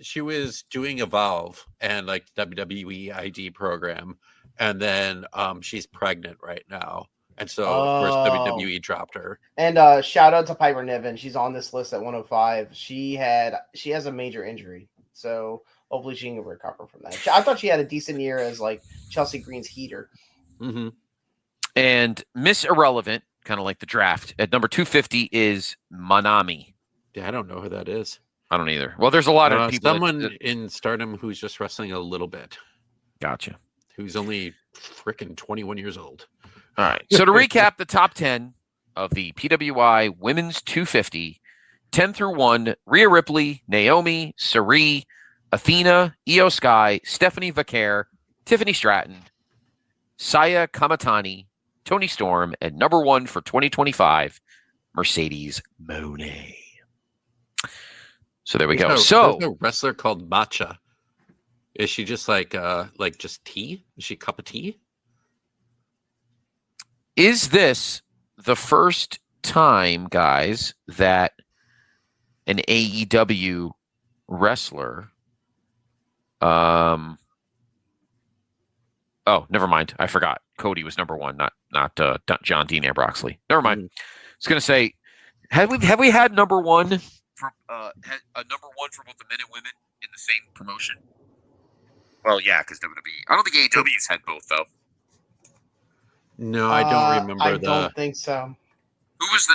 She was doing Evolve and like WWE ID program, and then she's pregnant right now, and so of course WWE dropped her. And shout out to Piper Niven. She's on this list at 105. She has a major injury, so hopefully she can recover from that. I thought she had a decent year as like Chelsea Green's heater. Mm-hmm. And Miss Irrelevant, kind of like the draft, at number 250 is Manami. Yeah, I don't know who that is. I don't either. Well, there's a lot of people. Someone in Stardom who's just wrestling a little bit. Gotcha. Who's only freaking 21 years old. All right. So to recap the top 10 of the PWI Women's 250, 10 through 1, Rhea Ripley, Naomi, Sari, Athena, Io Sky, Stephanie Vaquer, Tiffany Stratton, Saya Kamatani, Tony Storm, and number 1 for 2025, Mercedes Moné. So there we go. There's a wrestler called Matcha. Is she just like just tea? Is she a cup of tea? Is this the first time, guys, that an AEW wrestler oh, never mind. I forgot. Cody was number 1, not John Dean Ambroxley. Never mind. I was going to say, have we had number 1 for a number 1 for both the men and women in the same promotion? Well, yeah, because WWE. I don't think AEW's had both though. No, I don't remember. I don't think so. Who was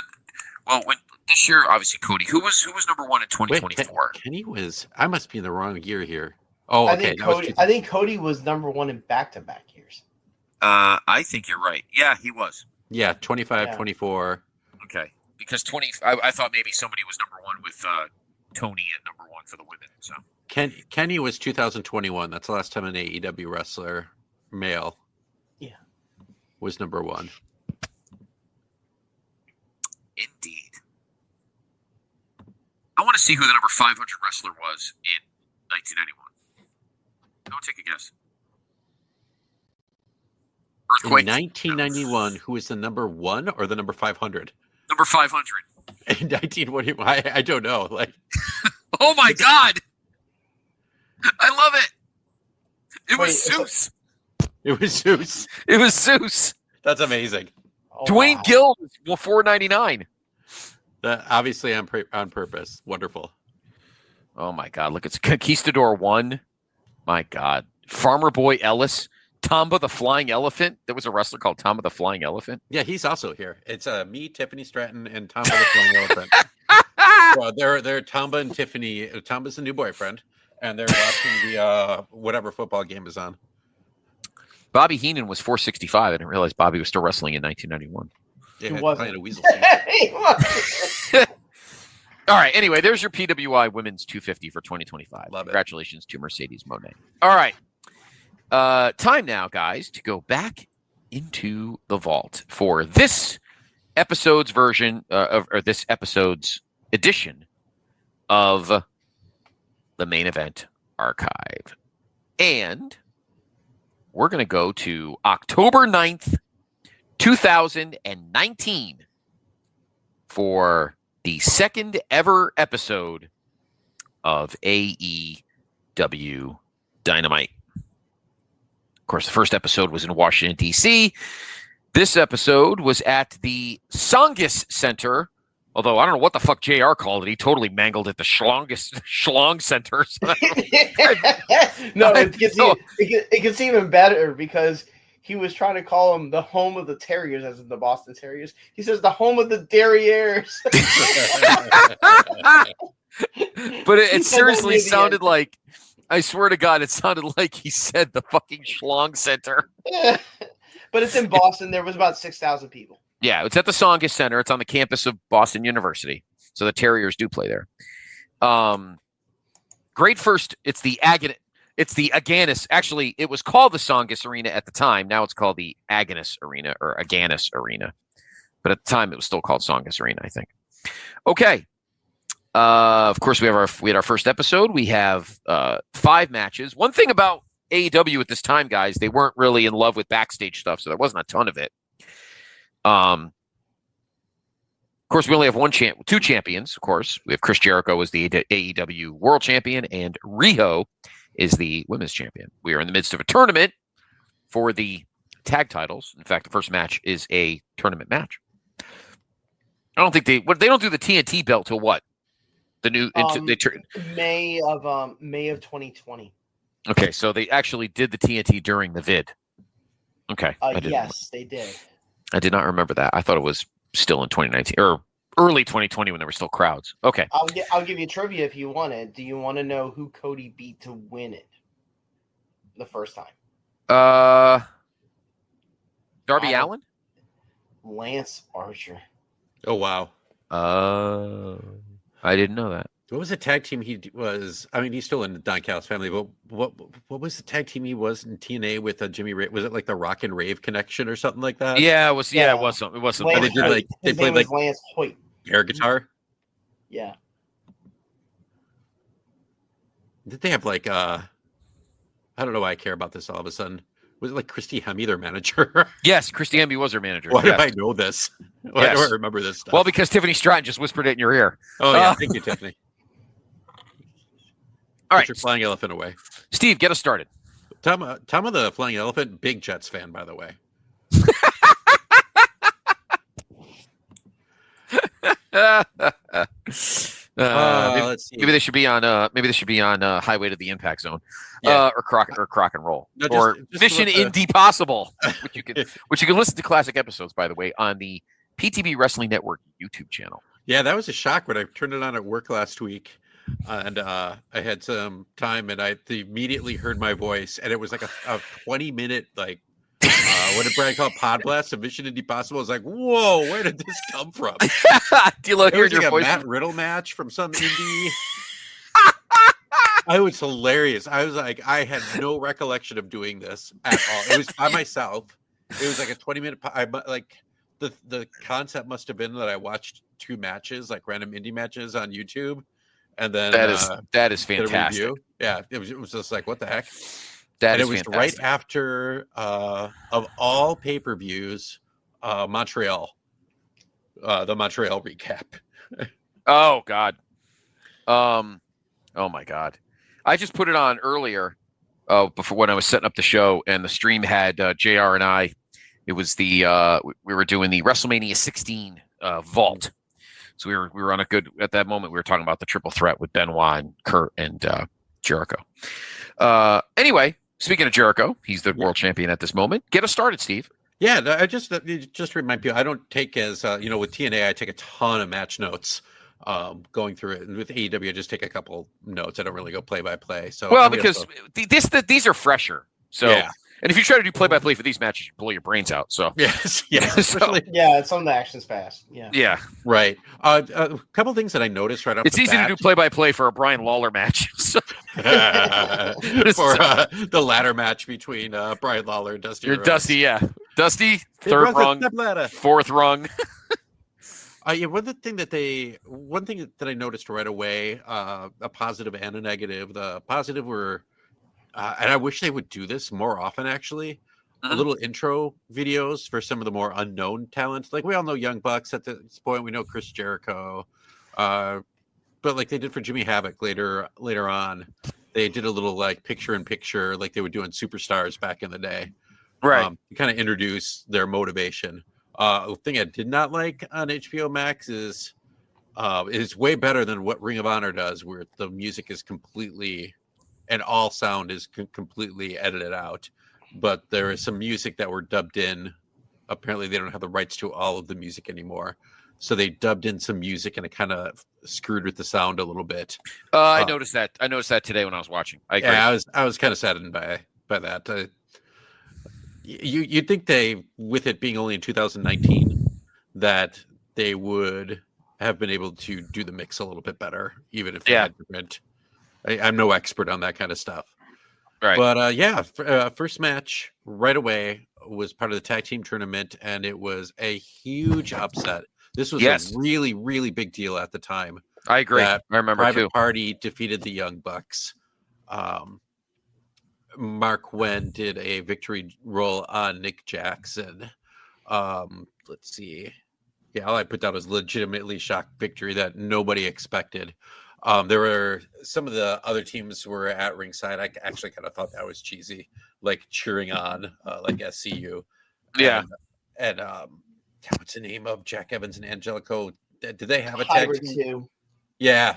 when this year? Obviously, Cody. Who was number 1 in 2024? Kenny was. I must be in the wrong year here. Oh, okay. I think Cody was number 1 in back-to-back years. I think you're right. Yeah, he was. Yeah, 25, 24. Okay, because I thought maybe somebody was number 1 with Tony at number 1 for the women. So Kenny was 2021. That's the last time an AEW wrestler, male, was number 1. Indeed. I want to see who the number 500 wrestler was in 1991. Don't take a guess. Earthquake. In 1991, who was the number 1 or the number 500? Number 500. In 1921, I don't know. Like, oh my God! I love it. It was Zeus. It was Zeus. It was Zeus. That's amazing. Oh, Dwayne Gill was $4.99. That obviously on purpose. Wonderful. Oh my God! Look, it's Conquistador 1. My God, Farmer Boy Ellis, Tamba the Flying Elephant. There was a wrestler called Tamba the Flying Elephant. Yeah, he's also here. It's me, Tiffany Stratton, and Tamba the Flying Elephant. Well, they're Tamba and Tiffany. Tamba's the new boyfriend, and they're watching the whatever football game is on. Bobby Heenan was $4.65. I didn't realize Bobby was still wrestling in 1991. Yeah, He wasn't. a weasel All right. Anyway, there's your PWI Women's 250 for 2025. Love it. Congratulations to Mercedes Moné. All right. Time now, guys, to go back into the vault for this episode's version or this episode's edition of the Main Event Archive. And we're going to go to October 9th, 2019 for the second ever episode of AEW Dynamite. Of course, the first episode was in Washington, D.C. This episode was at the Songus Center, although I don't know what the fuck JR called it. He totally mangled it, the Schlong Center. No, it gets even better because he was trying to call him the home of the Terriers, as in the Boston Terriers. He says the home of the Derriers. But it seriously sounded like, I swear to God, it sounded like he said the fucking Schlong Center. But it's in Boston. There was about 6,000 people. Yeah, it's at the Songus Center. It's on the campus of Boston University. So the Terriers do play there. Great first. It's the Agganis. Actually, it was called the Songus Arena at the time. Now it's called the Agganis Arena or Agganis Arena. But at the time, it was still called Songus Arena, I think. Okay. Of course, we had our first episode. We have 5 matches. One thing about AEW at this time, guys, they weren't really in love with backstage stuff, so there wasn't a ton of it. Of course, we only have 2 champions. Of course, we have Chris Jericho as the AEW World Champion, and Riho is the Women's Champion. We are in the midst of a tournament for the tag titles. In fact, the first match is a tournament match. I don't think they don't do the TNT belt till what? The new May of 2020. Okay, so they actually did the TNT during the vid. Okay. Yes, they did. I did not remember that. I thought it was still in 2019 or early 2020 when there were still crowds. Okay. I'll give you trivia if you want it. Do you want to know who Cody beat to win it the first time? Darby Allin? Lance Archer. Oh, wow. I didn't know that. What was the tag team he was? I mean, he's still in the Don Callis family, but what was the tag team he was in TNA with Jimmy Ray? Was it like the Rock and Rave connection or something like that? Yeah, it was. Yeah, it was something. It was something. They played like Lance Hoyt. air guitar. Yeah. Did they have like I don't know why I care about this all of a sudden. Was it like Christy Hemme, their manager? Yes, Christy Hemme was her manager. Why do I know this? Why do I remember this stuff? Well, because Tiffany Stratton just whispered it in your ear. Oh yeah, thank you, Tiffany. All right, put your flying elephant away. Steve, get us started. Tom of the Flying Elephant, big Jets fan, by the way. Let's see. Maybe they should be on. Highway to the Impact Zone, or Croc and Roll, or Mission Impossible, which you can listen to classic episodes, by the way, on the PTB Wrestling Network YouTube channel. Yeah, that was a shock when I turned it on at work last week. And I had some time, and I immediately heard my voice, and it was like a 20-minute, like, what did Brad call Pod Blast of Mission Impossible? I was like, whoa, where did this come from? Do you love hearing your like voice? A Matt Riddle match from some indie. It was hilarious. I was like, I had no recollection of doing this at all. It was by myself. It was like a 20-minute. The concept must have been that I watched 2 matches, like random indie matches on YouTube. And then that is fantastic. Yeah, it was just like, what the heck? It was fantastic. right after of all pay-per-views, Montreal, the Montreal recap. Oh God. Oh my God. I just put it on earlier before when I was setting up the show, and the stream had JR and I. It was we were doing the WrestleMania 16 vault. So we were on a good, at that moment, we were talking about the triple threat with Benoit and Kurt and Jericho. Anyway, speaking of Jericho, he's the world champion at this moment. Get us started, Steve. Yeah, I just remind people, I don't take as, with TNA, I take a ton of match notes going through it. And with AEW, I just take a couple notes. I don't really go play by play. So well, because these are fresher. So. Yeah. And if you try to do play-by-play for these matches, you blow your brains out. So yes. It's on the action's fast. Yeah, right. A couple things that I noticed right off. It's easy to do play-by-play for a Brian Lawler match. For the ladder match between Brian Lawler and Dusty Rhodes. Dusty, yeah, Dusty, third rung, fourth rung. One thing that I noticed right away, a positive and a negative. The positive were. And I wish they would do this more often, actually. Little intro videos for some of the more unknown talents. Like, we all know Young Bucks at this point. We know Chris Jericho. But like they did for Jimmy Havoc later on, they did a little like picture in picture like they would do in Superstars back in the day. Right. To kind of introduce their motivation. The thing I did not like on HBO Max is way better than what Ring of Honor does, where the music is completely and all sound is completely edited out. But there is some music that were dubbed in. Apparently, they don't have the rights to all of the music anymore. So they dubbed in some music, and it kind of screwed with the sound a little bit. I noticed that. I noticed that today when I was watching. I was kind of saddened by that. You'd think they, with it being only in 2019, that they would have been able to do the mix a little bit better, even if they had different. I'm no expert on that kind of stuff. Right. But first match right away was part of the tag team tournament, and it was a huge upset. This was a really, really big deal at the time. I agree. I remember Private Party defeated the Young Bucks. Mark Wen did a victory roll on Nick Jackson. Let's see. Yeah, all I put down was legitimately shocked victory that nobody expected. There were some of the other teams were at ringside. I actually kind of thought that was cheesy, like cheering on like SCU. Yeah. And what's the name of Jack Evans and Angelico? Did they have a tag team? Too. Yeah.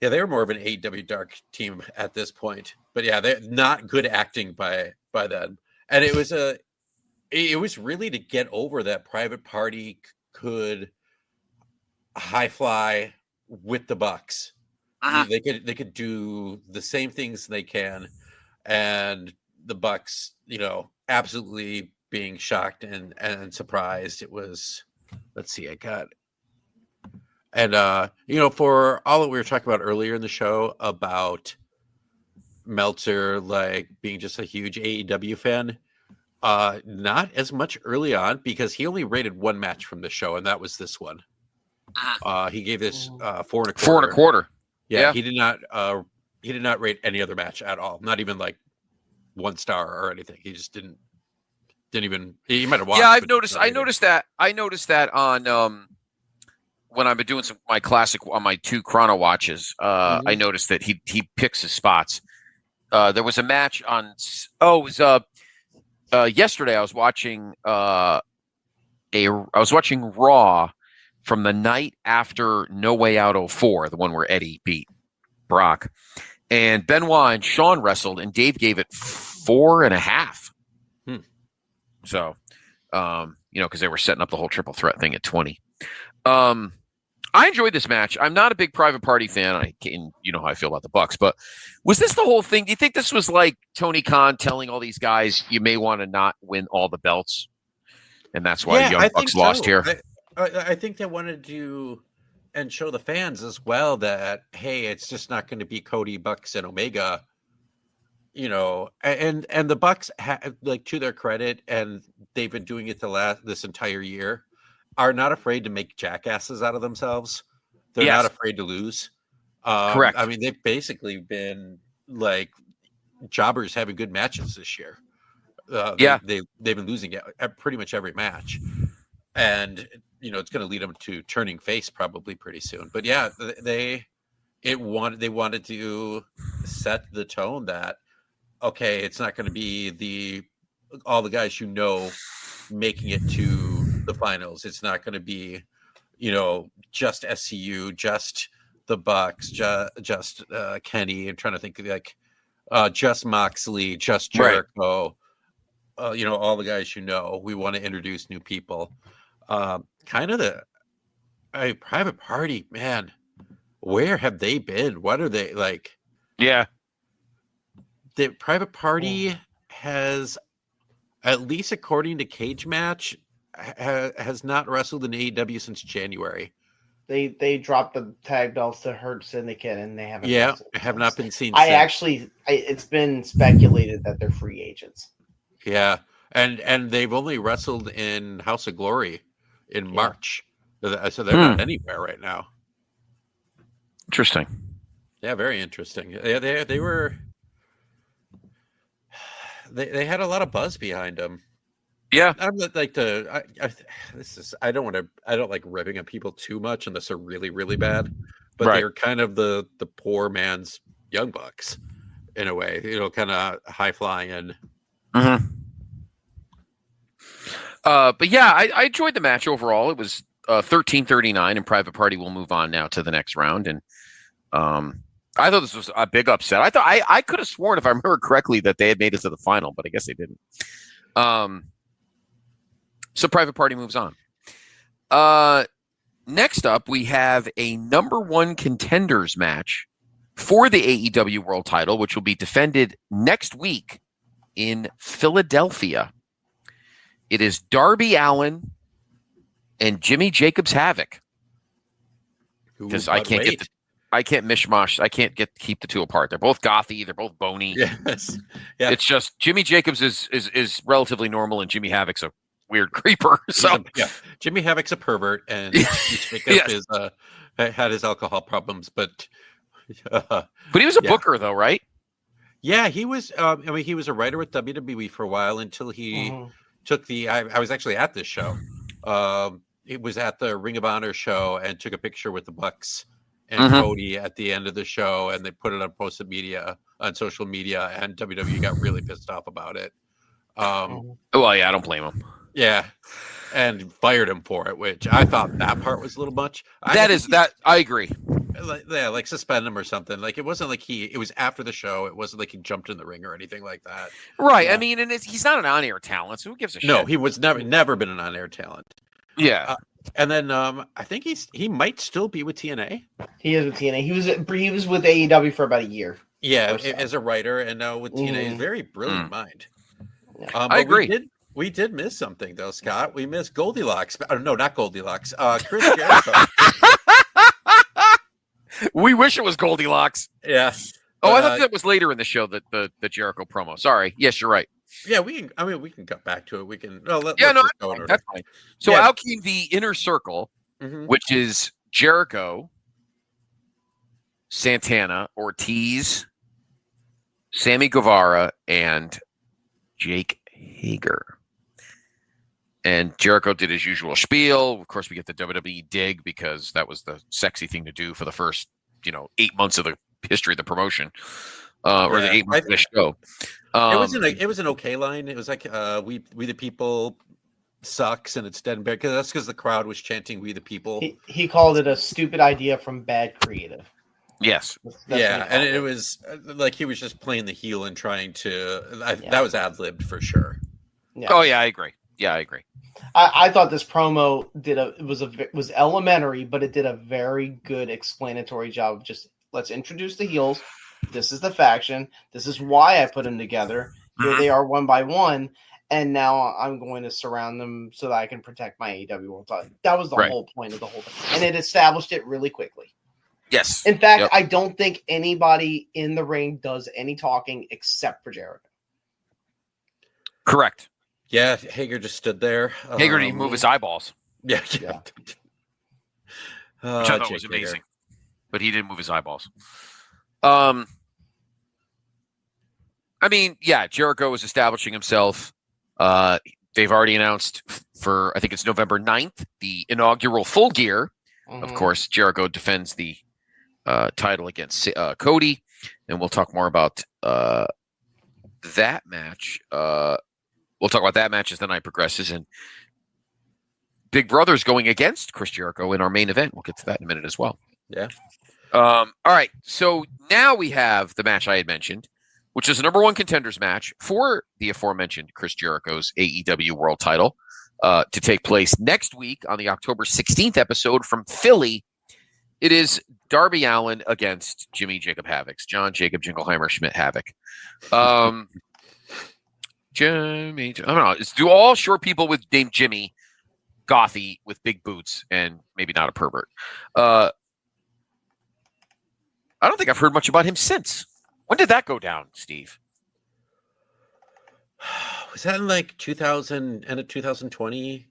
Yeah, they were more of an AEW Dark team at this point. But yeah, they're not good acting by them. And it was really to get over that Private Party could high fly with the Bucks. They could do the same things they can, and the Bucks, absolutely being shocked and surprised. It was, let's see, for all that we were talking about earlier in the show about Meltzer like being just a huge AEW fan, not as much early on, because he only rated one match from the show, and that was this one. He gave this 4.25. 4.25. Yeah, he did not rate any other match at all. Not even like 1 star or anything. He just didn't even. He might have watched. Yeah, I noticed that on when I've been doing my classic on my 2 chrono watches. I noticed that he picks his spots. There was a match on. It was yesterday. I was watching Raw from the night after No Way Out 04, the one where Eddie beat Brock, and Benoit and Shawn wrestled, and Dave gave it 4.5. So, because they were setting up the whole triple threat thing at 20. I enjoyed this match. I'm not a big Private Party fan. You know how I feel about the Bucks, but was this the whole thing? Do you think this was like Tony Khan telling all these guys you may want to not win all the belts, and that's why the Young Bucks lost here? I think they wanted to and show the fans as well that, hey, it's just not going to be Cody, Bucks, and Omega, and the Bucks like, to their credit, and they've been doing it this entire year, are not afraid to make jackasses out of themselves. They're not afraid to lose. Correct. I mean, they've basically been like jobbers having good matches this year. They've been losing at pretty much every match, and it's going to lead them to turning face probably pretty soon. But yeah, they wanted to set the tone that, okay, it's not going to be all the guys making it to the finals. It's not going to be just SCU, just the Bucks, just Kenny. I'm trying to think of just Moxley, just Jericho. Right. All the guys we want to introduce new people. Kind of a Private Party, man. Where have they been? What are they like? Yeah, the Private Party has, at least according to Cage Match, has not wrestled in AEW since January. They dropped the tag belts to Hurt Syndicate, and they haven't. Yeah, have not been seen. It's been speculated that they're free agents. Yeah, and they've only wrestled in House of Glory in March, so they're not anywhere right now. Interesting. Yeah, very interesting. They were. They had a lot of buzz behind them. Yeah. I'm not like I don't like ripping at people too much unless they're really, really bad. But Right. they're kind of the poor man's Young Bucks in a way, kind of high flying and Mm-hmm. But yeah, I enjoyed the match overall. It was 13-39, and Private Party will move on now to the next round. And I thought this was a big upset. I could have sworn, if I remember correctly, that they had made it to the final, but I guess they didn't. So Private Party moves on. Next up, we have a number one contenders match for the AEW World Title, which will be defended next week in Philadelphia. It is Darby Allin and Jimmy Jacobs Havoc. Because I can't mishmash. I can't keep the two apart. They're both gothy. They're both bony. Yes. Yeah. It's just Jimmy Jacobs is relatively normal, and Jimmy Havoc's a weird creeper. So Jimmy Havoc's a pervert, and Jacob is had his alcohol problems, but he was a booker though, right? Yeah, he was. He was a writer with WWE for a while until he took the. I was actually at this show. It was at the Ring of Honor show and took a picture with the Bucks and Cody at the end of the show, and they put it on social media, and WWE got really pissed off about it. Well, yeah, I don't blame him. Yeah, and fired him for it, which I thought that part was a little much. I agree. Like suspend him or something. Like it wasn't like it was after the show. It wasn't like he jumped in the ring or anything like that. Right. Yeah. I mean, and he's not an on-air talent, so who gives a shit? No, he was never been an on-air talent. Yeah. And then I think he might still be with TNA. He is with TNA. He was with AEW for about a year. Yeah, as a writer, and now with TNA. He's a very brilliant mind. Yeah. I agree. We did miss something though, Scott. We missed Goldilocks. No, not Goldilocks. Chris Jericho. We wish it was Goldilocks. Yeah. Oh, I thought that was later in the show, that the Jericho promo. Sorry. Yes, you're right. Yeah, we can cut back to it. We can. That's fine. So out came the Inner Circle, which is Jericho, Santana, Ortiz, Sammy Guevara, and Jake Hager. And Jericho did his usual spiel. Of course, we get the WWE dig because that was the sexy thing to do for the first, 8 months of the history of the promotion, or the 8 months of the show. It was an okay line. It was like we the people sucks and it's dead and buried, because the crowd was chanting "We the people." He called it a stupid idea from bad creative. Yes. And it was like he was just playing the heel and trying to. That was ad-libbed for sure. Yeah. Oh yeah, I agree. I thought this promo was elementary, but it did a very good explanatory job of just, let's introduce the heels. This is the faction. This is why I put them together. Here they are one by one, and now I'm going to surround them so that I can protect my AEW World Title. That was the whole point of the whole thing, and it established it really quickly. Yes. In fact, I don't think anybody in the ring does any talking except for Jericho. Correct. Yeah, Hager just stood there. Hager didn't move his eyeballs. Yeah. Which I thought was amazing. Hager. But he didn't move his eyeballs. I mean, Jericho is establishing himself. They've already announced for, I think it's November 9th, the inaugural Full Gear. Of course, Jericho defends the title against Cody, and we'll talk more about that match. We'll talk about that match as the night progresses, and Big Brother's going against Chris Jericho in our main event. We'll get to that in a minute as well. Yeah. All right. So now we have the match I had mentioned, which is a number one contenders match for the aforementioned Chris Jericho's AEW World Title, to take place next week on the October 16th episode from Philly. It is Darby Allin against Jimmy Jacob Havoc's John Jacob Jingleheimer Schmidt Havoc. Jimmy, I don't know. Do all short people with named Jimmy gothy with big boots and maybe not a pervert? I don't think I've heard much about him since. When did that go down, Steve? Was that in like 2000 and 2020?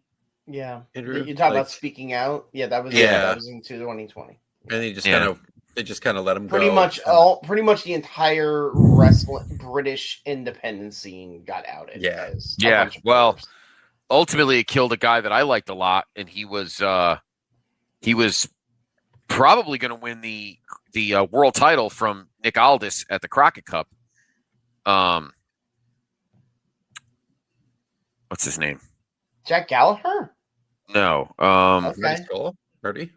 Yeah. Andrew? You talk about speaking out? Yeah, that was in 2020. And they just kind of let him pretty go. Pretty much the entire wrestling British independent scene got outed. Well, ultimately, it killed a guy that I liked a lot, and he was probably going to win the world title from Nick Aldis at the Crockett Cup. What's his name? Jack Gallagher? No. Okay. Marty Scurll? Marty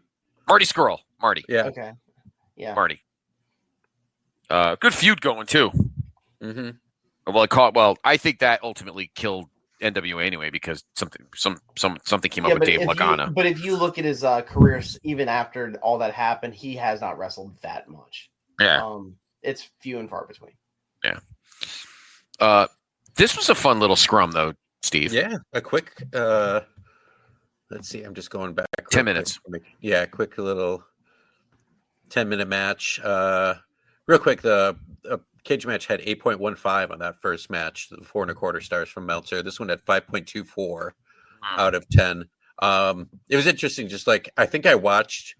Scurll. Marty. Yeah. Okay. Yeah. Marty. Good feud going too. Mm-hmm. Well, I think that ultimately killed NWA anyway because something came up with Dave Lagana. But if you look at his career, even after all that happened, he has not wrestled that much. Yeah. It's few and far between. Yeah. This was a fun little scrum though, Steve. Yeah. A quick. Let's see. I'm just going back. 10 minutes. Yeah. Quick little 10-minute match. Real quick. The cage match had 8.15 on that first match. The 4.25 stars from Meltzer. This one had 5.24 out of 10. It was interesting. Just like I think I was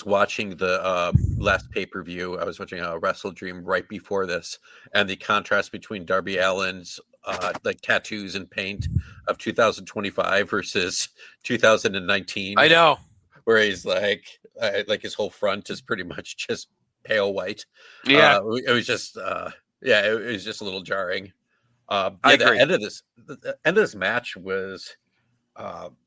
watching the last pay-per-view. I was watching Wrestle Dream right before this, and the contrast between Darby Allin's like tattoos and paint of 2025 versus 2019. I know. Where he's like his whole front is pretty much just pale white. Yeah. It was just it was just a little jarring. I agree. The end of this match was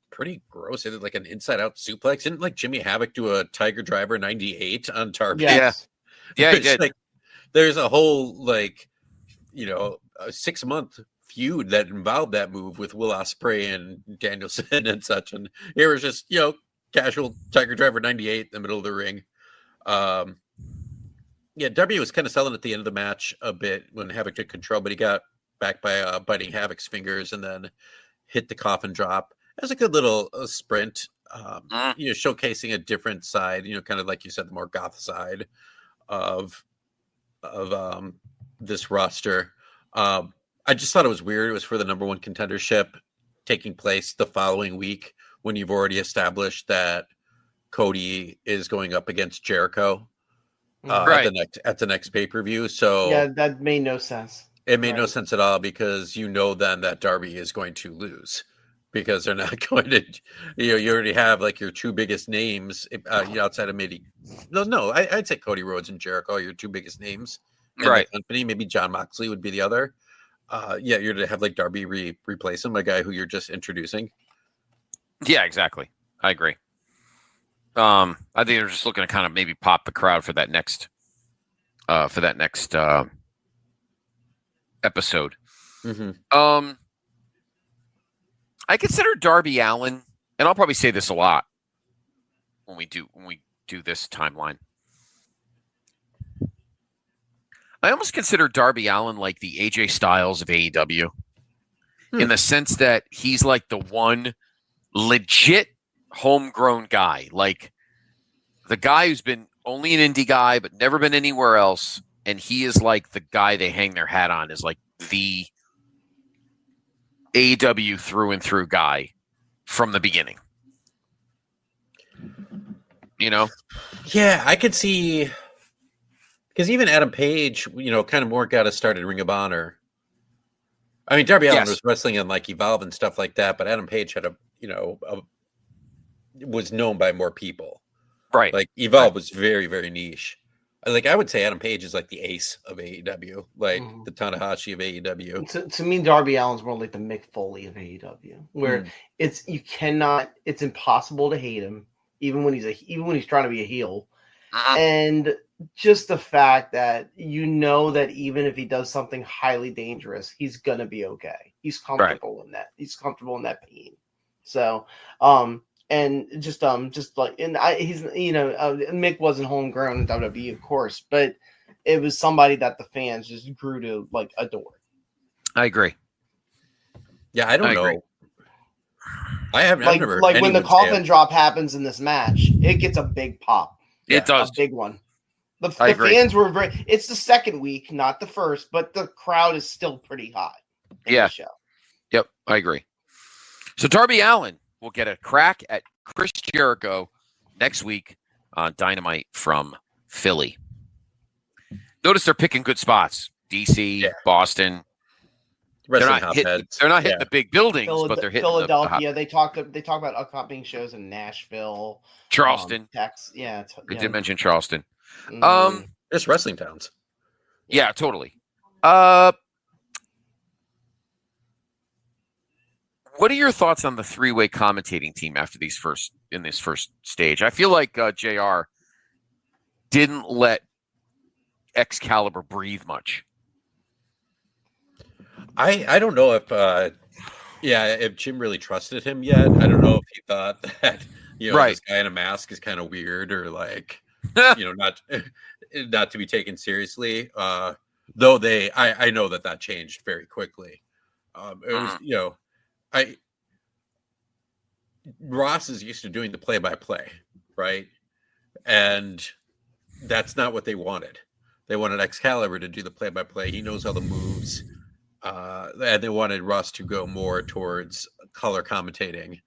pretty gross. It did like an inside out suplex. Didn't like Jimmy Havoc do a Tiger Driver 98 on Darby? Yes. Yeah, he did. Like, there's a whole a 6-month feud that involved that move with Will Ospreay and Danielson and such. And it was just, casual Tiger Driver 98 in the middle of the ring. Darby was kind of selling at the end of the match a bit when Havoc took control, but he got back by biting Havoc's fingers and then hit the coffin drop. It was a good little sprint, showcasing a different side, kind of like you said, the more goth side of this roster. I just thought it was weird. It was for the number one contendership taking place the following week when you've already established that Cody is going up against Jericho at the next pay-per-view. So yeah, that made no sense. It made no sense at all because then that Darby is going to lose because they're not going to, you already have like your two biggest names outside of maybe, I'd say Cody Rhodes and Jericho are your two biggest names in the company. Maybe John Moxley would be the other. You're going to have like Darby replace him, a guy who you're just introducing. Yeah, exactly. I agree. I think they're just looking to kind of maybe pop the crowd for that next episode. Mm-hmm. I consider Darby Allin, and I'll probably say this a lot when we do this timeline. I almost consider Darby Allin like the AJ Styles of AEW in the sense that he's like the one legit homegrown guy, like the guy who's been only an indie guy but never been anywhere else, and he is like the guy they hang their hat on is like the AEW through and through guy from the beginning. Yeah, I could see, because even Adam Page, kind of more got us started Ring of Honor. I mean, Darby Allin was wrestling in like Evolve and stuff like that, but Adam Page had was known by more people. Right. Like Evolve was very, very niche. Like I would say Adam Page is like the ace of AEW, like the Tanahashi of AEW. To me, Darby Allin's more like the Mick Foley of AEW, where it's impossible to hate him, even when he's trying to be a heel. And just the fact that that even if he does something highly dangerous, he's gonna be okay. He's comfortable in that. He's comfortable in that pain. So, and just like, and he's Mick wasn't homegrown in WWE, of course, but it was somebody that the fans just grew to like adore. I agree. Yeah, I don't know. Agree. I've never like when the coffin drop happens in this match, it gets a big pop. It does. A big one. The fans were it's the second week, not the first, but the crowd is still pretty hot. The show. Yep, I agree. So Darby Allin will get a crack at Chris Jericho next week on Dynamite from Philly. Notice they're picking good spots. DC, Boston. Wrestling not hitting. hotbeds. They're not hitting the big buildings, but they're hitting Philadelphia. They talk about upcoming shows in Nashville, Charleston. Texas. Yeah, They did mention Charleston. Mhm. It's wrestling towns. Yeah, totally. What are your thoughts on the three-way commentating team after this first stage? I feel like JR didn't let Excalibur breathe much. I don't know if Jim really trusted him yet. I don't know if he thought that this guy in a mask is kind of weird or like not to be taken seriously. Though I know that changed very quickly. It was Ross is used to doing the play-by-play, right? And that's not what they wanted. They wanted Excalibur to do the play-by-play. He knows all the moves. And they wanted Ross to go more towards color commentating.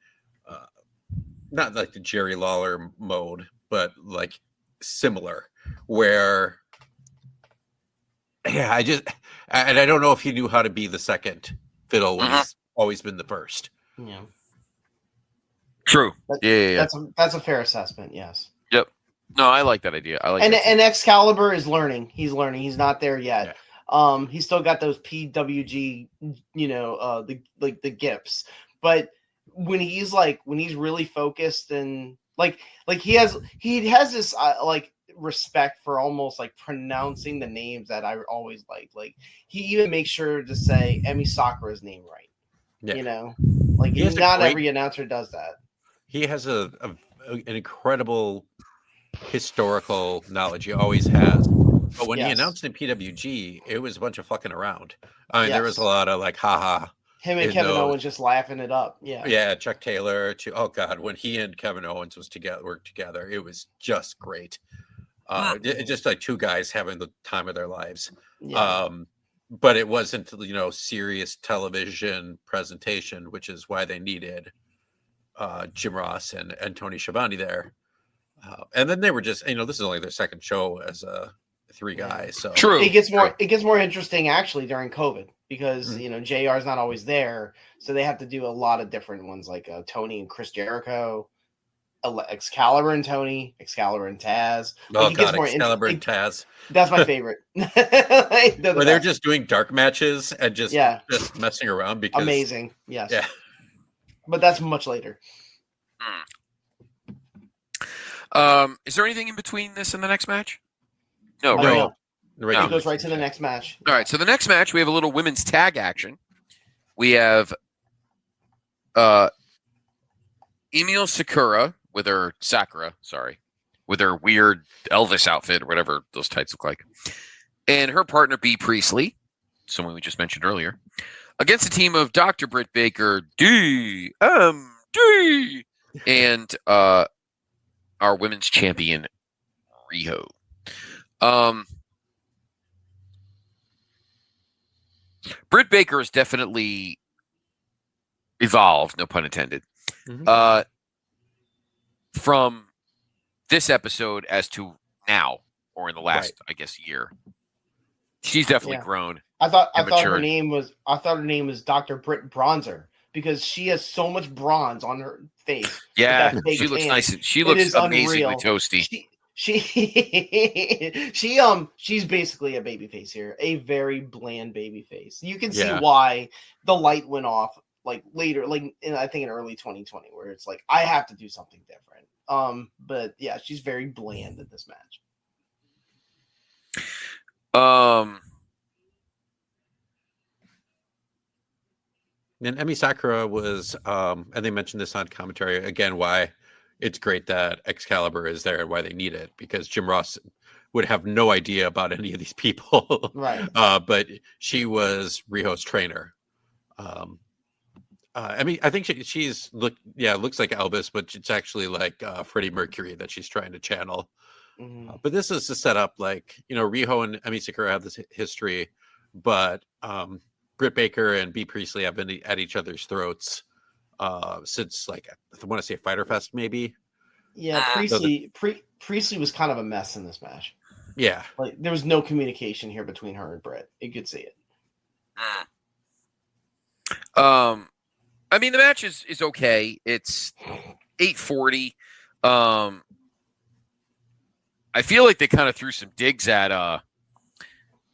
Not like the Jerry Lawler mode, but like similar. Where, I don't know if he knew how to be the second fiddle when he's always been the first. Yeah. True. Yeah. That's a fair assessment. Yes. Yep. No, I like that idea. And Excalibur is learning. He's learning. He's not there yet. Yeah. He's still got those PWG, the gips. But when he's really focused and like he has this respect for almost like pronouncing the names that I always liked. Like he even makes sure to say Emi Sakura's name right. Yeah. Not every announcer does that. He has an incredible historical knowledge. He always has. But when he announced in PWG, it was a bunch of fucking around. I mean, there was a lot of like, haha. Him and Kevin Owens just laughing it up. Yeah. Yeah. Chuck Taylor oh God, when he and Kevin Owens worked together, it was just great. Just like two guys having the time of their lives. Yeah. But it wasn't, serious television presentation, which is why they needed Jim Ross and Tony Schiavone there. And then they were just, this is only their second show as three guys. So true. It gets more interesting actually during COVID because JR is not always there, so they have to do a lot of different ones like Tony and Chris Jericho, Excalibur and Tony, Excalibur and Taz. Excalibur and Taz. That's my favorite. Where they're just doing dark matches and just messing around because amazing. Yes. Yeah. But that's much later. Is there anything in between this and the next match? No. It goes right to the next match. All right. So the next match, we have a little women's tag action. We have Emil Sakura with her weird Elvis outfit or whatever those tights look like, and her partner B Priestley, someone we just mentioned earlier, against a team of Dr. Britt Baker, DMD, and our women's champion Riho. Britt Baker has definitely evolved, no pun intended, from this episode as to now, or in the last, I guess, year. She's definitely grown. I thought her name was Dr. Britt Bronzer because she has so much bronze on her face. Yeah, she looks nice. She looks amazingly toasty. She's basically a baby face here, a very bland baby face. You can see why the light went off like later, I think in early 2020, where it's like I have to do something different. But yeah, she's very bland in this match. And Emi Sakura was, and they mentioned this on commentary again, why it's great that Excalibur is there and why they need it, because Jim Ross would have no idea about any of these people. Right. But she was Riho's trainer. I mean, I think looks like Elvis, but it's actually like Freddie Mercury that she's trying to channel. Mm-hmm. But this is to set up Riho and Emi Sakura have this history, but Britt Baker and B Priestley have been at each other's throats since I want to say Fyter Fest maybe. Yeah, Priestley was kind of a mess in this match. Yeah, there was no communication here between her and Britt. You could see it. I mean, the match is okay. It's 8:40. I feel like they kind of threw some digs at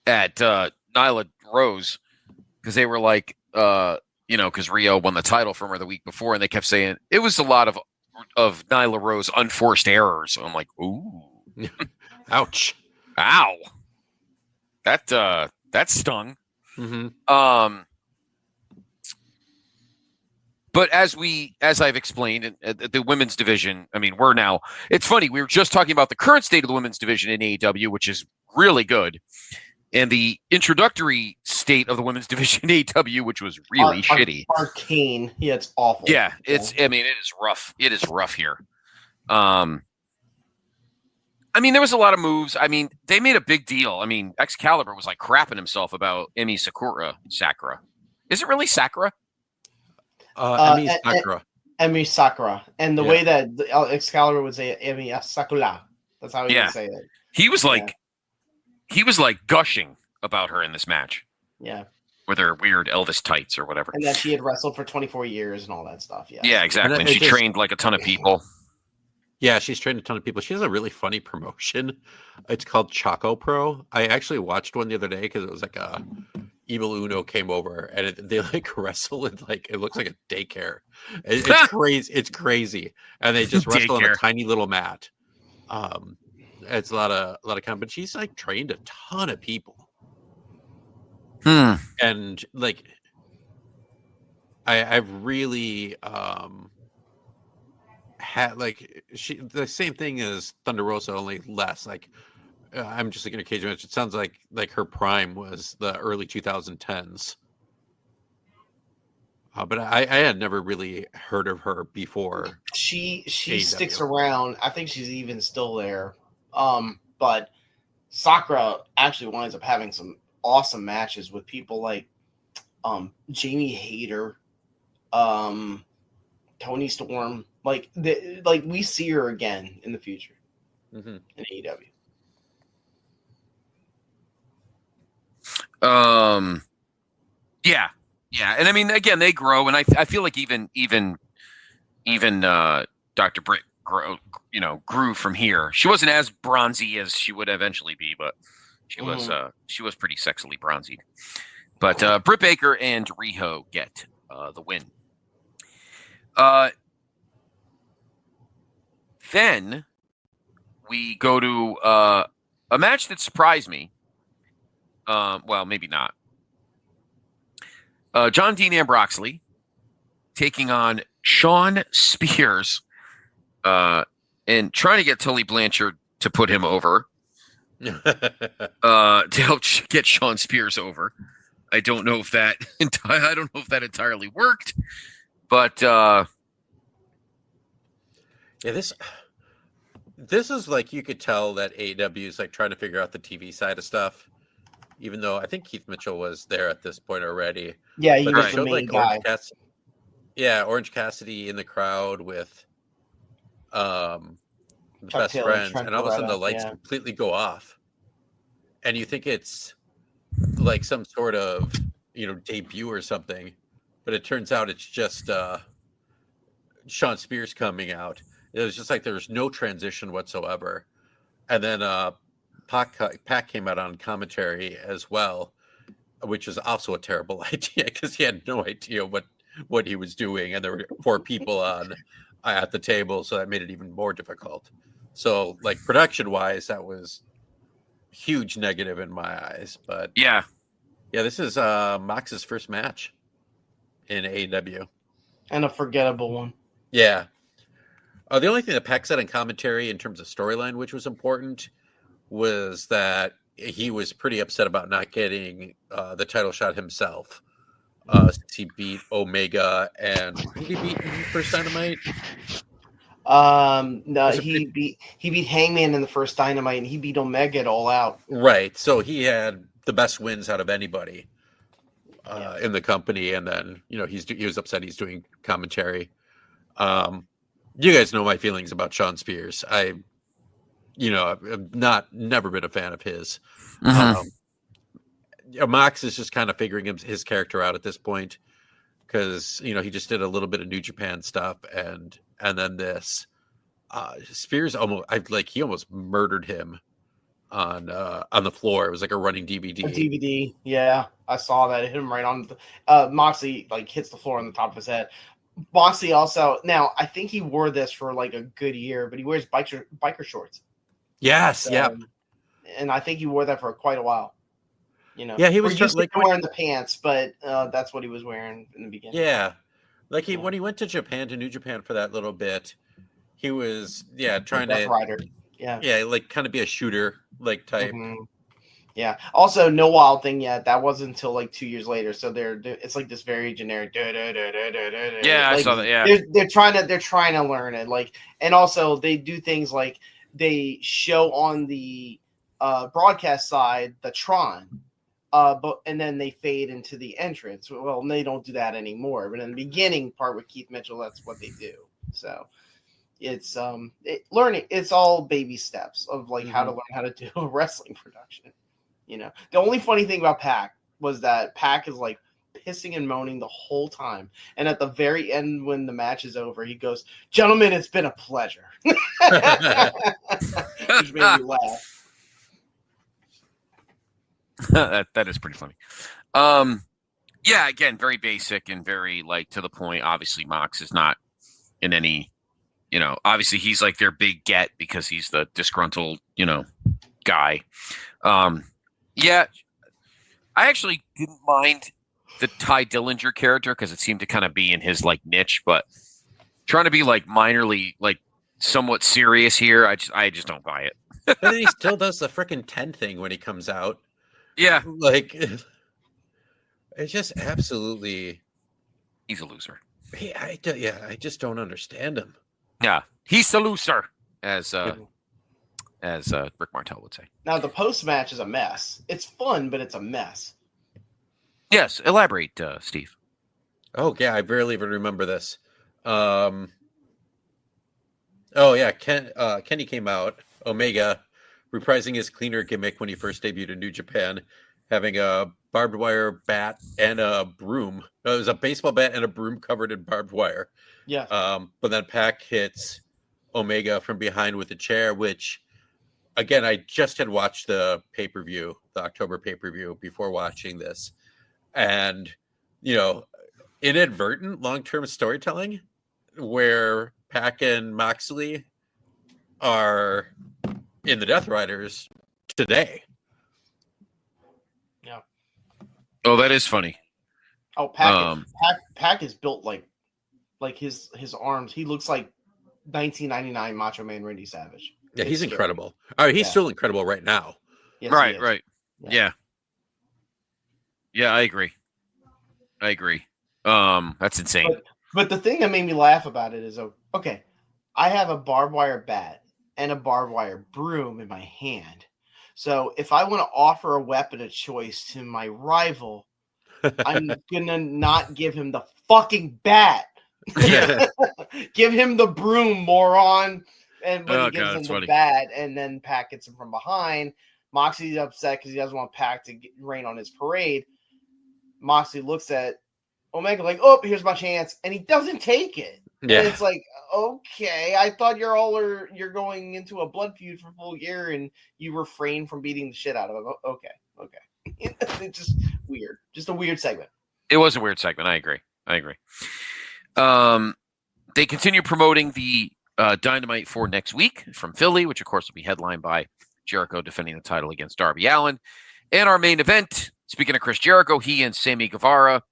Nyla Rose because they were like, because Rio won the title from her the week before, and they kept saying it was a lot of Nyla Rose unforced errors. I'm like, ooh, Ouch. ow, that stung. Mm-hmm. But as I've explained, the women's division, I mean, it's funny, we were just talking about the current state of the women's division in AEW, which is really good, and the introductory state of the women's division in AEW, which was really shitty. Arcane. Yeah, it's awful. Yeah, it is rough. It is rough here. I mean, there was a lot of moves. I mean, they made a big deal. I mean, Excalibur was like crapping himself about Emi Sakura. Is it really Sakura? Emi Sakura. Emi Sakura. And the way that Excalibur would say Emi Sakura. That's how he would say it. He was like gushing about her in this match. Yeah. With her weird Elvis tights or whatever. And that she had wrestled for 24 years and all that stuff. Yeah. Yeah, exactly. And she trained like a ton of people. Yeah, she's trained a ton of people. She has a really funny promotion. It's called Choco Pro. I actually watched one the other day because it was like a Evil Uno came over and they like wrestle in like it looks like a daycare. It's crazy. It's crazy, and they just wrestle on a tiny little mat. It's a lot of kind, but she's like trained a ton of people. And like, I've really had like the same thing as Thunder Rosa, only less. Like I'm just thinking of cage match. It sounds like her prime was the early 2010s. But I had never really heard of her before. She sticks around. I think she's even still there. But Sakura actually winds up having some awesome matches with people like Jamie Hayter, Tony Storm. Like we see her again in the future in AEW. Yeah, and I mean, again, they grow, and I feel like even Dr. Britt grew from here. She wasn't as bronzy as she would eventually be, but she was pretty sexily bronzied. But Britt Baker and Riho get the win. Then we go to a match that surprised me. Well, maybe not. John Dean Ambroxley taking on Sean Spears and trying to get Tully Blanchard to put him over to help get Sean Spears over. I don't know if that entirely worked, but this is like you could tell that AEW is like trying to figure out the TV side of stuff. Even though I think Keith Mitchell was there at this point already. Yeah, he was the main guy. Orange Cassidy in the crowd with the best friends, and all of a sudden the lights completely go off. And you think it's like some sort of, debut or something, but it turns out it's just Sean Spears coming out. It was just like there was no transition whatsoever. And then Pac came out on commentary as well, which is also a terrible idea because he had no idea what he was doing, and there were 4 people on at the table, so that made it even more difficult. So, like production wise, that was huge negative in my eyes. But yeah, this is Mox's first match in AEW, and a forgettable one. Yeah. The only thing that Pac said in commentary in terms of storyline, which was important, was that he was pretty upset about not getting the title shot himself. Since he beat Omega, and who did he beat in the first Dynamite? No, he beat Hangman in the first Dynamite, and he beat Omega at All Out. Right. So he had the best wins out of anybody in the company, and then he was upset he's doing commentary. You guys know my feelings about Sean Spears. I've never been a fan of his. Mox is just kind of figuring his character out at this point. because he just did a little bit of New Japan stuff, and then this Spears he almost murdered him on the floor. It was like a running DVD. A DVD, yeah, I saw that. It hit him right on the Moxley hits the floor on the top of his head. Moxley also, now I think he wore this for like a good year, but he wears biker shorts. Yes, yep. And I think he wore that for quite a while. Yeah, he was wearing the pants, but that's what he was wearing in the beginning. Yeah, when he went to Japan, to New Japan for that little bit, he was trying to rider. kind of be a shooter type. Mm-hmm. Yeah. Also, no Wild thing yet. That wasn't until 2 years later. So it's like this very generic. Yeah, I saw that. Yeah, they're trying to learn it. And also they do things like they show on the broadcast side the Tron, and then they fade into the entrance. Well, they don't do that anymore. But in the beginning part with Keith Mitchell, that's what they do. So it's learning. It's all baby steps of how to learn how to do a wrestling production. The only funny thing about Pac was that Pac is pissing and moaning the whole time. And at the very end, when the match is over, he goes, "Gentlemen, it's been a pleasure." Which made me laugh. that is pretty funny. Yeah, again, very basic and very to the point. Obviously, Mox is not in any, obviously he's their big get because he's the disgruntled, guy. Yeah, I actually didn't mind the Ty Dillinger character because it seemed to kind of be in his niche, but trying to be minorly somewhat serious here, I just don't buy it. But then he still does the freaking 10 thing when he comes out. Yeah, it's just absolutely. He's a loser. I just don't understand him. Yeah, he's a loser, as Rick Martel would say. Now, the post-match is a mess. It's fun, but it's a mess. Yes, elaborate, Steve. Oh, yeah, I barely even remember this. Oh, yeah, Kenny came out, Omega, reprising his cleaner gimmick when he first debuted in New Japan, having a barbed wire bat and a broom. It was a baseball bat and a broom covered in barbed wire. Yeah. But then Pac hits Omega from behind with a chair, which... Again, I just had watched the pay-per-view, the October pay-per-view, before watching this. And, inadvertent long-term storytelling where Pac and Moxley are in the Death Riders today. Yeah. Oh, that is funny. Oh, Pac is built like his arms. He looks like 1999 Macho Man Randy Savage. Yeah, he's incredible. He's still incredible right now. Yes, right. Yeah. Yeah, I agree. That's insane. But the thing that made me laugh about it is, okay, I have a barbed wire bat and a barbed wire broom in my hand. So if I want to offer a weapon of choice to my rival, I'm gonna not give him the fucking bat. Yeah. Give him the broom, moron. And when he gives him the funny. bat, and then Pac gets him from behind, Moxley's upset because he doesn't want Pac to rain on his parade. Moxley looks at Omega "Oh, here's my chance," and he doesn't take it. Yeah. And it's okay, I thought you're going into a blood feud for a full year, and you refrain from beating the shit out of him. Okay. It's just weird. Just a weird segment. It was a weird segment. I agree. They continue promoting the Dynamite for next week from Philly, which of course will be headlined by Jericho defending the title against Darby Allin. And our main event, speaking of Chris Jericho, he and Sammy Guevara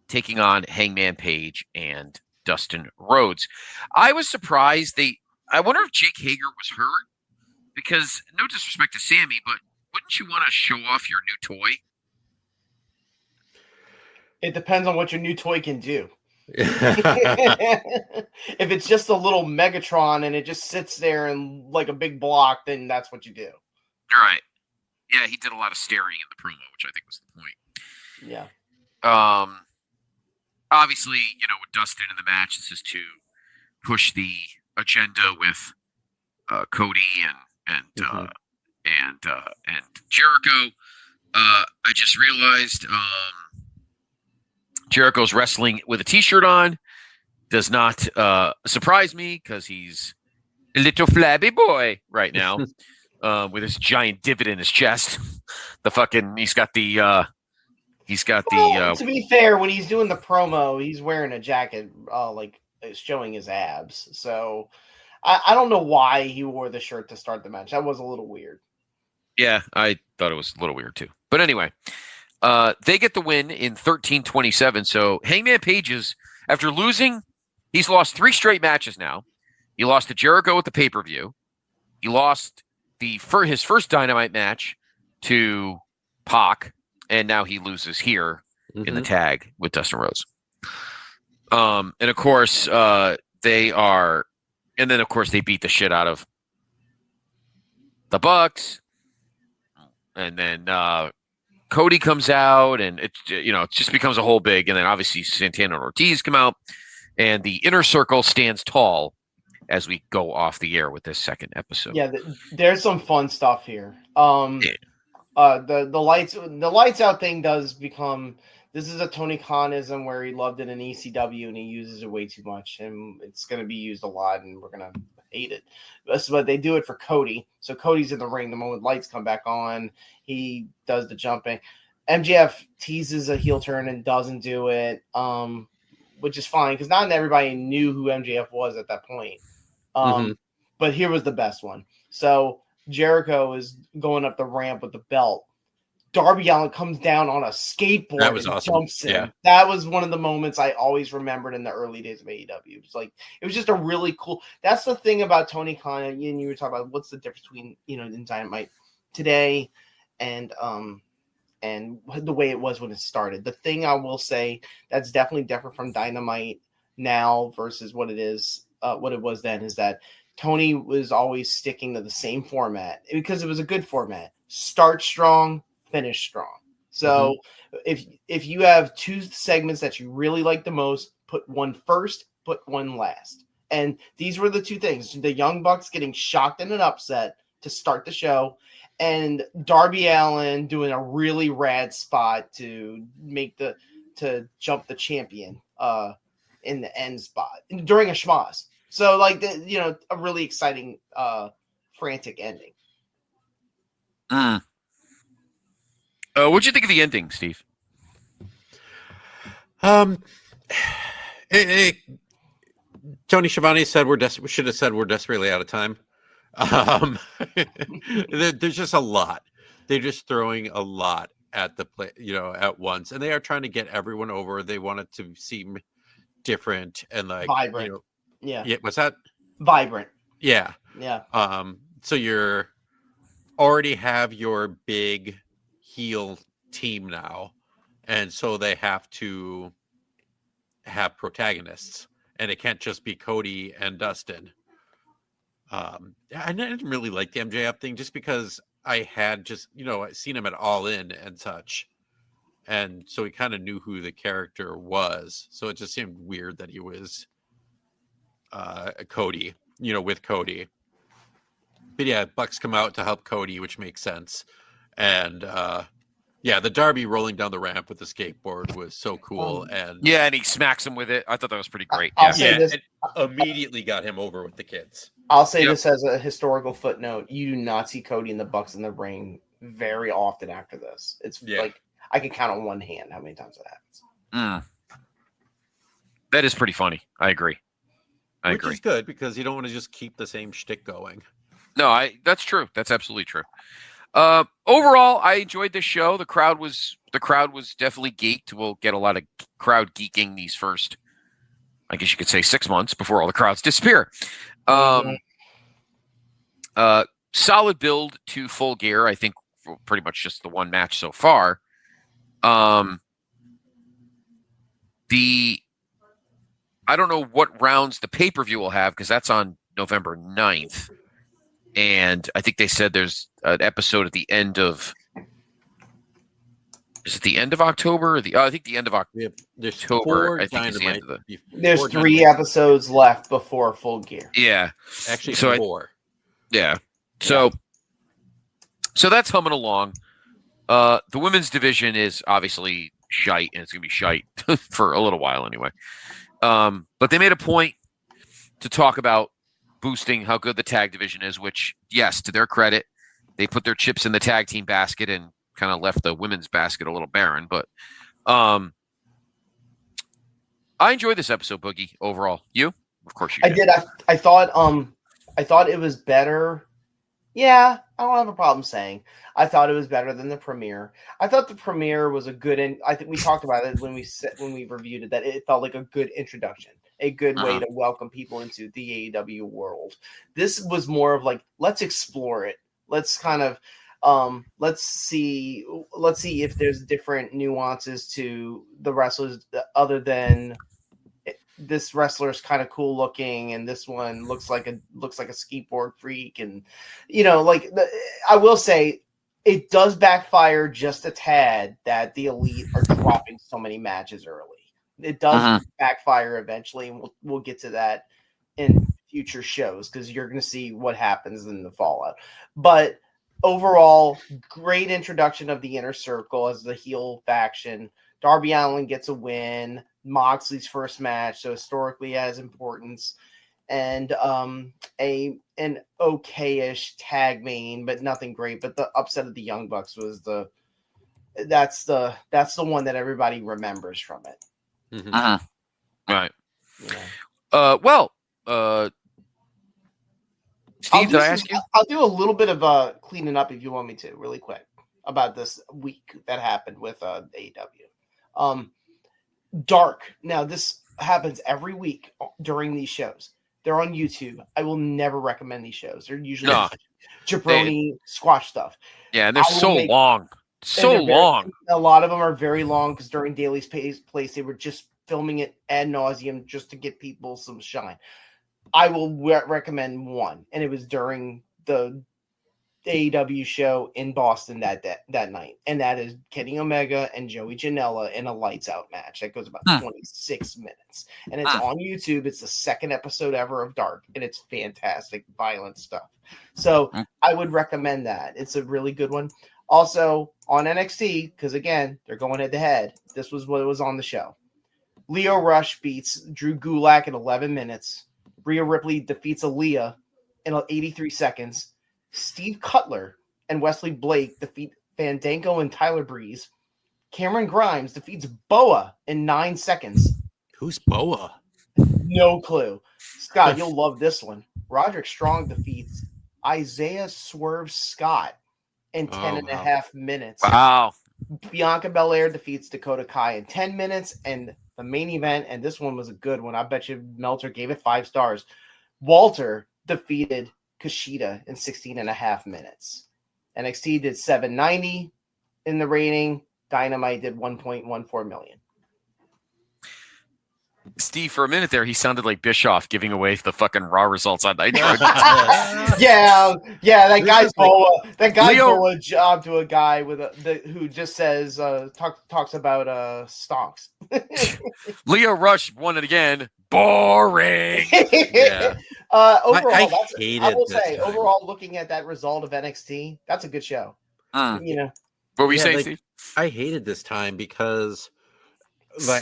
taking on Hangman Page and Dustin Rhodes. I was surprised I wonder if Jake Hager was hurt, because no disrespect to Sammy, but wouldn't you want to show off your new toy? It depends on what your new toy can do. If it's just a little Megatron and it just sits there and like a big block, then that's what you do. All right. Yeah, he did a lot of staring in the promo, which I think was the point. Yeah. Obviously, with Dustin in the match, this is to push the agenda with Cody and Jericho. I just realized Jericho's wrestling with a T-shirt on. Does not surprise me because he's a little flabby boy right now with his giant divot in his chest. He's got the to be fair, when he's doing the promo, he's wearing a jacket like showing his abs. So I don't know why he wore the shirt to start the match. That was a little weird. Yeah, I thought it was a little weird too. But anyway, they get the win in 13-27. So Hangman Page after losing, he's lost 3 straight matches now. He lost to Jericho at the pay-per-view. He lost his first Dynamite match to Pac, and now he loses here in the tag with Dustin Rhodes. And of course, they beat the shit out of the Bucks. And then Cody comes out, and it just becomes a whole big. And then obviously Santana and Ortiz come out, and the Inner Circle stands tall as we go off the air with this second episode. Yeah, there's some fun stuff here. The lights out thing does become. This is a Tony Khanism where he loved it in ECW and he uses it way too much, and it's going to be used a lot, and we're going to hate it. But they do it for Cody. So Cody's in the ring. The moment lights come back on, he does the jumping. MJF teases a heel turn and doesn't do it, which is fine because not everybody knew who MJF was at that point. But here was the best one. So Jericho is going up the ramp with the belt. Darby Allin comes down on a skateboard and awesome. jumps him. Yeah. That was one of the moments I always remembered in the early days of AEW. It was just a really cool. That's the thing about Tony Khan. And you were talking about what's the difference between in Dynamite today and the way it was when it started. The thing I will say that's definitely different from Dynamite now versus what it was then is that Tony was always sticking to the same format because it was a good format. Start strong. Finish strong. So if you have 2 segments that you really like the most, put one first, put one last. And these were the 2 things. The Young Bucks getting shocked in an upset to start the show, and Darby Allin doing a really rad spot to jump the champion in the end spot during a schmoz. So a really exciting frantic ending. What'd you think of the ending, Steve? Tony Schiavone said we should have said we're desperately out of time. There's just a lot. They're just throwing a lot at the play, at once, and they are trying to get everyone over. They want it to seem different and vibrant. Yeah. What's that? Vibrant. Yeah. Yeah. So you're already have your big heel team now, and so they have to have protagonists, and it can't just be Cody and Dustin. I didn't really like the MJF thing just because I had just seen him at All In and such, and so he kind of knew who the character was, so it just seemed weird that he was Cody, with Cody. But yeah, Bucks come out to help Cody, which makes sense. And the Darby rolling down the ramp with the skateboard was so cool. And he smacks him with it. I thought that was pretty great. It immediately got him over with the kids. I'll say this as a historical footnote: you do not see Cody and the Bucks in the ring very often after this. It's like I can count on one hand how many times that happens. That is pretty funny. I agree. Which is good because you don't want to just keep the same shtick going. No, that's true. That's absolutely true. Overall, I enjoyed this show. The crowd was definitely geeked. We'll get a lot of crowd geeking these first, I guess you could say, 6 months before all the crowds disappear. Solid build to Full Gear. I think pretty much just the one match so far. I don't know what rounds the pay-per-view will have because that's on November 9th. And I think they said there's an episode at the end of. Is it the end of October? I think the end of October. I think it's the end of There's 3 episodes left before Full Gear. Yeah, actually, 4. So that's humming along. The women's division is obviously shite, and it's going to be shite for a little while anyway. But they made a point to talk about boosting how good the tag division is, which, yes, to their credit, they put their chips in the tag team basket and kind of left the women's basket a little barren. But I enjoyed this episode, Boogie, overall. You? Of course you did. I did. I thought it was better. Yeah, I don't have a problem saying I thought it was better than the premiere. I thought the premiere was a good, and I think we talked about it when we reviewed it, that it felt like a good introduction, a good way to welcome people into the AEW world. This was more of like, let's explore it. Let's kind of let's see if there's different nuances to the wrestlers other than this wrestler is kind of cool looking and this one looks like a skateboard freak. And I will say it does backfire just a tad that the Elite are dropping so many matches early. It does backfire eventually, and we'll get to that in future shows because you're going to see what happens in the fallout. But overall, great introduction of the Inner Circle as the heel faction. Darby Allin gets a win. Moxley's first match, so historically has importance, and an okayish tag main, but nothing great. But the upset of the Young Bucks was that's the one that everybody remembers from it. Right. Yeah. Steve, did I ask you? I'll do a little bit of cleaning up if you want me to, really quick, about this week that happened with AEW. Dark. Now, this happens every week during these shows. They're on YouTube. I will never recommend these shows. They're usually jabroni squash stuff. Yeah, and they're so long. So long. A lot of them are very long because during Daily's Place, they were just filming it ad nauseum just to get people some shine. I will recommend one, and it was during the AEW show in Boston that night, and that is Kenny Omega and Joey Janela in a lights out match that goes about 26 minutes, and it's on YouTube. It's the second episode ever of Dark, and it's fantastic, violent stuff. So I would recommend that. It's a really good one. Also on NXT, because again they're going head to head. This was what was on the show. Lio Rush beats Drew Gulak in 11 minutes. Rhea Ripley defeats Aaliyah in 83 seconds. Steve Cutler and Wesley Blake defeat Fandango and Tyler Breeze. Cameron Grimes defeats Boa in 9 seconds. Who's Boa? No clue. Scott, you'll love this one. Roderick Strong defeats Isaiah Swerve Scott in 10 and a half minutes. Wow. Bianca Belair defeats Dakota Kai in 10 minutes. And the main event, and this one was a good one. I bet you Meltzer gave it 5 stars. Walter defeated Kushida in 16 and a half minutes. NXT did 790 in the rating. Dynamite did 1.14 million. Steve, for a minute there, he sounded like Bischoff giving away the fucking Raw results on Nitro. yeah, that guy Boa job to a guy with who just says talks about stonks. Leo Rush won it again. Boring. Yeah. Overall, I will say, time. overall, looking at that result of NXT, that's a good show. You know, what were you saying, Steve? I hated this time because,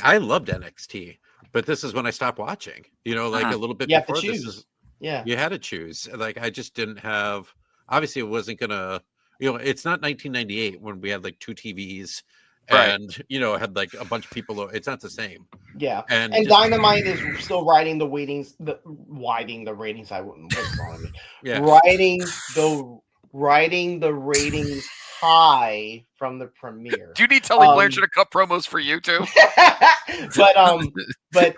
I loved NXT. But this is when I stopped watching, a little bit before this. You had to choose. I just didn't have, obviously it wasn't going to, it's not 1998 when we had 2 TVs and, had a bunch of people. It's not the same. Yeah. And Dynamite is still riding the ratings. I wouldn't. What's wrong with me? Yeah. Riding the ratings high from the premiere. Do you need Tully Blanchard to cut promos for you too? but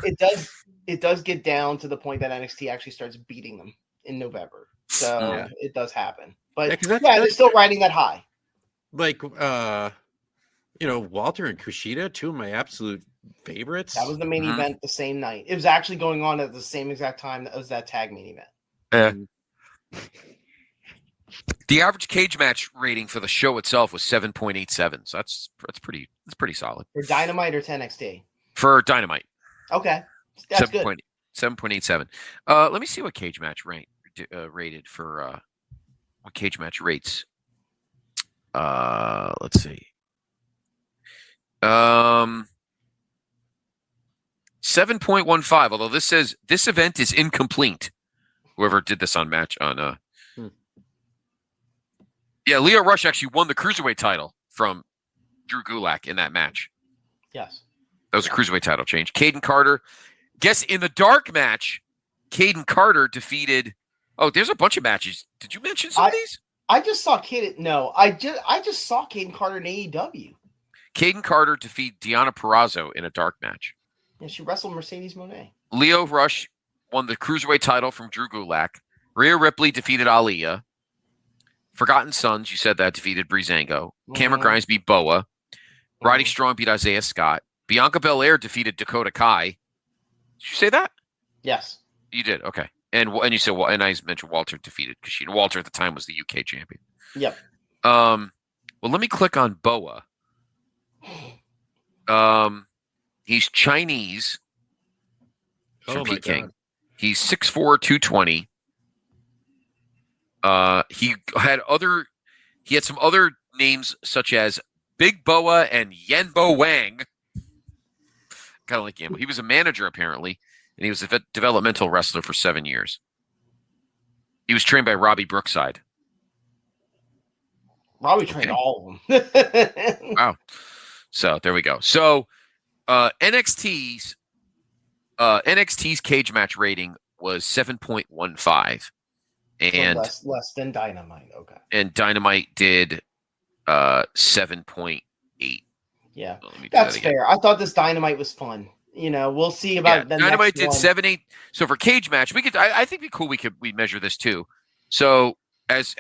it does get down to the point that NXT actually starts beating them in November. So it does happen. But they're still riding that high. Walter and Kushida, 2 of my absolute favorites. That was the main event the same night. It was actually going on at the same exact time that was that tag main event. Yeah. The average cage match rating for the show itself was 7.87. So that's pretty solid. For Dynamite or NXT? For Dynamite. Okay. That's 7.87. Let me see what cage match rated for what cage match rates. Let's see. 7.15. Although this says this event is incomplete. Whoever did this on match on Yeah, Leo Rush actually won the cruiserweight title from Drew Gulak in that match. Yes. That was a cruiserweight title change. Caden Carter. Guess in the dark match, Caden Carter defeated. Oh, there's a bunch of matches. Did you mention some of these? I just saw Caden. No, I just saw Caden Carter in AEW. Caden Carter defeated Deonna Purrazzo in a dark match. Yeah, she wrestled Mercedes Moné. Leo Rush won the cruiserweight title from Drew Gulak. Rhea Ripley defeated Aaliyah. Forgotten Sons, you said that, defeated Breezango. Cameron Grimes beat Boa. Roddy Strong beat Isaiah Scott. Bianca Belair defeated Dakota Kai. Did you say that? Yes. You did, okay. And you said, and I mentioned Walter defeated Kushida. Walter at the time was the UK champion. Yep. Well, let me click on Boa. He's Chinese. From Peking. He's 6'4", 220. He had some other names such as Big Boa and Yenbo Wang. Kind of like him. He was a manager apparently, and he was a developmental wrestler for 7 years. He was trained by Robbie Brookside. Robbie trained all of them. Wow. So there we go. So NXT's cage match rating was 7.15. And so less than Dynamite, okay. And Dynamite did 7.8. Yeah, that's fair. I thought this Dynamite was fun. We'll see about the Dynamite next did one. 7.8. So for cage match, we could. I think it'd be cool. We measure this too. So as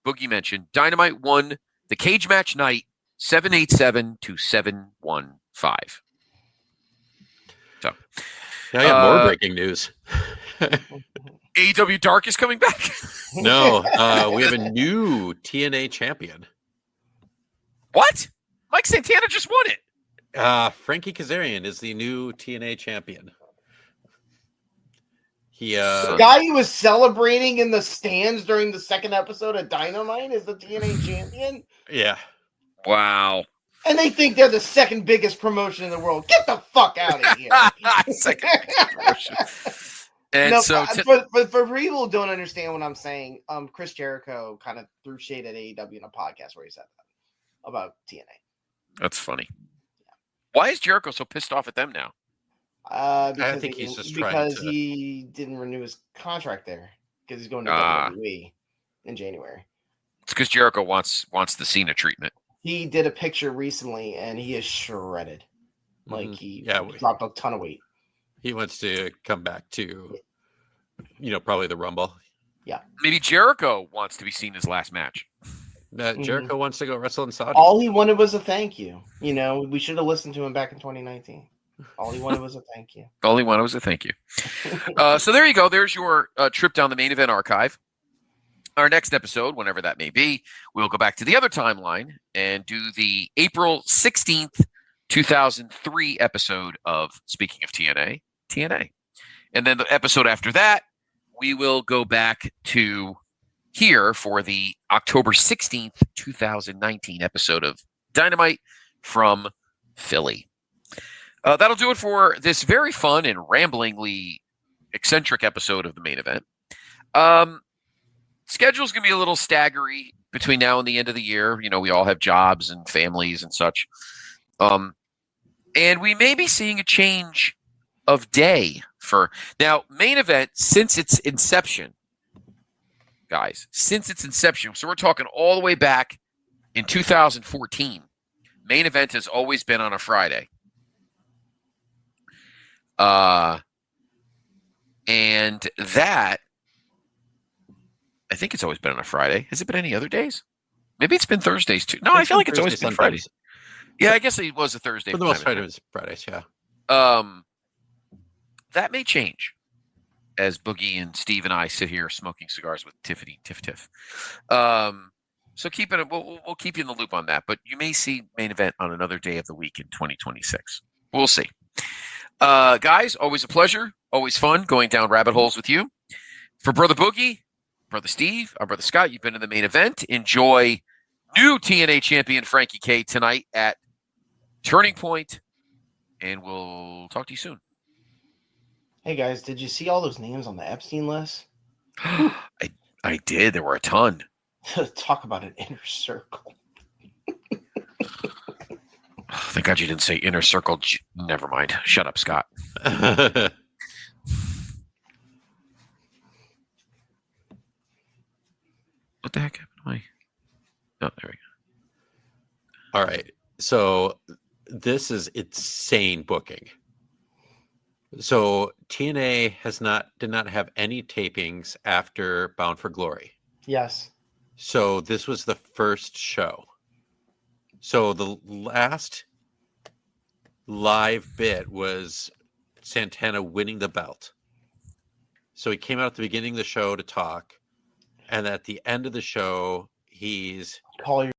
Boogie mentioned, Dynamite won the cage match night 787 to 715. So I got more breaking news. AEW Dark is coming back. No, we have a new TNA champion. What? Mike Santana just won it. Frankie Kazarian is the new TNA champion. The guy who was celebrating in the stands during the second episode of Dynamite is the TNA champion? Yeah. Wow. And they think they're the second biggest promotion in the world. Get the fuck out of here. Second biggest promotion. And no, so for people who don't understand what I'm saying, Chris Jericho kind of threw shade at AEW in a podcast where he said that about TNA. That's funny. Why is Jericho so pissed off at them now? I think he's just because he didn't renew his contract there because he's going to WWE in January. It's because Jericho wants the Cena treatment. He did a picture recently and he is shredded. Like he dropped a ton of weight. He wants to come back to, probably the Rumble. Yeah. Maybe Jericho wants to be seen his last match. Jericho wants to go wrestle in Saudi. All he wanted was a thank you. We should have listened to him back in 2019. All he wanted was a thank you. All he wanted was a thank you. So there you go. There's your trip down the main event archive. Our next episode, whenever that may be, we'll go back to the other timeline and do the April 16th, 2003 episode of Speaking of TNA. And then the episode after that, we will go back to here for the October 16th, 2019 episode of Dynamite from Philly. That'll do it for this very fun and ramblingly eccentric episode of the main event. Schedule's going to be a little staggery between now and the end of the year. We all have jobs and families and such. And we may be seeing a change of day for now. Main event since its inception, guys. Since its inception, so we're talking all the way back in 2014. Main event has always been on a Friday, and that I think it's always been on a Friday. Has it been any other days? Maybe it's been Thursdays too. No, I feel like it's always been Fridays. Yeah, I guess it was a Thursday. For the most part, it was Fridays, yeah. That may change as Boogie and Steve and I sit here smoking cigars with Tiffany Tiff. So we'll keep you in the loop on that. But you may see main event on another day of the week in 2026. We'll see. Guys, always a pleasure. Always fun going down rabbit holes with you. For Brother Boogie, Brother Steve, our Brother Scott, you've been in the main event. Enjoy new TNA champion Frankie K tonight at Turning Point, and we'll talk to you soon. Hey guys, did you see all those names on the Epstein list? I did. There were a ton. Talk about an inner circle. Thank God you didn't say inner circle. Never mind. Shut up, Scott. What the heck happened to my... Oh, there we go. All right. So this is insane booking. So TNA did not have any tapings after Bound for Glory. Yes. So this was the first show. So the last live bit was Santana winning the belt. So he came out at the beginning of the show to talk, and at the end of the show, he's Call your